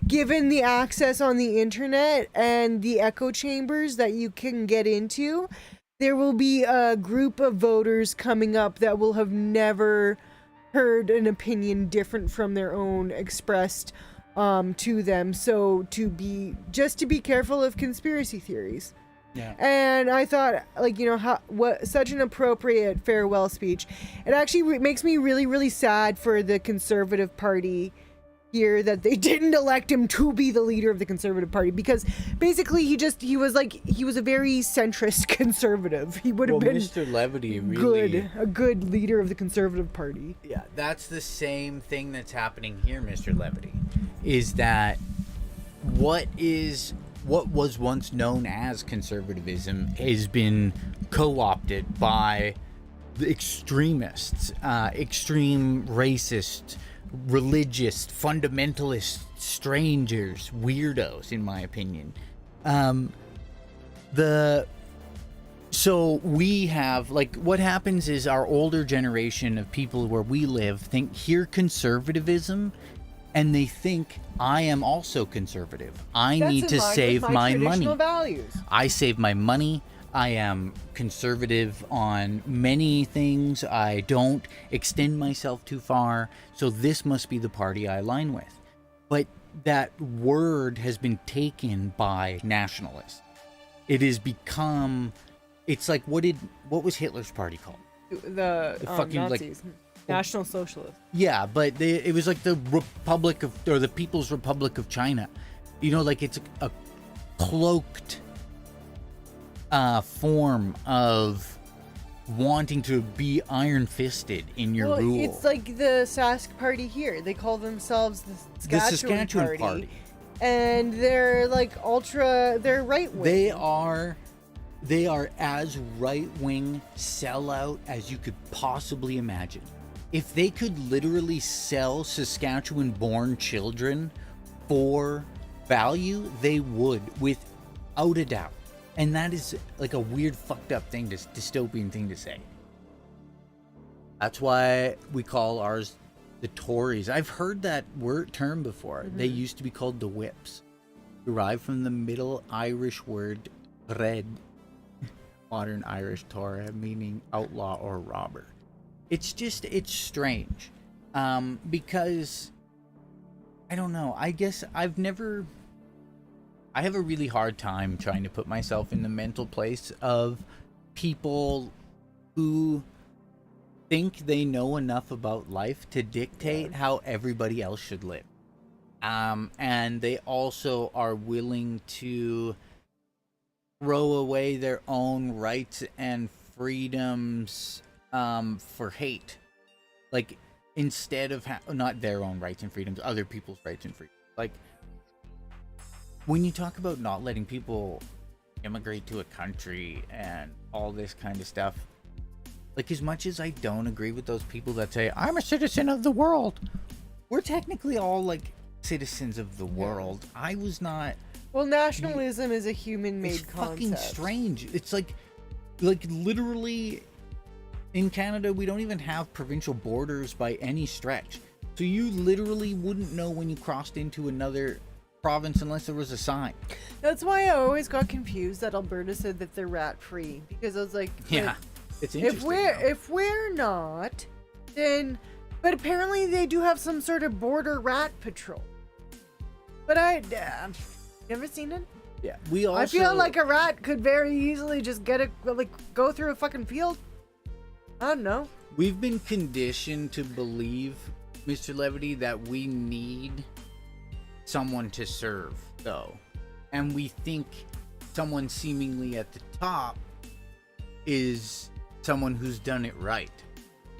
[SPEAKER 1] given the access on the internet and the echo chambers that you can get into, there will be a group of voters coming up that will have never heard an opinion different from their own expressed to them. So to be careful of conspiracy theories.
[SPEAKER 7] Yeah.
[SPEAKER 1] And I thought, what such an appropriate farewell speech. It actually makes me really, really sad for the Conservative Party here that they didn't elect him to be the leader of the Conservative Party, because basically he was a very centrist conservative. He would have been
[SPEAKER 7] Mr. Levity really
[SPEAKER 1] a good leader of the Conservative Party.
[SPEAKER 7] Yeah, that's the same thing that's happening here, Mr. Levity, is that what was once known as conservatism has been co-opted by the extremists, extreme racist, religious, fundamentalist, strangers, weirdos, in my opinion. So we have, what happens is our older generation of people where we live hear conservatism, and they think, I am also conservative. I need to save my money.
[SPEAKER 1] Values.
[SPEAKER 7] I save my money. I am conservative on many things. I don't extend myself too far. So this must be the party I align with. But that word has been taken by nationalists. It has become, it's like, what was Hitler's party called?
[SPEAKER 1] The
[SPEAKER 7] fucking,
[SPEAKER 1] Nazis. National Socialists.
[SPEAKER 7] Yeah, but it was like the the People's Republic of China. It's a cloaked form of wanting to be iron-fisted in your rule.
[SPEAKER 1] It's like the Sask Party here. They call themselves the Saskatchewan Party. And they're they're right-wing.
[SPEAKER 7] They are as right-wing sellout as you could possibly imagine. If they could literally sell Saskatchewan-born children for value, they would, without a doubt. And that is like a weird, fucked up thing, dystopian thing to say. That's why we call ours the Tories. I've heard that term before. Mm-hmm. They used to be called the Whips, derived from the Middle Irish word red, modern Irish Torah, meaning outlaw or robber. It's strange, because, I don't know, I guess I have a really hard time trying to put myself in the mental place of people who think they know enough about life to dictate how everybody else should live. And they also are willing to throw away their own rights and freedoms for hate. Like, instead of not their own rights and freedoms, other people's rights and freedoms. Like, when you talk about not letting people immigrate to a country and all this kind of stuff, like, as much as I don't agree with those people that say, I'm a citizen of the world, we're technically all, like, citizens of the world. I was not...
[SPEAKER 1] Well, nationalism is a human-made
[SPEAKER 7] It's
[SPEAKER 1] concept.
[SPEAKER 7] fucking strange. It's like literally in Canada, we don't even have provincial borders by any stretch. So you literally wouldn't know when you crossed into another province unless there was a sign.
[SPEAKER 1] That's why I always got confused that Alberta said that they're rat-free, because I was like,
[SPEAKER 7] Yeah,
[SPEAKER 1] like,
[SPEAKER 7] it's interesting.
[SPEAKER 1] if we're not, then, but apparently they do have some sort of border rat patrol. But never seen it.
[SPEAKER 7] Yeah, we also.
[SPEAKER 1] I feel like a rat could very easily just go through a fucking field. I don't know.
[SPEAKER 7] We've been conditioned to believe, Mr. Levity, that we need someone to serve, though. And we think someone seemingly at the top is someone who's done it right.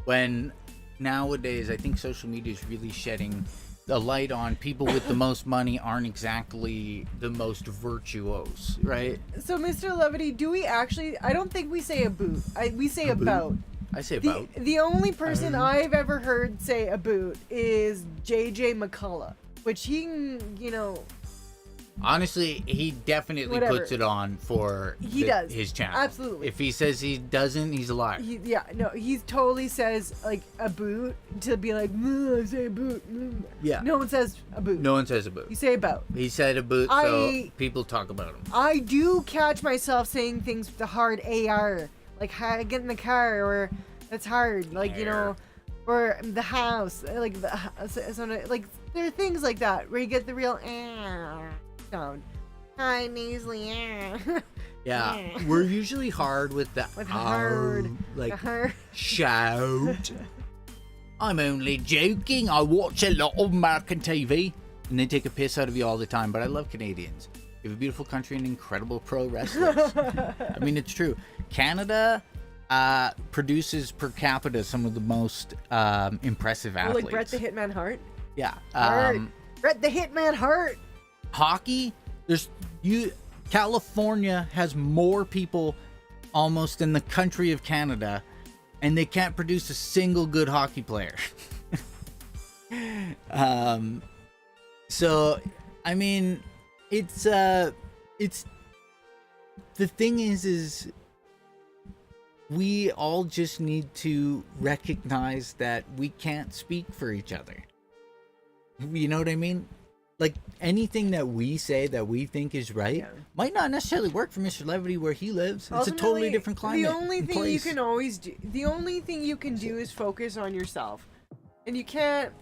[SPEAKER 7] When nowadays, I think social media is really shedding the light on people with the most money aren't exactly the most virtuose, right?
[SPEAKER 1] So, Mr. Levity, do we actually... I don't think we say a boot. We say about.
[SPEAKER 7] I say about.
[SPEAKER 1] The only person I've ever heard say a boot is JJ McCullough, which he, you know...
[SPEAKER 7] Honestly, he definitely
[SPEAKER 1] Whatever.
[SPEAKER 7] puts it on for
[SPEAKER 1] does.
[SPEAKER 7] his channel.
[SPEAKER 1] Absolutely.
[SPEAKER 7] If he says he doesn't, he's a liar.
[SPEAKER 1] He totally says, like, a boot to be like, I say a boot.
[SPEAKER 7] Yeah.
[SPEAKER 1] No one says a boot.
[SPEAKER 7] No one says a boot.
[SPEAKER 1] You say about.
[SPEAKER 7] He said a boot, so people talk about him.
[SPEAKER 1] I do catch myself saying things with the hard AR, like get in the car, or that's hard, like, you know, or the house, like like there are things like that where you get the real sound. Hi, Measly.
[SPEAKER 7] Yeah, we're usually hard with the shout. I'm only joking. I watch a lot of American TV, and they take a piss out of you all the time. But I love Canadians. We have a beautiful country and incredible pro wrestlers. I mean, it's true. Canada produces per capita some of the most impressive athletes.
[SPEAKER 1] Like Bret the Hitman Hart.
[SPEAKER 7] Yeah.
[SPEAKER 1] Bret the Hitman Hart.
[SPEAKER 7] Hockey, California has more people almost in the country of Canada, and they can't produce a single good hockey player. So I mean, it's the thing is we all just need to recognize that we can't speak for each other. You know what I mean? Like, anything that we say that we think is right might not necessarily work for Mr. Levity where he lives. It's a totally different climate.
[SPEAKER 1] The only thing you can always do, the only thing you can do is focus on yourself. And you can't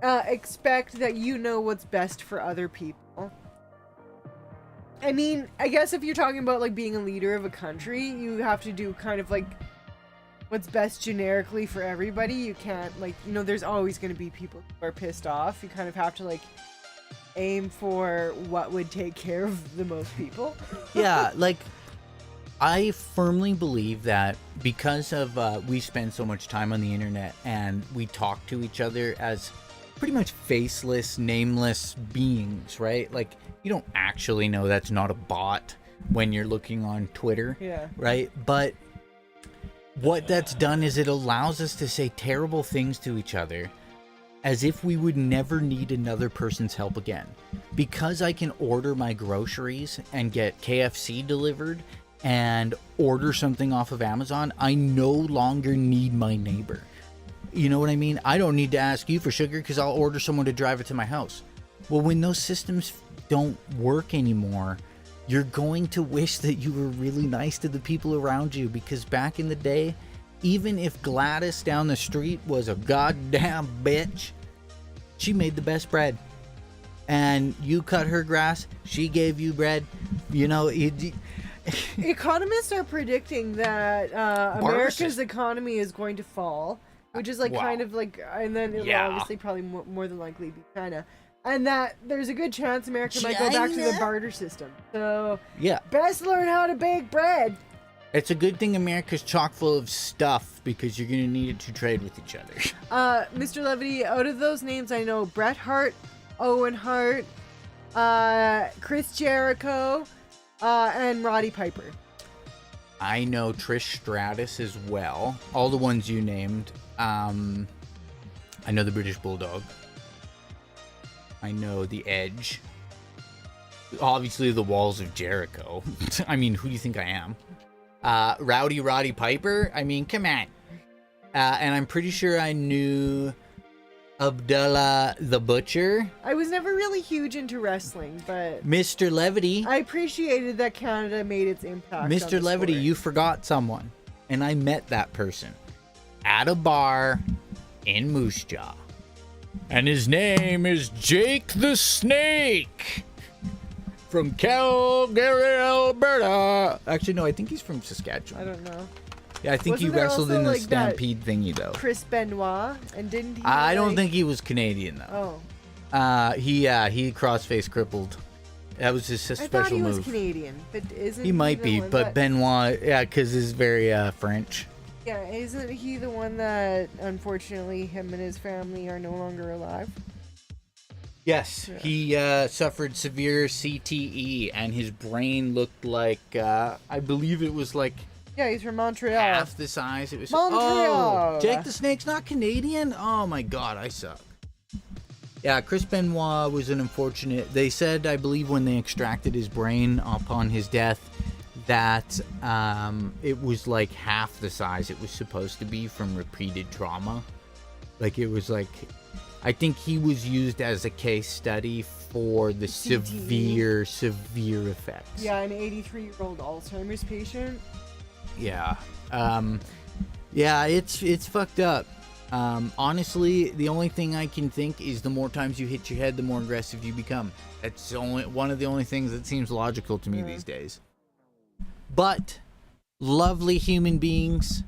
[SPEAKER 1] expect that you know what's best for other people. I mean, I guess if you're talking about, like, being a leader of a country, you have to do kind of, like, what's best generically for everybody. You can't, like, you know, there's always going to be people who are pissed off. You kind of have to, like, aim for what would take care of the most people.
[SPEAKER 7] Yeah, like, I firmly believe that because of we spend so much time on the internet and we talk to each other as pretty much faceless, nameless beings, right? Like, you don't actually know that's not a bot when you're looking on Twitter, right? But what that's done is it allows us to say terrible things to each other as if we would never need another person's help again. Because I can order my groceries and get KFC delivered and order something off of Amazon, I no longer need my neighbor. You know what I mean? I don't need to ask you for sugar because I'll order someone to drive it to my house. Well, when those systems don't work anymore, you're going to wish that you were really nice to the people around you, because back in the day, even if Gladys down the street was a goddamn bitch, she made the best bread. And you cut her grass, she gave you bread. You know,
[SPEAKER 1] economists are predicting that America's economy is going to fall, which is like kind of like, and then it'll obviously probably more than likely be China. And that there's a good chance America might go back to the barter system. So, best learn how to bake bread.
[SPEAKER 7] It's a good thing America's chock full of stuff, because you're going to need it to trade with each other.
[SPEAKER 1] Mr. Levity, out of those names, I know Bret Hart, Owen Hart, Chris Jericho, and Roddy Piper.
[SPEAKER 7] I know Trish Stratus as well. All the ones you named. I know the British Bulldog. I know the Edge. Obviously, the walls of Jericho. I mean, who do you think I am? Rowdy Roddy Piper? I mean, come on. And I'm pretty sure I knew Abdullah the Butcher.
[SPEAKER 1] I was never really huge into wrestling, but
[SPEAKER 7] Mr. Levity.
[SPEAKER 1] I appreciated that Canada made its impact. on
[SPEAKER 7] Mr.
[SPEAKER 1] the
[SPEAKER 7] Levity,
[SPEAKER 1] sport.
[SPEAKER 7] you forgot someone. And I met that person at a bar in Moose Jaw. And his name is Jake the Snake from Calgary, Alberta. Actually, no, I think he's from Saskatchewan.
[SPEAKER 1] I don't know.
[SPEAKER 7] Yeah, I think
[SPEAKER 1] Wasn't
[SPEAKER 7] he
[SPEAKER 1] there
[SPEAKER 7] wrestled
[SPEAKER 1] also,
[SPEAKER 7] in the
[SPEAKER 1] like, that
[SPEAKER 7] Stampede thingy, though.
[SPEAKER 1] Chris Benoit, and didn't he?
[SPEAKER 7] I don't
[SPEAKER 1] like-
[SPEAKER 7] think he was Canadian, though.
[SPEAKER 1] Oh,
[SPEAKER 7] He cross-face crippled. That was his
[SPEAKER 1] I
[SPEAKER 7] special
[SPEAKER 1] thought he was
[SPEAKER 7] move.
[SPEAKER 1] Canadian, but isn't
[SPEAKER 7] He might
[SPEAKER 1] the
[SPEAKER 7] be,
[SPEAKER 1] one
[SPEAKER 7] but
[SPEAKER 1] that-
[SPEAKER 7] Benoit, yeah, because he's very French.
[SPEAKER 1] Yeah, isn't he the one that unfortunately him and his family are no longer alive?
[SPEAKER 7] Yes,
[SPEAKER 1] Yeah.
[SPEAKER 7] he suffered severe CTE, and his brain looked like, I believe it was like
[SPEAKER 1] Yeah, he's from Montreal.
[SPEAKER 7] half the size. It was
[SPEAKER 1] Montreal.
[SPEAKER 7] Oh, Jake the Snake's not Canadian? Oh my god, I suck. Yeah, Chris Benoit was an unfortunate. They said, I believe, when they extracted his brain upon his death, that it was like half the size it was supposed to be from repeated trauma. Like, it was like, I think he was used as a case study for the
[SPEAKER 1] CTE.
[SPEAKER 7] severe effects.
[SPEAKER 1] Yeah, an 83-year-old Alzheimer's patient.
[SPEAKER 7] Yeah. Yeah, it's fucked up. Honestly, the only thing I can think is the more times you hit your head, the more aggressive you become. That's one of the only things that seems logical to me these days. But, lovely human beings,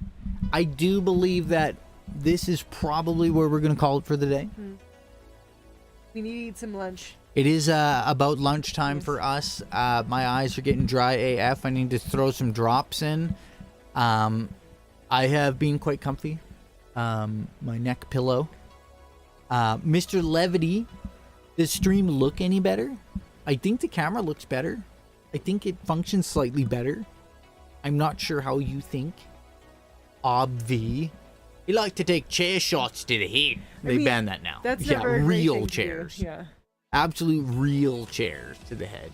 [SPEAKER 7] I do believe that this is probably where we're going to call it for the day.
[SPEAKER 1] We need to eat some lunch.
[SPEAKER 7] It is about lunchtime for us. My eyes are getting dry AF. I need to throw some drops in. I have been quite comfy. My neck pillow. Mr. Levity, does stream look any better? I think the camera looks better. I think it functions slightly better. I'm not sure how you think. Obvi. You like to take chair shots to the head. They ban that now.
[SPEAKER 1] That's
[SPEAKER 7] yeah,
[SPEAKER 1] never a great
[SPEAKER 7] real
[SPEAKER 1] thing to do.
[SPEAKER 7] chairs.
[SPEAKER 1] Yeah.
[SPEAKER 7] Absolute real chairs to the head.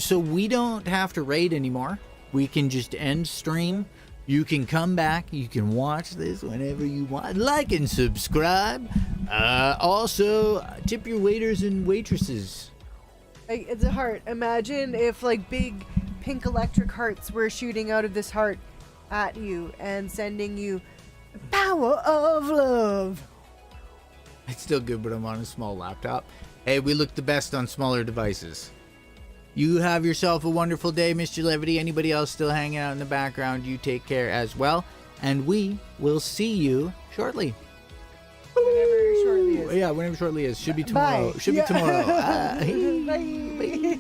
[SPEAKER 7] So we don't have to raid anymore. We can just end stream. You can come back. You can watch this whenever you want. Like and subscribe. Also, tip your waiters and waitresses.
[SPEAKER 1] Like, it's a heart. Imagine if like big pink electric hearts were shooting out of this heart at you and sending you the power of love.
[SPEAKER 7] It's still good, but I'm on a small laptop. Hey, we look the best on smaller devices. You have yourself a wonderful day, Mr. Levity. Anybody else still hanging out in the background, you take care as well. And we will see you shortly.
[SPEAKER 1] Whenever shortly is.
[SPEAKER 7] Yeah, whenever shortly is. Should be tomorrow.
[SPEAKER 1] Bye.
[SPEAKER 7] Should be tomorrow.
[SPEAKER 1] Bye.
[SPEAKER 7] Bye.